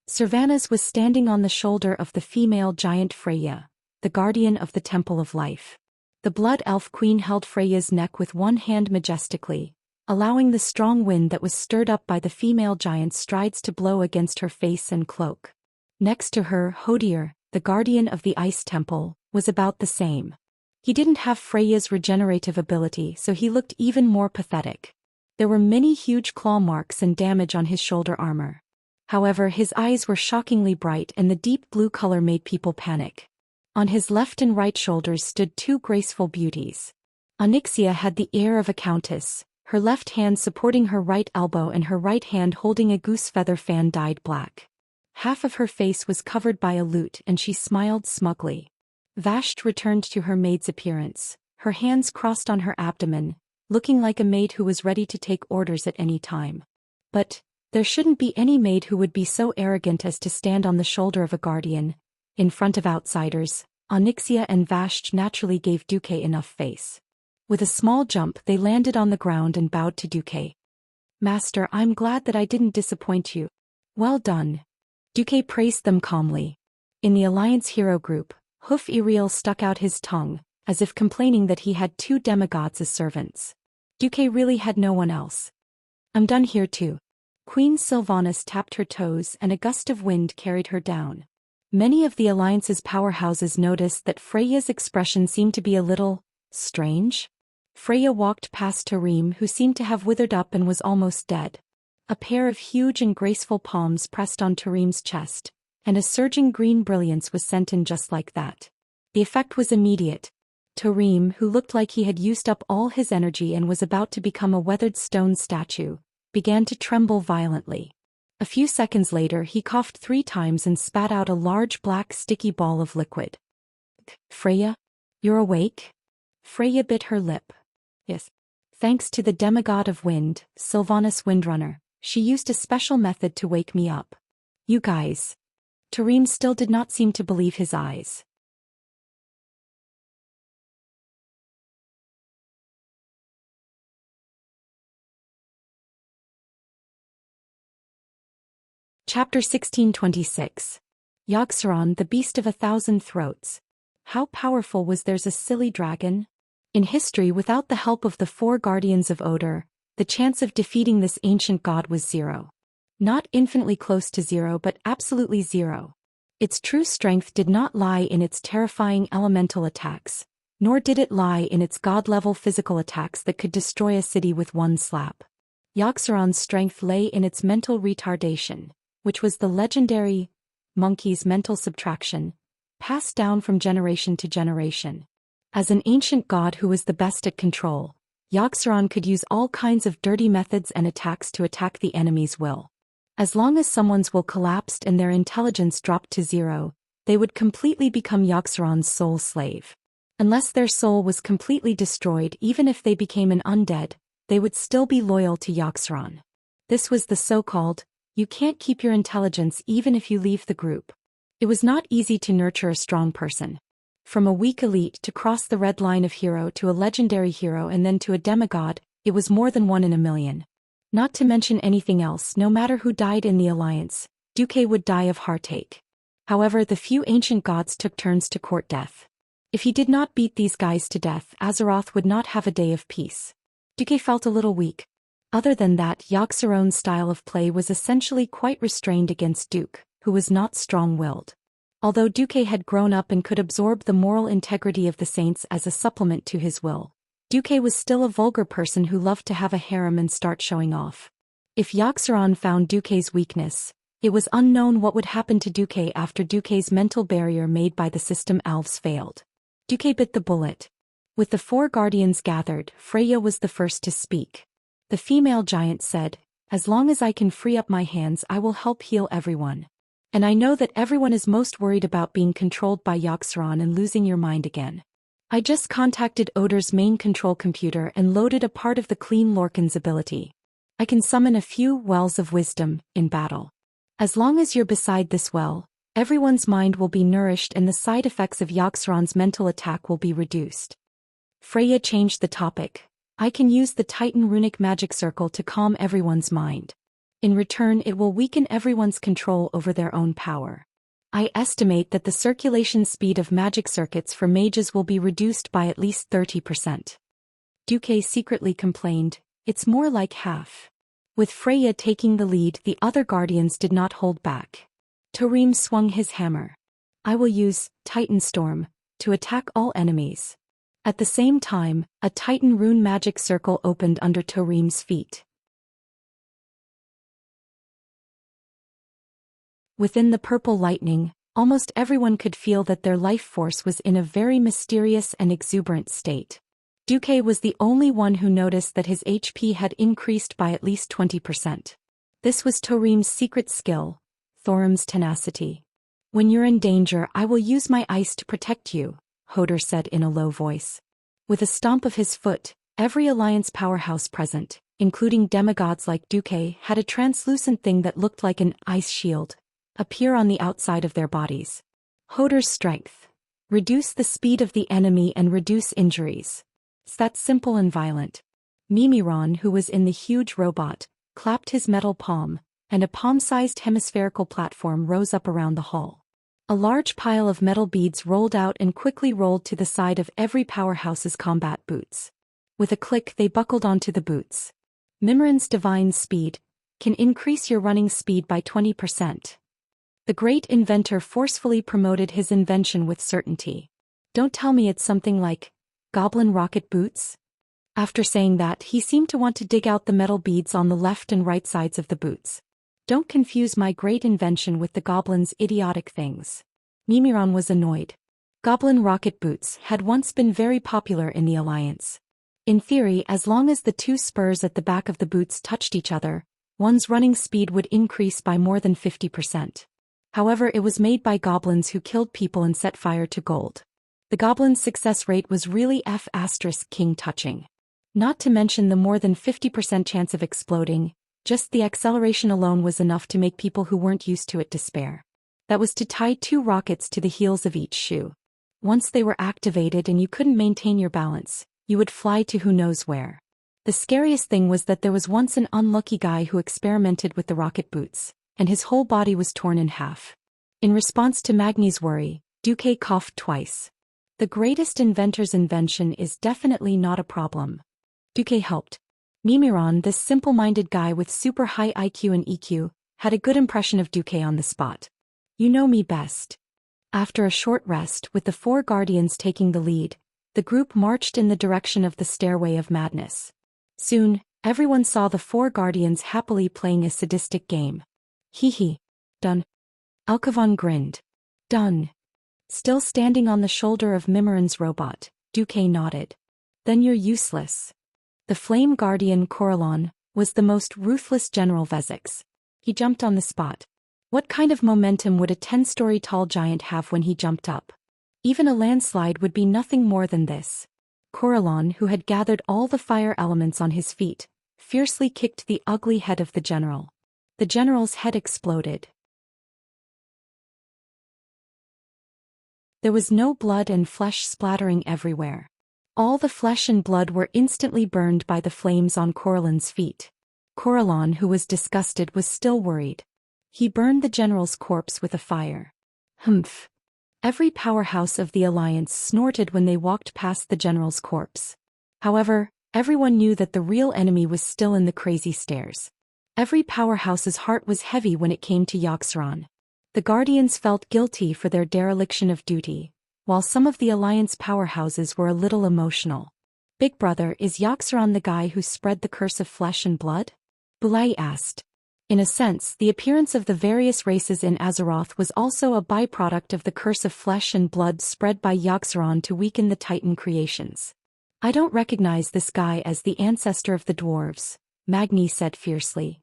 Sylvanas was standing on the shoulder of the female giant Freya, the guardian of the Temple of Life. The Blood Elf Queen held Freya's neck with one hand majestically, allowing the strong wind that was stirred up by the female giant's strides to blow against her face and cloak. Next to her, Hodir, the guardian of the Ice Temple, was about the same. He didn't have Freya's regenerative ability, so he looked even more pathetic. There were many huge claw marks and damage on his shoulder armor. However, his eyes were shockingly bright and the deep blue color made people panic. On his left and right shoulders stood 2 graceful beauties. Onyxia had the air of a countess, her left hand supporting her right elbow and her right hand holding a goose feather fan dyed black. Half of her face was covered by a lute and she smiled smugly. Vashti returned to her maid's appearance, her hands crossed on her abdomen, looking like a maid who was ready to take orders at any time. But there shouldn't be any maid who would be so arrogant as to stand on the shoulder of a guardian, in front of outsiders. Onyxia and Vashti naturally gave Duque enough face. With a small jump they landed on the ground and bowed to Duque. Master, I'm glad that I didn't disappoint you. Well done. Duque praised them calmly. In the Alliance hero group, Hoof Iriel stuck out his tongue, as if complaining that he had 2 demigods as servants. Duque really had no one else. I'm done here too. Queen Sylvanas tapped her toes and a gust of wind carried her down. Many of the Alliance's powerhouses noticed that Freya's expression seemed to be a little strange. Freya walked past Tarim, who seemed to have withered up and was almost dead. A pair of huge and graceful palms pressed on Tarim's chest, and a surging green brilliance was sent in just like that. The effect was immediate. Tarim, who looked like he had used up all his energy and was about to become a weathered stone statue, began to tremble violently. A few seconds later he coughed 3 times and spat out a large black sticky ball of liquid. Freya? You're awake? Freya bit her lip. Yes. Thanks to the demigod of wind, Sylvanas Windrunner, she used a special method to wake me up. You guys. Tarim still did not seem to believe his eyes. Chapter 1626. Yogg-Saron, the Beast of 1,000 Throats. How powerful was there's a silly dragon? In history, without the help of the 4 guardians of Odor, the chance of defeating this ancient god was 0. Not infinitely close to 0, but absolutely 0. Its true strength did not lie in its terrifying elemental attacks, nor did it lie in its god-level physical attacks that could destroy a city with one slap. Yogg-Saron's strength lay in its mental retardation, which was the legendary monkey's mental subtraction, passed down from generation to generation. As an ancient god who was the best at control, Yogg-Saron could use all kinds of dirty methods and attacks to attack the enemy's will. As long as someone's will collapsed and their intelligence dropped to 0, they would completely become Yogg-Saron's soul slave. Unless their soul was completely destroyed, even if they became an undead, they would still be loyal to Yogg-Saron. This was the so-called, you can't keep your intelligence even if you leave the group. It was not easy to nurture a strong person. From a weak elite to cross the red line of hero to a legendary hero and then to a demigod, It was more than 1 in a million. Not to mention anything else, no matter who died in the alliance, Duque would die of heartache. However, the few ancient gods took turns to court death. If he did not beat these guys to death, Azeroth would not have a day of peace. Duque felt a little weak. Other than that, Yogg-Saron's style of play was essentially quite restrained against Duke, who was not strong-willed. Although Duque had grown up and could absorb the moral integrity of the saints as a supplement to his will, Duque was still a vulgar person who loved to have a harem and start showing off. If Yogg-Saron found Duque's weakness, it was unknown what would happen to Duque after Duque's mental barrier made by the system elves failed. Duque bit the bullet. With the 4 guardians gathered, Freya was the first to speak. The female giant said, "As long as I can free up my hands, I will help heal everyone. And I know that everyone is most worried about being controlled by Yogg-Saron and losing your mind again. I just contacted Odor's main control computer and loaded a part of the Clean Lorcan's ability. I can summon a few wells of wisdom in battle. As long as you're beside this well, everyone's mind will be nourished and the side effects of Yogg-Saron's mental attack will be reduced." Freya changed the topic. "I can use the Titan runic magic circle to calm everyone's mind. In return, it will weaken everyone's control over their own power. I estimate that the circulation speed of magic circuits for mages will be reduced by at least 30%. Duque secretly complained, "It's more like half." With Freya taking the lead, the other guardians did not hold back. Tarim swung his hammer. "I will use Titan Storm to attack all enemies." At the same time, a Titan rune magic circle opened under Tarim's feet. Within the purple lightning, almost everyone could feel that their life force was in a very mysterious and exuberant state. Duque was the only one who noticed that his HP had increased by at least 20%. This was Tarim's secret skill, Thorim's tenacity. "When you're in danger, I will use my ice to protect you," Hodor said in a low voice. With a stomp of his foot, every alliance powerhouse present, including demigods like Duque, had a translucent thing that looked like an ice shield appear on the outside of their bodies. Hodor's strength. Reduce the speed of the enemy and reduce injuries. It's that simple and violent. Mimiron, who was in the huge robot, clapped his metal palm, and a palm-sized hemispherical platform rose up around the hull. A large pile of metal beads rolled out and quickly rolled to the side of every powerhouse's combat boots. With a click, they buckled onto the boots. Mimiron's divine speed can increase your running speed by 20%. The great inventor forcefully promoted his invention with certainty. "Don't tell me it's something like goblin rocket boots?" After saying that, he seemed to want to dig out the metal beads on the left and right sides of the boots. "Don't confuse my great invention with the goblin's idiotic things." Mimiron was annoyed. Goblin rocket boots had once been very popular in the Alliance. In theory, as long as the 2 spurs at the back of the boots touched each other, one's running speed would increase by more than 50%. However, it was made by goblins who killed people and set fire to gold. The goblins' success rate was really F***king touching. Not to mention the more than 50% chance of exploding. Just the acceleration alone was enough to make people who weren't used to it despair. That was to tie 2 rockets to the heels of each shoe. Once they were activated and you couldn't maintain your balance, you would fly to who knows where. The scariest thing was that there was once an unlucky guy who experimented with the rocket boots, and his whole body was torn in half. In response to Magni's worry, Duque coughed twice. "The greatest inventor's invention is definitely not a problem." Duque helped. Mimiron, this simple-minded guy with super high IQ and EQ, had a good impression of Duque on the spot. "You know me best." After a short rest, with the 4 guardians taking the lead, the group marched in the direction of the Stairway of Madness. Soon, everyone saw the 4 guardians happily playing a sadistic game. "Hee. Done." Alkavon grinned. "Done." Still standing on the shoulder of Mimiron's robot, Duque nodded. "Then you're useless." The Flame Guardian Corellon was the most ruthless General Vezix. He jumped on the spot. What kind of momentum would a 10-story tall giant have when he jumped up? Even a landslide would be nothing more than this. Corellon, who had gathered all the fire elements on his feet, fiercely kicked the ugly head of the general. The general's head exploded. There was no blood and flesh splattering everywhere. All the flesh and blood were instantly burned by the flames on Coralon's feet. Coralon, who was disgusted, was still worried. He burned the general's corpse with a fire. Humph. Every powerhouse of the alliance snorted when they walked past the general's corpse. However, everyone knew that the real enemy was still in the crazy stairs. Every powerhouse's heart was heavy when it came to Xianxia. The Guardians felt guilty for their dereliction of duty, while some of the alliance powerhouses were a little emotional. Big brother, is Xianxia the guy who spread the curse of flesh and blood? Bulai asked. In a sense, the appearance of the various races in Azeroth was also a byproduct of the curse of flesh and blood spread by Xianxia to weaken the Titan creations. I don't recognize this guy as the ancestor of the dwarves, Magni said fiercely.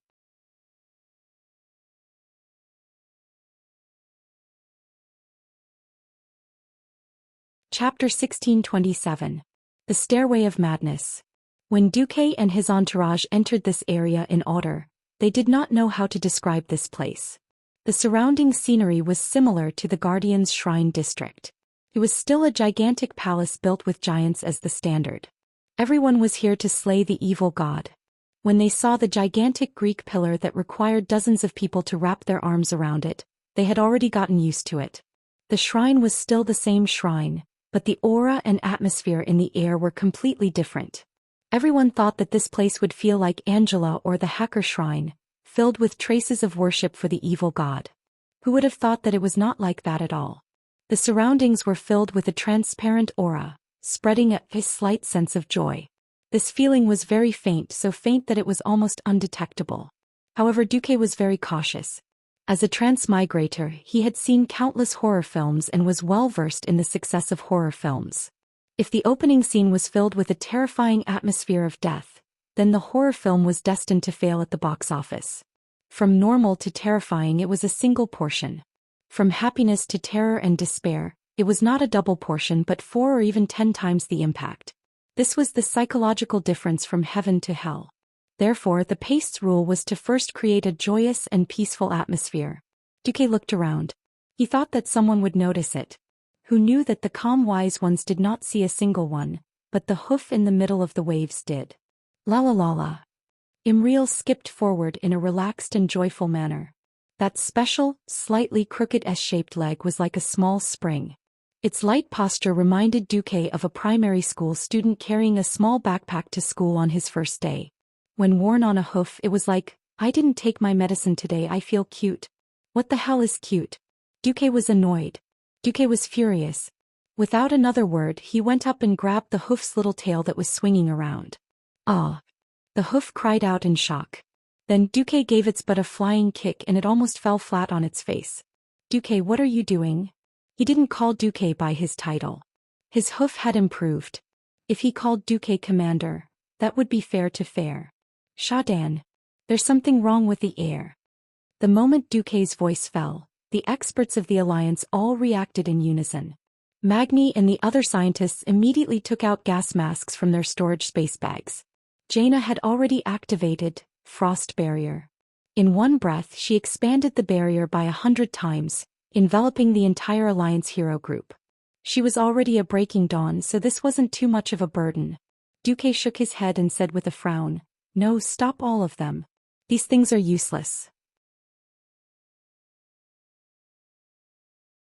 Chapter 1627. The Stairway of Madness. When Duque and his entourage entered this area in order, they did not know how to describe this place. The surrounding scenery was similar to the Guardian's Shrine District. It was still a gigantic palace built with giants as the standard. Everyone was here to slay the evil god. When they saw the gigantic Greek pillar that required dozens of people to wrap their arms around it, they had already gotten used to it. The shrine was still the same shrine, but the aura and atmosphere in the air were completely different. Everyone thought that this place would feel like Angela or the Hacker Shrine, filled with traces of worship for the evil god. Who would have thought that it was not like that at all? The surroundings were filled with a transparent aura, spreading a slight sense of joy. This feeling was very faint, so faint that it was almost undetectable. However, Duque was very cautious. As a transmigrator, he had seen countless horror films and was well versed in the success of horror films. If the opening scene was filled with a terrifying atmosphere of death, then the horror film was destined to fail at the box office. From normal to terrifying, it was a single portion. From happiness to terror and despair, it was not a double portion but 4 or even 10 times the impact. This was the psychological difference from heaven to hell. Therefore, the Paste's rule was to first create a joyous and peaceful atmosphere. Duque looked around. He thought that someone would notice it. Who knew that the calm wise ones did not see a single one, but the hoof in the middle of the waves did. La la la la. Immortal skipped forward in a relaxed and joyful manner. That special, slightly crooked S-shaped leg was like a small spring. Its light posture reminded Duque of a primary school student carrying a small backpack to school on his first day. When worn on a hoof, it was like, I didn't take my medicine today, I feel cute. What the hell is cute? Duque was annoyed. Duque was furious. Without another word, he went up and grabbed the hoof's little tail that was swinging around. Ah! The hoof cried out in shock. Then Duque gave its butt a flying kick and it almost fell flat on its face. Duque, what are you doing? He didn't call Duque by his title. His hoof had improved. If he called Duque commander, that would be fair to fair. Shadan. There's something wrong with the air. The moment Duque's voice fell, the experts of the Alliance all reacted in unison. Magni and the other scientists immediately took out gas masks from their storage space bags. Jaina had already activated Frost Barrier. In one breath she expanded the barrier by 100 times, enveloping the entire Alliance hero group. She was already a breaking dawn, so this wasn't too much of a burden. Duque shook his head and said with a frown, "No, stop all of them. These things are useless.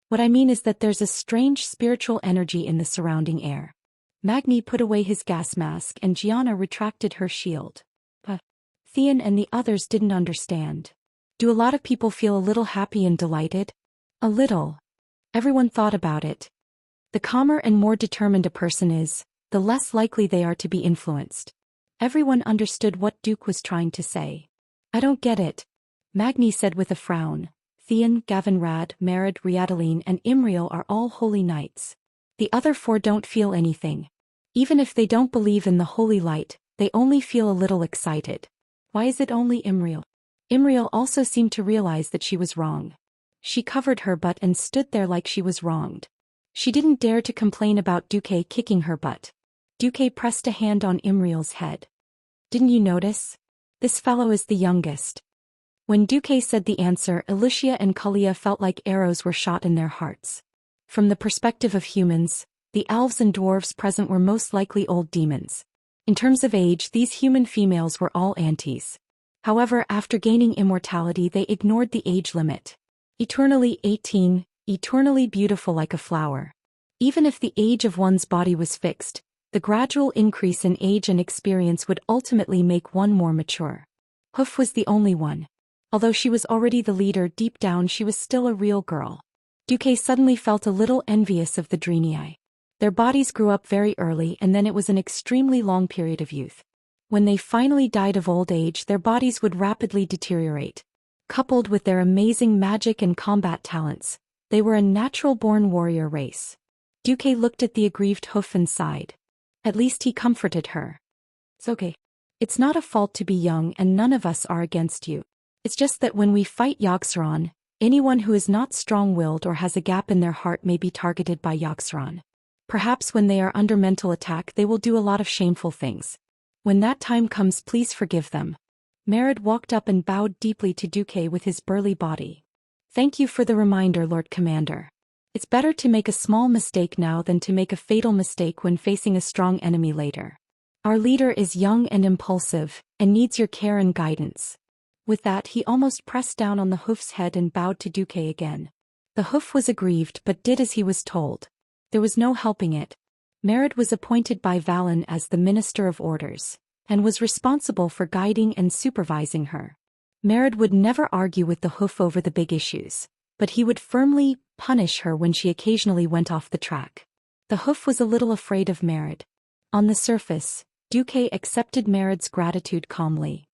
What I mean is that there's a strange spiritual energy in the surrounding air." Magni put away his gas mask and Gianna retracted her shield. But Theon and the others didn't understand. Do a lot of people feel a little happy and delighted? A little. Everyone thought about it. The calmer and more determined a person is, the less likely they are to be influenced. Everyone understood what Duke was trying to say. I don't get it, Magni said with a frown. Theon, Gavinrad, Marid, Riadaline and Imriel are all holy knights. The other 4 don't feel anything. Even if they don't believe in the holy light, they only feel a little excited. Why is it only Imriel? Imriel also seemed to realize that she was wrong. She covered her butt and stood there like she was wronged. She didn't dare to complain about Duque kicking her butt. Duque pressed a hand on Imriel's head. Didn't you notice? This fellow is the youngest. When Duque said the answer, Alicia and Kalia felt like arrows were shot in their hearts. From the perspective of humans, The elves and dwarves present were most likely old demons. In terms of age, these human females were all aunties. However, after gaining immortality, they ignored the age limit. Eternally 18, eternally beautiful like a flower. Even if the age of one's body was fixed, the gradual increase in age and experience would ultimately make one more mature. Hoof was the only one. Although she was already the leader, deep down she was still a real girl. Duque suddenly felt a little envious of the Drenii. Their bodies grew up very early, and then it was an extremely long period of youth. When they finally died of old age, their bodies would rapidly deteriorate. Coupled with their amazing magic and combat talents, they were a natural-born warrior race. Duque looked at the aggrieved Hoof and sighed. At least he comforted her. It's okay. It's not a fault to be young, and none of us are against you. It's just that when we fight Yogg-Saron, anyone who is not strong-willed or has a gap in their heart may be targeted by Yogg-Saron. Perhaps when they are under mental attack they will do a lot of shameful things. When that time comes, please forgive them. Merritt walked up and bowed deeply to Duque with his burly body. Thank you for the reminder, Lord Commander. It's better to make a small mistake now than to make a fatal mistake when facing a strong enemy later. Our leader is young and impulsive, and needs your care and guidance. With that, he almost pressed down on the Hoof's head and bowed to Duque again. The Hoof was aggrieved but did as he was told. There was no helping it. Merritt was appointed by Valen as the Minister of Orders, and was responsible for guiding and supervising her. Merritt would never argue with the Hoof over the big issues, but he would firmly punish her when she occasionally went off the track. The Hoof was a little afraid of Merritt. On the surface, Duque accepted Merritt's gratitude calmly.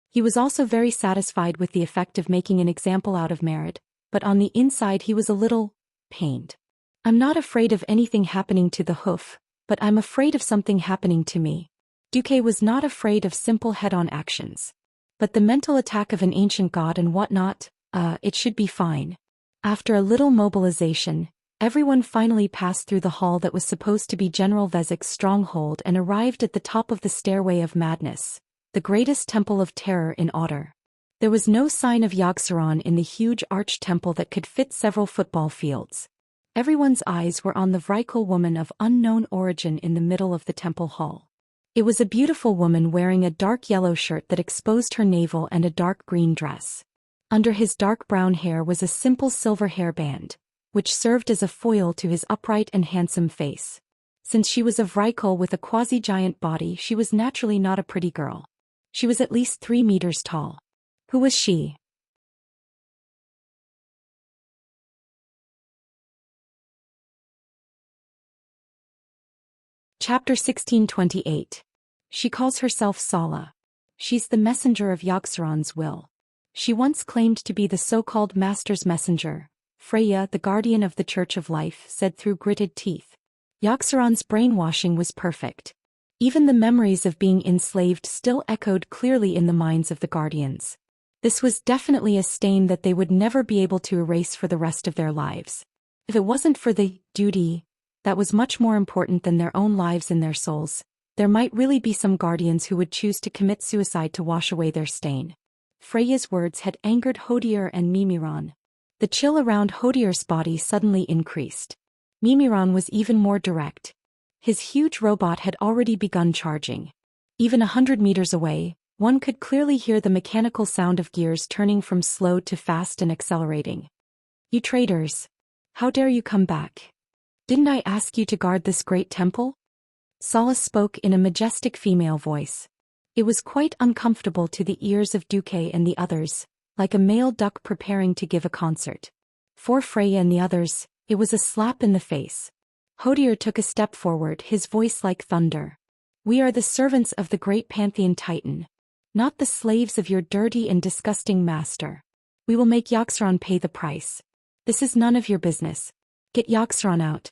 He was also very satisfied with the effect of making an example out of Merritt, but on the inside he was a little pained. I'm not afraid of anything happening to the Hoof, but I'm afraid of something happening to me. Duque was not afraid of simple head-on actions. But the mental attack of an ancient god and whatnot, it should be fine. After a little mobilization, everyone finally passed through the hall that was supposed to be General Vezek's stronghold and arrived at the top of the Stairway of Madness, the greatest temple of terror in Otter. There was no sign of Yogg-Saron in the huge arched temple that could fit several football fields. Everyone's eyes were on the Vrykul woman of unknown origin in the middle of the temple hall. It was a beautiful woman wearing a dark yellow shirt that exposed her navel and a dark green dress. Under his dark brown hair was a simple silver hairband, which served as a foil to his upright and handsome face. Since she was a Vrykul with a quasi-giant body, she was naturally not a pretty girl. She was at least 3 meters tall. Who was she? Chapter 1628. She calls herself Sala. She's the messenger of Yogg-Saron's will. She once claimed to be the so-called Master's messenger. Freya, the guardian of the Church of Life, said through gritted teeth. Yogg-Saron's brainwashing was perfect. Even the memories of being enslaved still echoed clearly in the minds of the guardians. This was definitely a stain that they would never be able to erase for the rest of their lives. If it wasn't for the duty that was much more important than their own lives and their souls, there might really be some guardians who would choose to commit suicide to wash away their stain. Freya's words had angered Hodier and Mimiron. The chill around Hodier's body suddenly increased. Mimiron was even more direct. His huge robot had already begun charging. Even 100 meters away, one could clearly hear the mechanical sound of gears turning from slow to fast and accelerating. You traitors! How dare you come back? Didn't I ask you to guard this great temple? Sala spoke in a majestic female voice. It was quite uncomfortable to the ears of Duque and the others, like a male duck preparing to give a concert. For Freya and the others, it was a slap in the face. Hodier took a step forward, his voice like thunder. We are the servants of the great Pantheon Titan, not the slaves of your dirty and disgusting master. We will make Yogg-Saron pay the price. This is none of your business. Get Yogg-Saron out.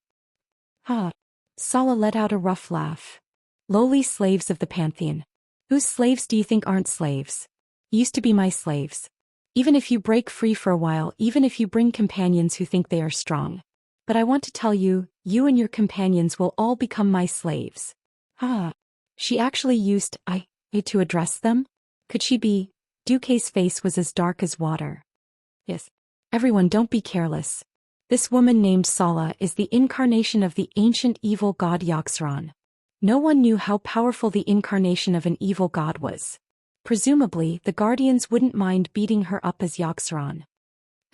Ha! Sala let out a rough laugh. Lowly slaves of the Pantheon. Whose slaves do you think aren't slaves? Used to be my slaves. Even if you break free for a while, even if you bring companions who think they are strong. But I want to tell you, you and your companions will all become my slaves. Ah. She actually used I to address them? Could she be? Duque's face was as dark as water. Yes. Everyone, don't be careless. This woman named Sala is the incarnation of the ancient evil god Xian. No one knew how powerful the incarnation of an evil god was. Presumably, the guardians wouldn't mind beating her up as Xian.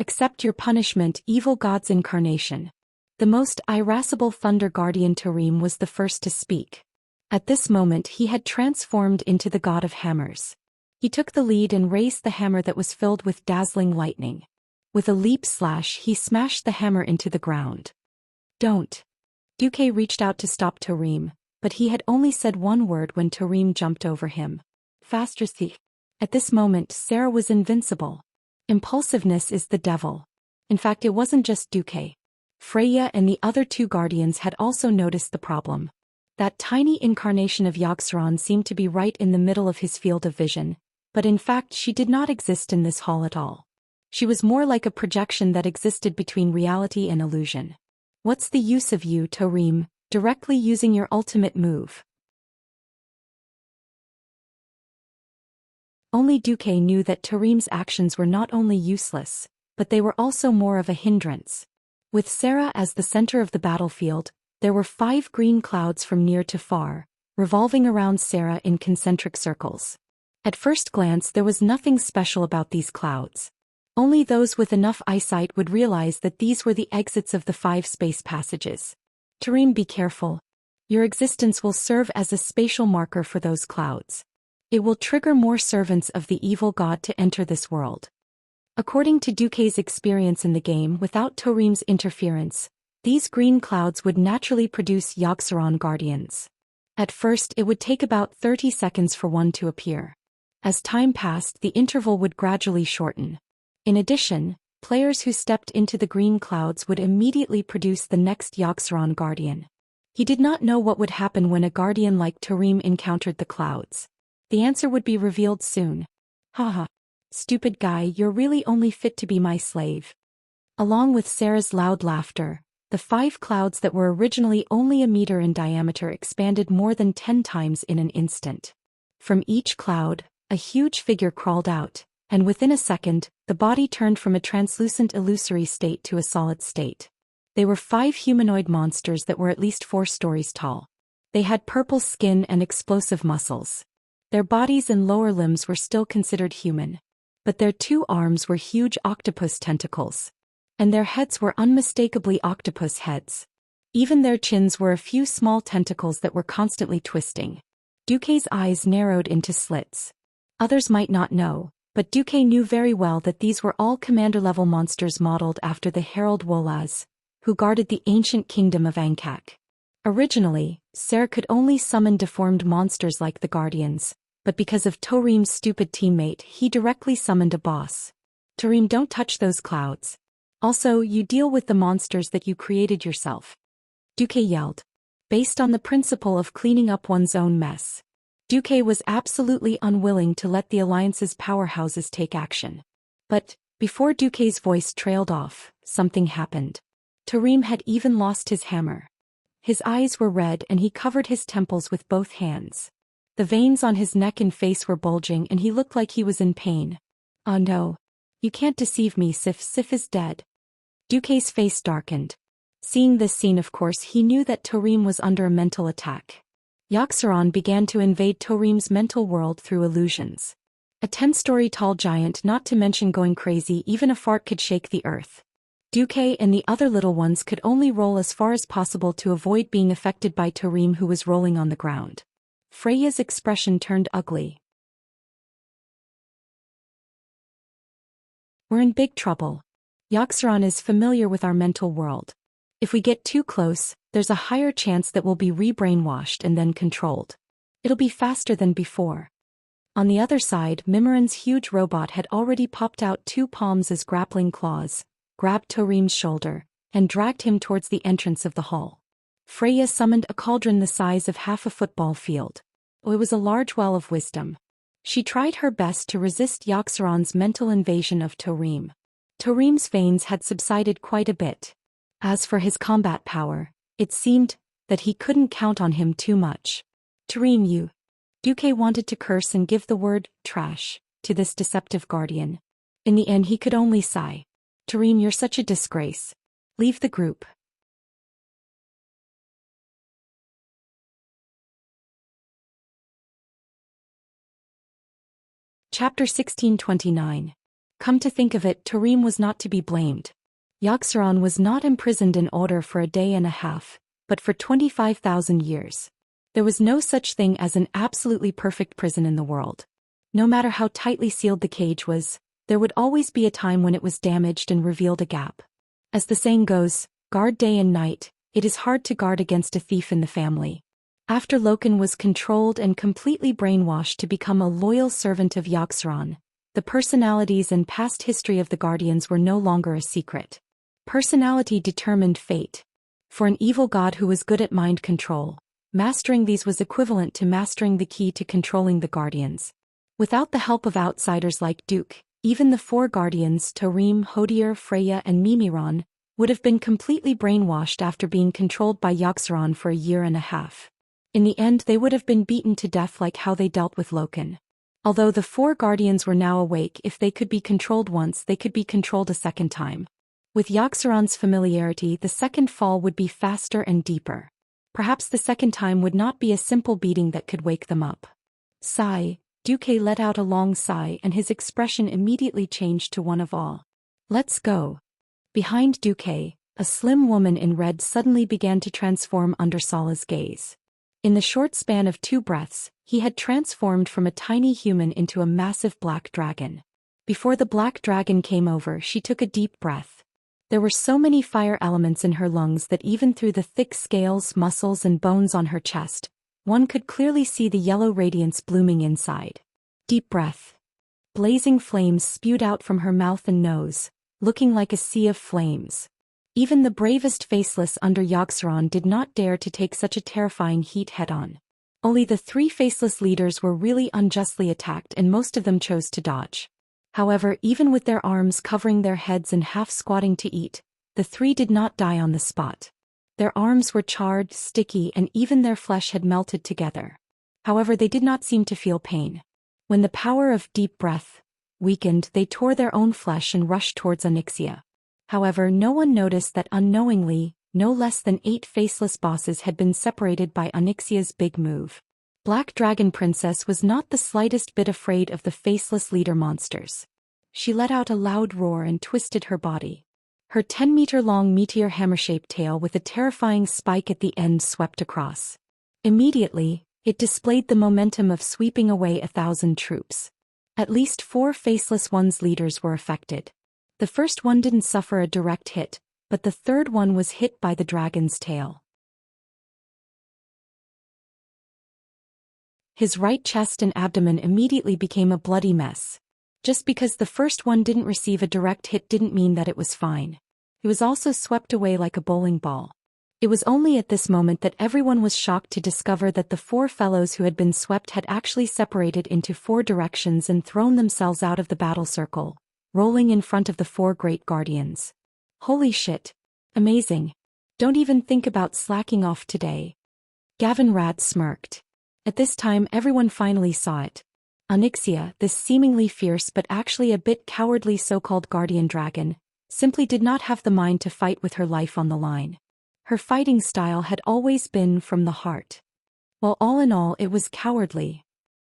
Accept your punishment, evil god's incarnation. The most irascible thunder guardian Tarim was the first to speak. At this moment he had transformed into the god of hammers. He took the lead and raised the hammer that was filled with dazzling lightning. With a leap slash he smashed the hammer into the ground. Don't. Duque reached out to stop Tarim, but he had only said one word when Tarim jumped over him. Faster thief. At this moment Sarah was invincible. Impulsiveness is the devil. In fact, it wasn't just Duque. Freya and the other two guardians had also noticed the problem. That tiny incarnation of Xian seemed to be right in the middle of his field of vision, but in fact she did not exist in this hall at all. She was more like a projection that existed between reality and illusion. What's the use of you, Tarim, directly using your ultimate move? Only Duque knew that Tarim's actions were not only useless, but they were also more of a hindrance. With Sarah as the center of the battlefield, there were 5 green clouds from near to far, revolving around Sarah in concentric circles. At first glance there was nothing special about these clouds. Only those with enough eyesight would realize that these were the exits of the 5 space passages. Tarim, be careful. Your existence will serve as a spatial marker for those clouds. It will trigger more servants of the evil god to enter this world. According to Duque's experience in the game, without Tarim's interference, these green clouds would naturally produce Xian guardians. At first it would take about 30 seconds for one to appear. As time passed, the interval would gradually shorten. In addition, players who stepped into the green clouds would immediately produce the next Xian guardian. He did not know what would happen when a guardian like Tarim encountered the clouds. The answer would be revealed soon. Haha. Stupid guy, you're really only fit to be my slave. Along with Sarah's loud laughter, the 5 clouds that were originally only a meter in diameter expanded more than 10 times in an instant. From each cloud, a huge figure crawled out, and within a second, the body turned from a translucent illusory state to a solid state. They were 5 humanoid monsters that were at least 4 stories tall. They had purple skin and explosive muscles. Their bodies and lower limbs were still considered human. But their 2 arms were huge octopus tentacles. And their heads were unmistakably octopus heads. Even their chins were a few small tentacles that were constantly twisting. Duque's eyes narrowed into slits. Others might not know, but Duque knew very well that these were all commander-level monsters modeled after the Herald Wolaz, who guarded the ancient kingdom of Ankak. Originally, Sarah could only summon deformed monsters like the Guardians, but because of Tarim's stupid teammate, he directly summoned a boss. Tarim, don't touch those clouds. Also, you deal with the monsters that you created yourself. Duque yelled. Based on the principle of cleaning up one's own mess, Duque was absolutely unwilling to let the Alliance's powerhouses take action. But, before Duque's voice trailed off, something happened. Tarim had even lost his hammer. His eyes were red and he covered his temples with both hands. The veins on his neck and face were bulging and he looked like he was in pain. Oh no. You can't deceive me, Sif is dead. Duque's face darkened. Seeing this scene, of course he knew that Tarim was under a mental attack. Xian began to invade Tarim's mental world through illusions. A 10-story tall giant, not to mention going crazy, even a fart could shake the earth. Duque and the other little ones could only roll as far as possible to avoid being affected by Tarim, who was rolling on the ground. Freya's expression turned ugly. We're in big trouble. Xian is familiar with our mental world. If we get too close, there's a higher chance that we'll be re-brainwashed and then controlled. It'll be faster than before. On the other side, Mimiran's huge robot had already popped out 2 palms as grappling claws, grabbed Tarim's shoulder, and dragged him towards the entrance of the hall. Freya summoned a cauldron the size of half a football field. It was a large well of wisdom. She tried her best to resist Xian's mental invasion of Tarim. Tarim's veins had subsided quite a bit. As for his combat power, it seemed that he couldn't count on him too much. Tarim, you. Duque wanted to curse and give the word, trash, to this deceptive guardian. In the end he could only sigh. Tarim, you're such a disgrace. Leave the group. Chapter 1629. Come to think of it, Tarim was not to be blamed. Yaxaron was not imprisoned in order for a day and a half, but for 25,000 years. There was no such thing as an absolutely perfect prison in the world. No matter how tightly sealed the cage was, there would always be a time when it was damaged and revealed a gap. As the saying goes, guard day and night, it is hard to guard against a thief in the family. After Loken was controlled and completely brainwashed to become a loyal servant of Yaxaron, the personalities and past history of the Guardians were no longer a secret. Personality determined fate. For an evil god who was good at mind control, mastering these was equivalent to mastering the key to controlling the Guardians. Without the help of outsiders like Duke, even the four Guardians, Tarim, Hodier, Freya and Mimiron, would have been completely brainwashed after being controlled by Yaxaron for a year and a half. In the end they would have been beaten to death like how they dealt with Loken. Although the four Guardians were now awake, if they could be controlled once they could be controlled a second time. With Yaxaron's familiarity, the second fall would be faster and deeper. Perhaps the second time would not be a simple beating that could wake them up. Sigh. Duque let out a long sigh and his expression immediately changed to one of awe. Let's go. Behind Duque, a slim woman in red suddenly began to transform under Sala's gaze. In the short span of 2 breaths, he had transformed from a tiny human into a massive black dragon. Before the black dragon came over, she took a deep breath. There were so many fire elements in her lungs that even through the thick scales, muscles and bones on her chest, one could clearly see the yellow radiance blooming inside. Deep breath. Blazing flames spewed out from her mouth and nose, looking like a sea of flames. Even the bravest faceless under Yaxaron did not dare to take such a terrifying heat head-on. Only the 3 faceless leaders were really unjustly attacked and most of them chose to dodge. However, even with their arms covering their heads and half squatting to eat, the 3 did not die on the spot. Their arms were charred, sticky and even their flesh had melted together. However, they did not seem to feel pain. When the power of deep breath weakened, they tore their own flesh and rushed towards Xianxia. However, no one noticed that unknowingly, no less than 8 faceless bosses had been separated by Xianxia's big move. Black Dragon Princess was not the slightest bit afraid of the faceless leader monsters. She let out a loud roar and twisted her body. Her 10-meter-long meteor hammer-shaped tail with a terrifying spike at the end swept across. Immediately, it displayed the momentum of sweeping away 1,000 troops. At least 4 faceless ones' leaders were affected. The first one didn't suffer a direct hit, but the third one was hit by the dragon's tail. His right chest and abdomen immediately became a bloody mess. Just because the first one didn't receive a direct hit didn't mean that it was fine. He was also swept away like a bowling ball. It was only at this moment that everyone was shocked to discover that the 4 fellows who had been swept had actually separated into 4 directions and thrown themselves out of the battle circle, rolling in front of the 4 great guardians. Holy shit. Amazing. Don't even think about slacking off today. Gavin Rat smirked. At this time everyone finally saw it. Xianxia, this seemingly fierce but actually a bit cowardly so-called guardian dragon, simply did not have the mind to fight with her life on the line. Her fighting style had always been from the heart. Well, all in all it was cowardly.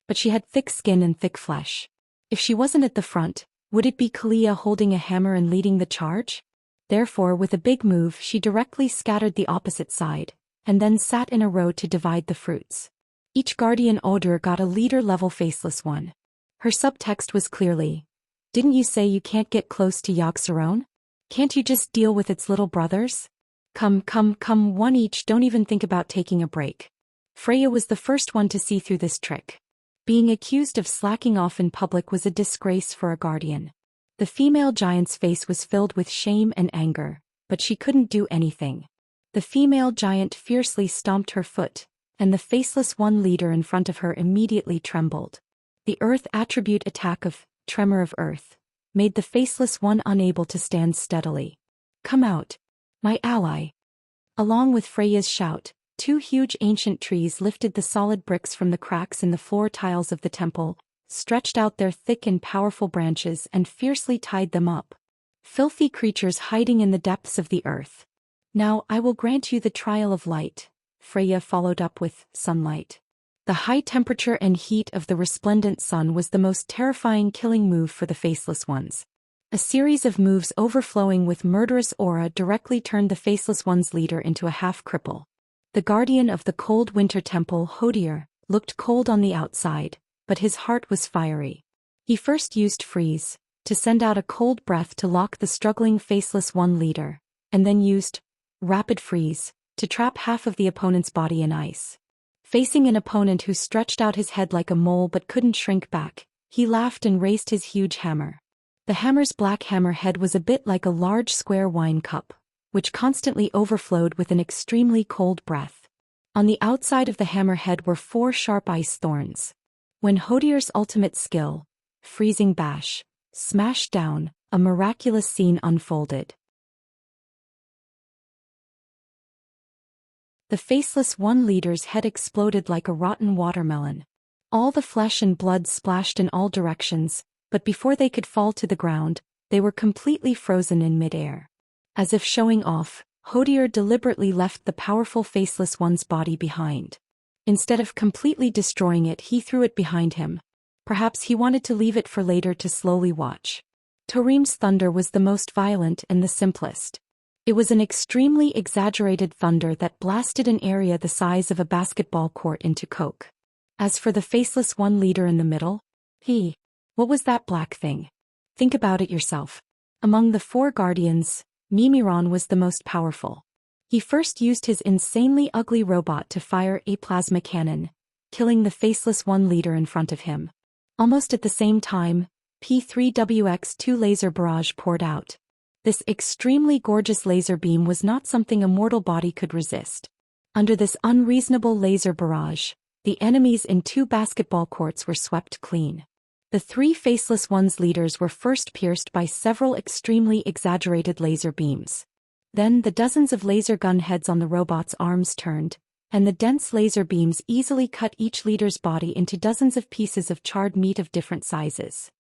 But she had thick skin and thick flesh. If she wasn't at the front, would it be Kalia holding a hammer and leading the charge? Therefore, with a big move she directly scattered the opposite side, and then sat in a row to divide the fruits. Each guardian odor got a leader-level faceless one. Her subtext was clearly, "Didn't you say you can't get close to Yaxaron? Can't you just deal with its little brothers? Come, one each, don't even think about taking a break." Freya was the first one to see through this trick. Being accused of slacking off in public was a disgrace for a guardian. The female giant's face was filled with shame and anger, but she couldn't do anything. The female giant fiercely stomped her foot, and the faceless one leader in front of her immediately trembled. The earth attribute attack of tremor of earth made the faceless one unable to stand steadily. "Come out, my ally." Along with Freya's shout, 2 huge ancient trees lifted the solid bricks from the cracks in the floor tiles of the temple, stretched out their thick and powerful branches and fiercely tied them up. filthy creatures hiding in the depths of the earth. Now I will grant you the trial of light, Freya followed up with sunlight. The high temperature and heat of the resplendent sun was the most terrifying killing move for the Faceless Ones. A series of moves overflowing with murderous aura directly turned the Faceless One's leader into a half-cripple. The guardian of the cold winter temple, Hodier, looked cold on the outside, but his heart was fiery. He first used freeze, to send out a cold breath to lock the struggling Faceless One leader, and then used rapid freeze, to trap half of the opponent's body in ice. Facing an opponent who stretched out his head like a mole but couldn't shrink back, he laughed and raised his huge hammer. The hammer's black hammer head was a bit like a large square wine cup, which constantly overflowed with an extremely cold breath. On the outside of the hammer head were 4 sharp ice thorns. When Hodier's ultimate skill, Freezing Bash, smashed down, a miraculous scene unfolded. The Faceless One leader's head exploded like a rotten watermelon. All the flesh and blood splashed in all directions, but before they could fall to the ground, they were completely frozen in midair. As if showing off, Hodier deliberately left the powerful Faceless One's body behind. Instead of completely destroying it, he threw it behind him. Perhaps he wanted to leave it for later to slowly watch. Torim's thunder was the most violent and the simplest. It was an extremely exaggerated thunder that blasted an area the size of a basketball court into coke. As for the Faceless One leader in the middle, what was that black thing? Think about it yourself. Among the 4 guardians, Mimiron was the most powerful. He first used his insanely ugly robot to fire a plasma cannon, killing the Faceless One leader in front of him. Almost at the same time, P3WX2 laser barrage poured out. This extremely gorgeous laser beam was not something a mortal body could resist. Under this unreasonable laser barrage, the enemies in 2 basketball courts were swept clean. The 3 Faceless Ones leaders were first pierced by several extremely exaggerated laser beams. Then the dozens of laser gun heads on the robot's arms turned, and the dense laser beams easily cut each leader's body into dozens of pieces of charred meat of different sizes.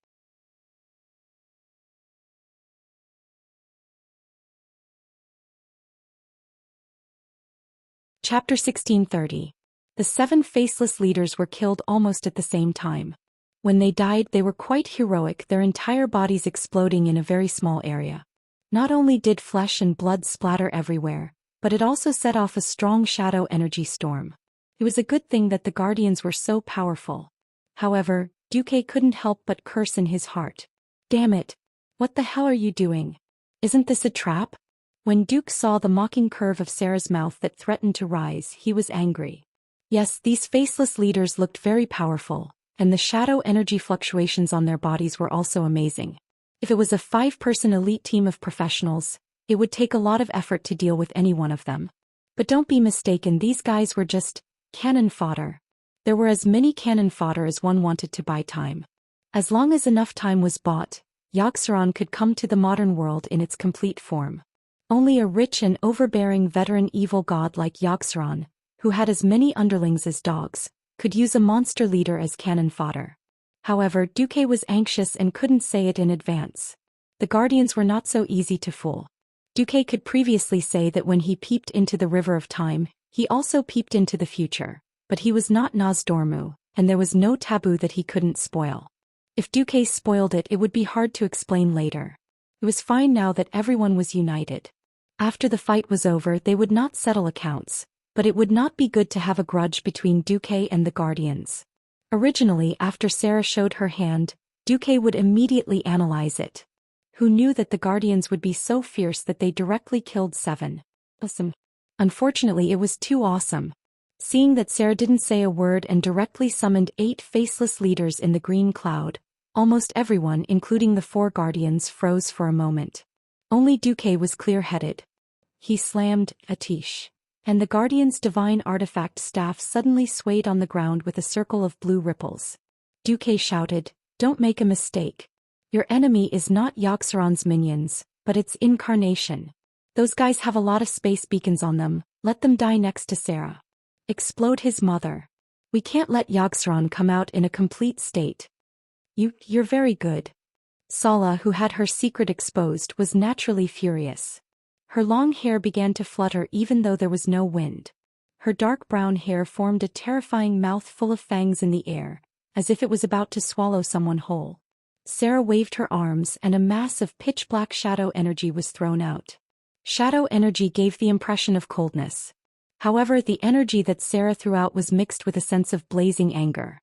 Chapter 1630. The 7 faceless leaders were killed almost at the same time. When they died, they were quite heroic, their entire bodies exploding in a very small area. Not only did flesh and blood splatter everywhere, but it also set off a strong shadow energy storm. It was a good thing that the Guardians were so powerful. However, Duque couldn't help but curse in his heart. Damn it! What the hell are you doing? Isn't this a trap? When Duke saw the mocking curve of Sarah's mouth that threatened to rise, he was angry. Yes, these faceless leaders looked very powerful, and the shadow energy fluctuations on their bodies were also amazing. If it was a 5-person elite team of professionals, it would take a lot of effort to deal with any one of them. But don't be mistaken, these guys were just cannon fodder. There were as many cannon fodder as one wanted to buy time. As long as enough time was bought, Yogg-Saron could come to the modern world in its complete form. Only a rich and overbearing veteran evil god like Yogg-Saron, who had as many underlings as dogs, could use a monster leader as cannon fodder. However, Duque was anxious and couldn't say it in advance. The Guardians were not so easy to fool. Duque could previously say that when he peeped into the River of Time, he also peeped into the future, but he was not Nozdormu, and there was no taboo that he couldn't spoil. If Duque spoiled it, it would be hard to explain later. It was fine now that everyone was united. After the fight was over, they would not settle accounts, but it would not be good to have a grudge between Duque and the Guardians. Originally, after Sarah showed her hand, Duque would immediately analyze it. Who knew that the Guardians would be so fierce that they directly killed 7? Awesome. Unfortunately, it was too awesome. Seeing that Sarah didn't say a word and directly summoned 8 faceless leaders in the green cloud, almost everyone, including the 4 Guardians, froze for a moment. Only Duque was clear-headed. He slammed Atish, and the Guardian's divine artifact staff suddenly swayed on the ground with a circle of blue ripples. Duque shouted, "Don't make a mistake. Your enemy is not Yogg-Saron's minions, but its incarnation. Those guys have a lot of space beacons on them, let them die next to Sarah. Explode his mother. We can't let Yogg-Saron come out in a complete state." You're very good. Sala, who had her secret exposed, was naturally furious. Her long hair began to flutter even though there was no wind. Her dark brown hair formed a terrifying mouth full of fangs in the air, as if it was about to swallow someone whole. Sarah waved her arms and a mass of pitch-black shadow energy was thrown out. Shadow energy gave the impression of coldness. However, the energy that Sarah threw out was mixed with a sense of blazing anger.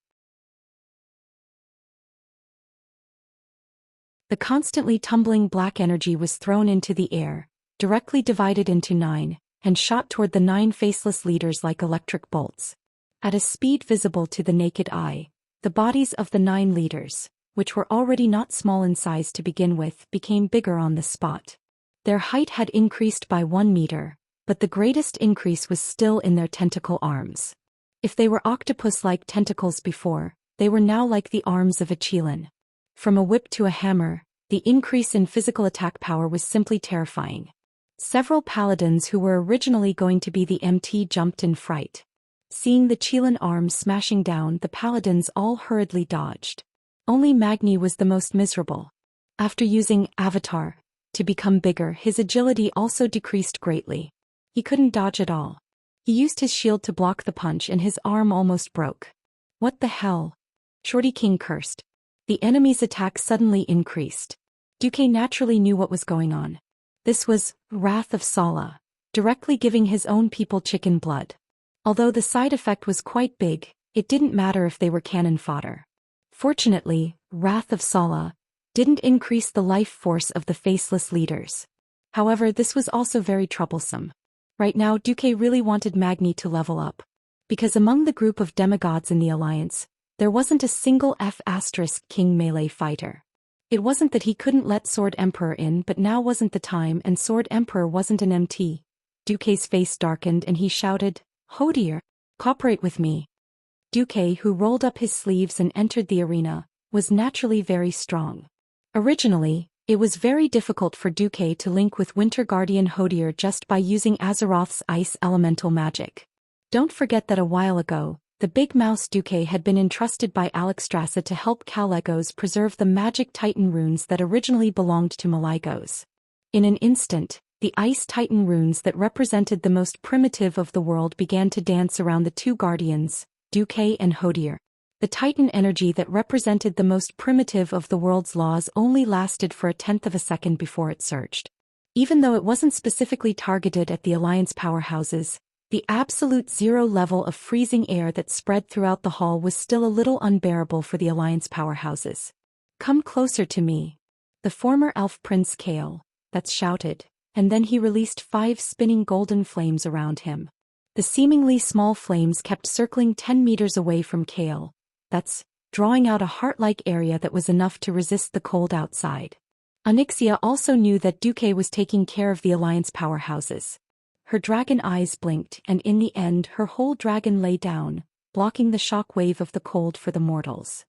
The constantly tumbling black energy was thrown into the air, directly divided into 9, and shot toward the 9 faceless leaders like electric bolts. At a speed visible to the naked eye, the bodies of the 9 leaders, which were already not small in size to begin with, became bigger on the spot. Their height had increased by 1 meter, but the greatest increase was still in their tentacle arms. If they were octopus-like tentacles before, they were now like the arms of a Qilin. From a whip to a hammer, the increase in physical attack power was simply terrifying. Several paladins who were originally going to be the MT jumped in fright. Seeing the Qilin arms smashing down, the paladins all hurriedly dodged. Only Magni was the most miserable. After using Avatar to become bigger, his agility also decreased greatly. He couldn't dodge at all. He used his shield to block the punch and his arm almost broke. What the hell? Shorty King cursed. The enemy's attack suddenly increased. Duque naturally knew what was going on. This was Wrath of Sala, directly giving his own people chicken blood. Although the side effect was quite big, it didn't matter if they were cannon fodder. Fortunately, Wrath of Sala didn't increase the life force of the faceless leaders. However, this was also very troublesome. Right now, Duque really wanted Magni to level up. Because among the group of demigods in the Alliance, there wasn't a single F*King melee fighter. It wasn't that he couldn't let Sword Emperor in, but now wasn't the time, and Sword Emperor wasn't an MT. Duque's face darkened and he shouted, "Hodier, cooperate with me." Duque, who rolled up his sleeves and entered the arena, was naturally very strong. Originally, it was very difficult for Duque to link with Winter Guardian Hodier just by using Azeroth's ice elemental magic. Don't forget that a while ago, the Big Mouse Duque had been entrusted by Alexstrasza to help Calegos preserve the magic Titan runes that originally belonged to Maligos. In an instant, the Ice Titan runes that represented the most primitive of the world began to dance around the 2 guardians, Duque and Hodier. The Titan energy that represented the most primitive of the world's laws only lasted for a 10th of a second before it surged. Even though it wasn't specifically targeted at the Alliance powerhouses, the absolute 0 level of freezing air that spread throughout the hall was still a little unbearable for the Alliance powerhouses. "Come closer to me," the former elf prince Kale, that shouted, and then he released 5 spinning golden flames around him. The seemingly small flames kept circling 10 meters away from Kale, that's drawing out a heart-like area that was enough to resist the cold outside. Onyxia also knew that Duque was taking care of the Alliance powerhouses. Her dragon eyes blinked, and in the end her whole dragon lay down, blocking the shock wave of the cold for the mortals.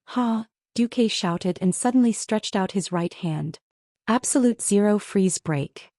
"Ha!" Duque shouted and suddenly stretched out his right hand. Absolute 0 freeze break.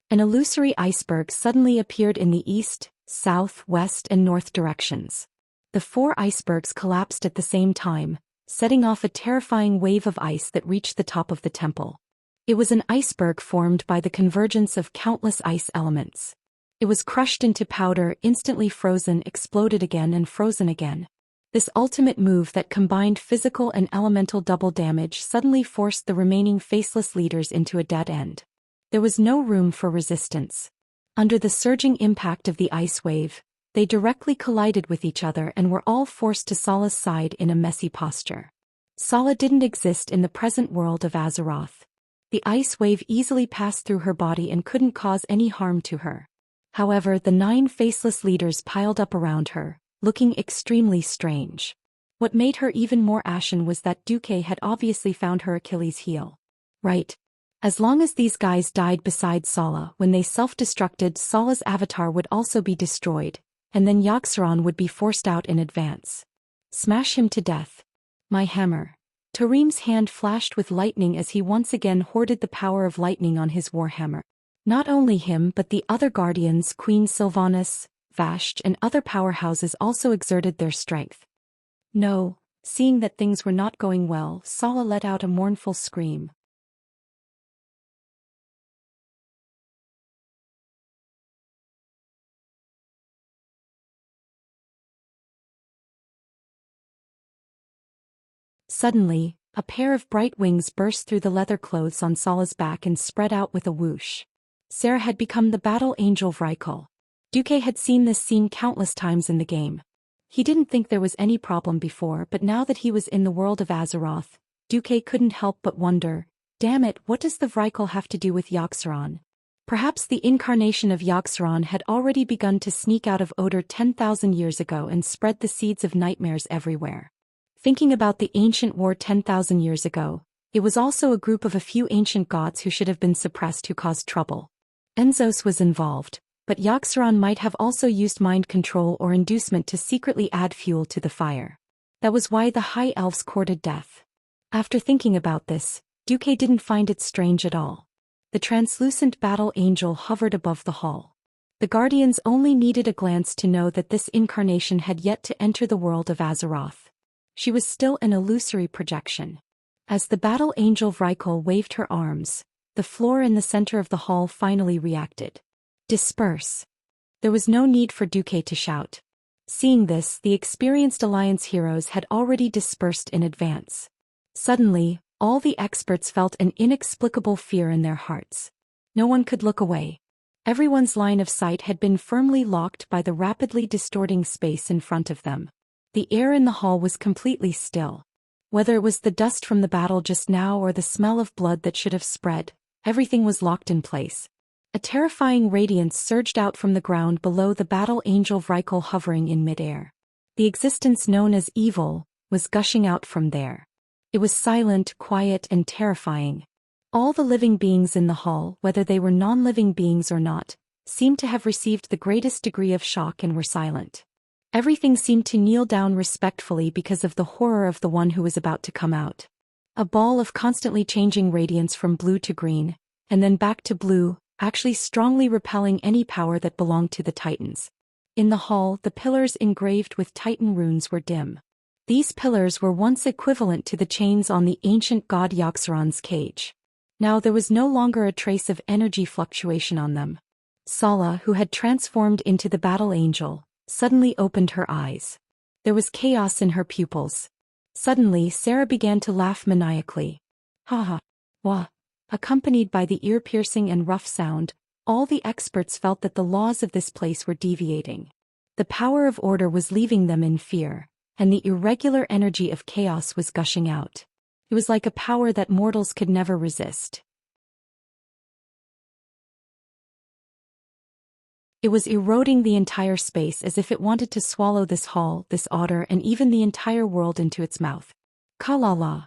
An illusory iceberg suddenly appeared in the east, south, west, and north directions. The 4 icebergs collapsed at the same time, setting off a terrifying wave of ice that reached the top of the temple. It was an iceberg formed by the convergence of countless ice elements. It was crushed into powder, instantly frozen, exploded again and frozen again. This ultimate move that combined physical and elemental double damage suddenly forced the remaining faceless leaders into a dead end. There was no room for resistance. Under the surging impact of the ice wave, they directly collided with each other and were all forced to Sala's side in a messy posture. Sala didn't exist in the present world of Azeroth. The ice wave easily passed through her body and couldn't cause any harm to her. However, the 9 faceless leaders piled up around her, looking extremely strange. What made her even more ashen was that Duque had obviously found her Achilles' heel. Right. As long as these guys died beside Sala, when they self-destructed, Sala's avatar would also be destroyed, and then Yogg-Saron would be forced out in advance. Smash him to death. My hammer. Tarim's hand flashed with lightning as he once again hoarded the power of lightning on his warhammer. Not only him but the other guardians, Queen Sylvanas, Vashj, and other powerhouses also exerted their strength. No, Seeing that things were not going well, Sala let out a mournful scream. Suddenly, a pair of bright wings burst through the leather clothes on Sala's back and spread out with a whoosh. Sarah had become the battle angel Vrykul. Duque had seen this scene countless times in the game. He didn't think there was any problem before, but now that he was in the world of Azeroth, Duque couldn't help but wonder, damn it, what does the Vrykul have to do with Yogg-Saron? Perhaps the incarnation of Yogg-Saron had already begun to sneak out of Oder 10,000 years ago and spread the seeds of nightmares everywhere. Thinking about the ancient war 10,000 years ago, it was also a group of a few ancient gods who should have been suppressed who caused trouble. Enzos was involved, but Yogg-Saron might have also used mind control or inducement to secretly add fuel to the fire. That was why the High Elves courted death. After thinking about this, Duque didn't find it strange at all. The translucent battle angel hovered above the hall. The Guardians only needed a glance to know that this incarnation had yet to enter the world of Azeroth. She was still an illusory projection. As the battle angel Vrykul waved her arms, the floor in the center of the hall finally reacted. Disperse. There was no need for Duque to shout. Seeing this, the experienced Alliance heroes had already dispersed in advance. Suddenly, all the experts felt an inexplicable fear in their hearts. No one could look away. Everyone's line of sight had been firmly locked by the rapidly distorting space in front of them. The air in the hall was completely still. Whether it was the dust from the battle just now or the smell of blood that should have spread, everything was locked in place. A terrifying radiance surged out from the ground below the battle angel Vrykul hovering in midair. The existence known as evil was gushing out from there. It was silent, quiet, and terrifying. All the living beings in the hall, whether they were non-living beings or not, seemed to have received the greatest degree of shock and were silent. Everything seemed to kneel down respectfully because of the horror of the one who was about to come out. A ball of constantly changing radiance from blue to green, and then back to blue, actually strongly repelling any power that belonged to the Titans. In the hall, the pillars engraved with Titan runes were dim. These pillars were once equivalent to the chains on the ancient god Yogg-Saron's cage. Now there was no longer a trace of energy fluctuation on them. Sala, who had transformed into the battle angel, suddenly opened her eyes. There was chaos in her pupils. Suddenly Sarah began to laugh maniacally. Ha ha. Wah. Accompanied by the ear-piercing and rough sound, all the experts felt that the laws of this place were deviating. The power of order was leaving them in fear, and the irregular energy of chaos was gushing out. It was like a power that mortals could never resist. It was eroding the entire space as if it wanted to swallow this hall, this otter, and even the entire world into its mouth. Kalala.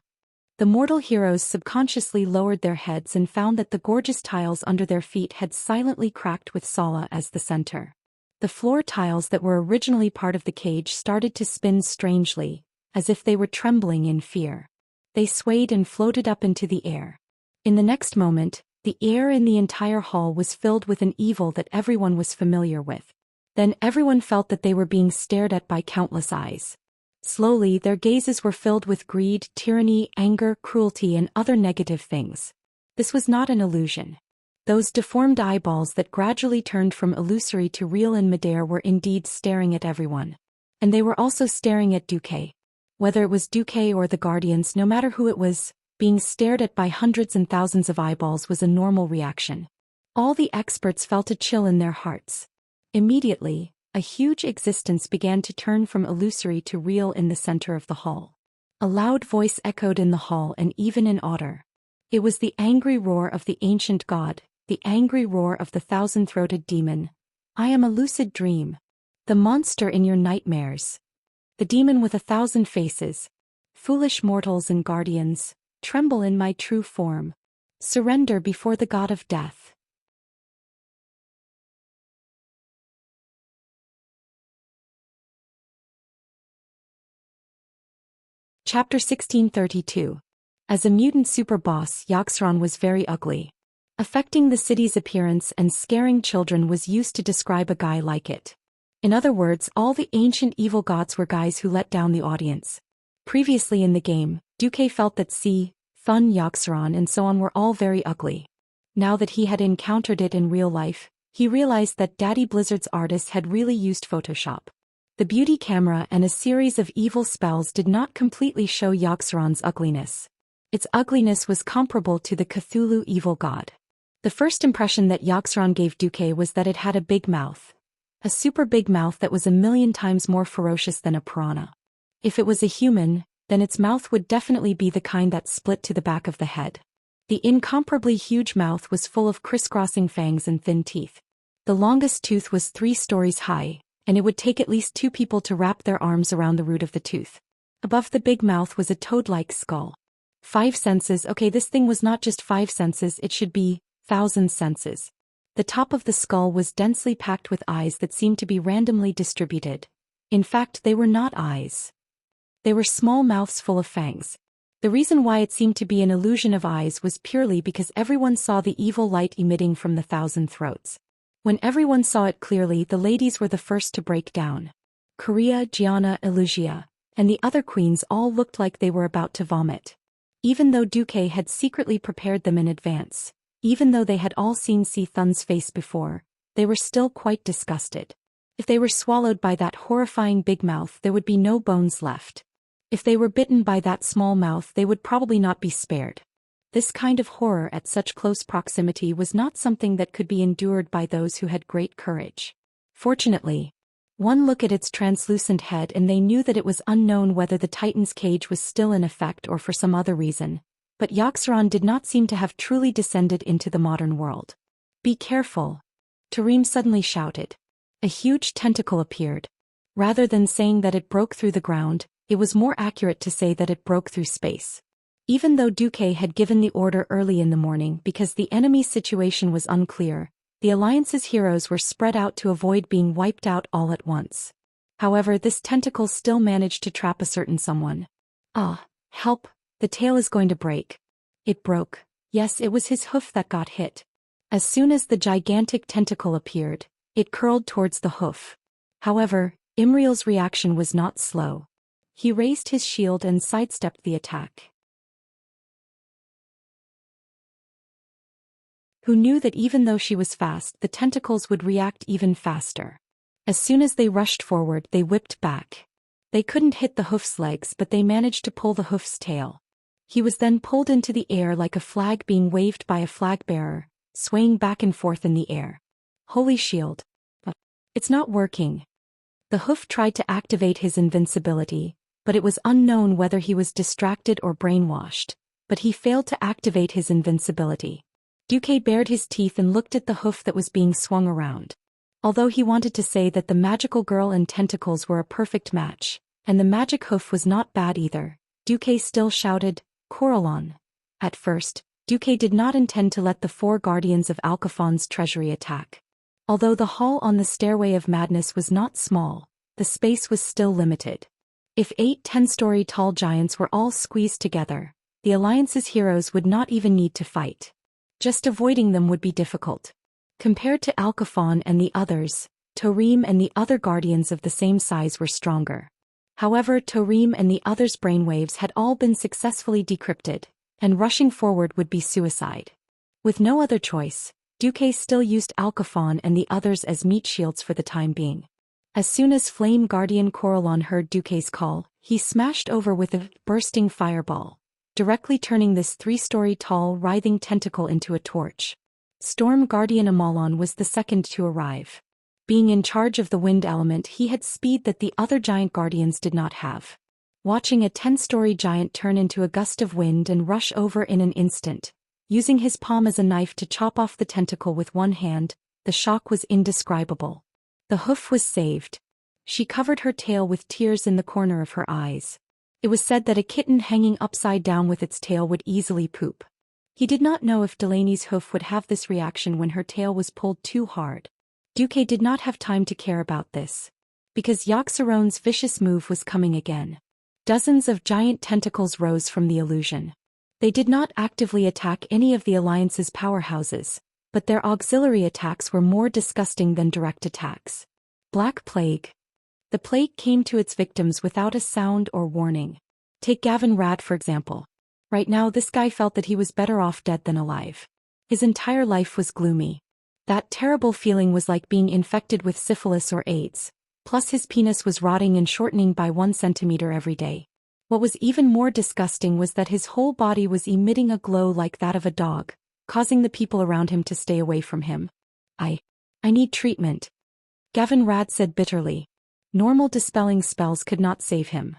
The mortal heroes subconsciously lowered their heads and found that the gorgeous tiles under their feet had silently cracked with Sala as the center. The floor tiles that were originally part of the cage started to spin strangely, as if they were trembling in fear. They swayed and floated up into the air. In the next moment, the air in the entire hall was filled with an evil that everyone was familiar with. Then everyone felt that they were being stared at by countless eyes. Slowly, their gazes were filled with greed, tyranny, anger, cruelty, and other negative things. This was not an illusion. Those deformed eyeballs that gradually turned from illusory to real in midair were indeed staring at everyone. And they were also staring at Duque. Whether it was Duque or the Guardians, no matter who it was, being stared at by hundreds and thousands of eyeballs was a normal reaction. All the experts felt a chill in their hearts. Immediately, a huge existence began to turn from illusory to real in the center of the hall. A loud voice echoed in the hall and even in Otter. It was the angry roar of the ancient god, the angry roar of the thousand-throated demon. I am a lucid dream. The monster in your nightmares. The demon with 1,000 faces. Foolish mortals and guardians, tremble in my true form. Surrender before the god of death. Chapter 1632. As a mutant super boss, Yogg-Saron was very ugly. Affecting the city's appearance and scaring children was used to describe a guy like it. In other words, all the ancient evil gods were guys who let down the audience. Previously in the game, Duque felt that Thun Yaxaron and so on were all very ugly. Now that he had encountered it in real life, he realized that Daddy Blizzard's artists had really used Photoshop. The beauty camera and a series of evil spells did not completely show Yaxaron's ugliness. Its ugliness was comparable to the Cthulhu evil god. The first impression that Yaxaron gave Duque was that it had a big mouth. A super big mouth that was 1,000,000 times more ferocious than a piranha. If it was a human, then its mouth would definitely be the kind that split to the back of the head. The incomparably huge mouth was full of crisscrossing fangs and thin teeth. The longest tooth was 3 stories high, and it would take at least 2 people to wrap their arms around the root of the tooth. Above the big mouth was a toad-like skull. 5 senses. Okay, this thing was not just 5 senses, it should be 1,000 senses. The top of the skull was densely packed with eyes that seemed to be randomly distributed. In fact, they were not eyes. They were small mouths full of fangs. The reason why it seemed to be an illusion of eyes was purely because everyone saw the evil light emitting from the 1,000 throats. When everyone saw it clearly, the ladies were the first to break down. Korea, Gianna, Elugia, and the other queens all looked like they were about to vomit. Even though Duque had secretly prepared them in advance, even though they had all seen Thun's face before, they were still quite disgusted. If they were swallowed by that horrifying big mouth, there would be no bones left. If they were bitten by that small mouth, they would probably not be spared. This kind of horror at such close proximity was not something that could be endured by those who had great courage. Fortunately, one look at its translucent head and they knew that it was unknown whether the Titan's cage was still in effect or for some other reason, but Yaxaron did not seem to have truly descended into the modern world. "Be careful," Tareem suddenly shouted. A huge tentacle appeared. Rather than saying that it broke through the ground, it was more accurate to say that it broke through space. Even though Duque had given the order early in the morning because the enemy's situation was unclear, the Alliance's heroes were spread out to avoid being wiped out all at once. However, this tentacle still managed to trap a certain someone. "Ah, help, the tail is going to break." It broke. Yes, it was his hoof that got hit. As soon as the gigantic tentacle appeared, it curled towards the hoof. However, Imriel's reaction was not slow. He raised his shield and sidestepped the attack. Who knew that even though she was fast, the tentacles would react even faster. As soon as they rushed forward, they whipped back. They couldn't hit the hoof's legs, but they managed to pull the hoof's tail. He was then pulled into the air like a flag being waved by a flag bearer, swaying back and forth in the air. Holy shield. It's not working. The hoof tried to activate his invincibility, but it was unknown whether he was distracted or brainwashed, but he failed to activate his invincibility. Duque bared his teeth and looked at the hoof that was being swung around. Although he wanted to say that the magical girl and tentacles were a perfect match, and the magic hoof was not bad either, Duque still shouted, "Coralon." At first, Duque did not intend to let the 4 guardians of Alcafon's treasury attack. Although the hall on the Stairway of Madness was not small, the space was still limited. If 8 10-story tall giants were all squeezed together, the Alliance's heroes would not even need to fight. Just avoiding them would be difficult. Compared to Alcafon and the others, Tareem and the other guardians of the same size were stronger. However, Tareem and the others' brainwaves had all been successfully decrypted, and rushing forward would be suicide. With no other choice, Duque still used Alcafon and the others as meat shields for the time being. As soon as Flame Guardian Coralon heard Duque's call, he smashed over with a bursting fireball, directly turning this 3-story tall writhing tentacle into a torch. Storm Guardian Amalon was the second to arrive. Being in charge of the wind element, he had speed that the other giant guardians did not have. Watching a 10-story giant turn into a gust of wind and rush over in an instant, using his palm as a knife to chop off the tentacle with one hand, the shock was indescribable. The hoof was saved. She covered her tail with tears in the corner of her eyes. It was said that a kitten hanging upside down with its tail would easily poop. He did not know if Delaney's hoof would have this reaction when her tail was pulled too hard. Duque did not have time to care about this, because Yaxaron's vicious move was coming again. Dozens of giant tentacles rose from the illusion. They did not actively attack any of the Alliance's powerhouses, but their auxiliary attacks were more disgusting than direct attacks. Black Plague. The plague came to its victims without a sound or warning. Take Gavin Rad for example. Right now this guy felt that he was better off dead than alive. His entire life was gloomy. That terrible feeling was like being infected with syphilis or AIDS. Plus his penis was rotting and shortening by 1 centimeter every day. What was even more disgusting was that his whole body was emitting a glow like that of a dog, causing the people around him to stay away from him. I need treatment. Gavin Rad said bitterly. Normal dispelling spells could not save him.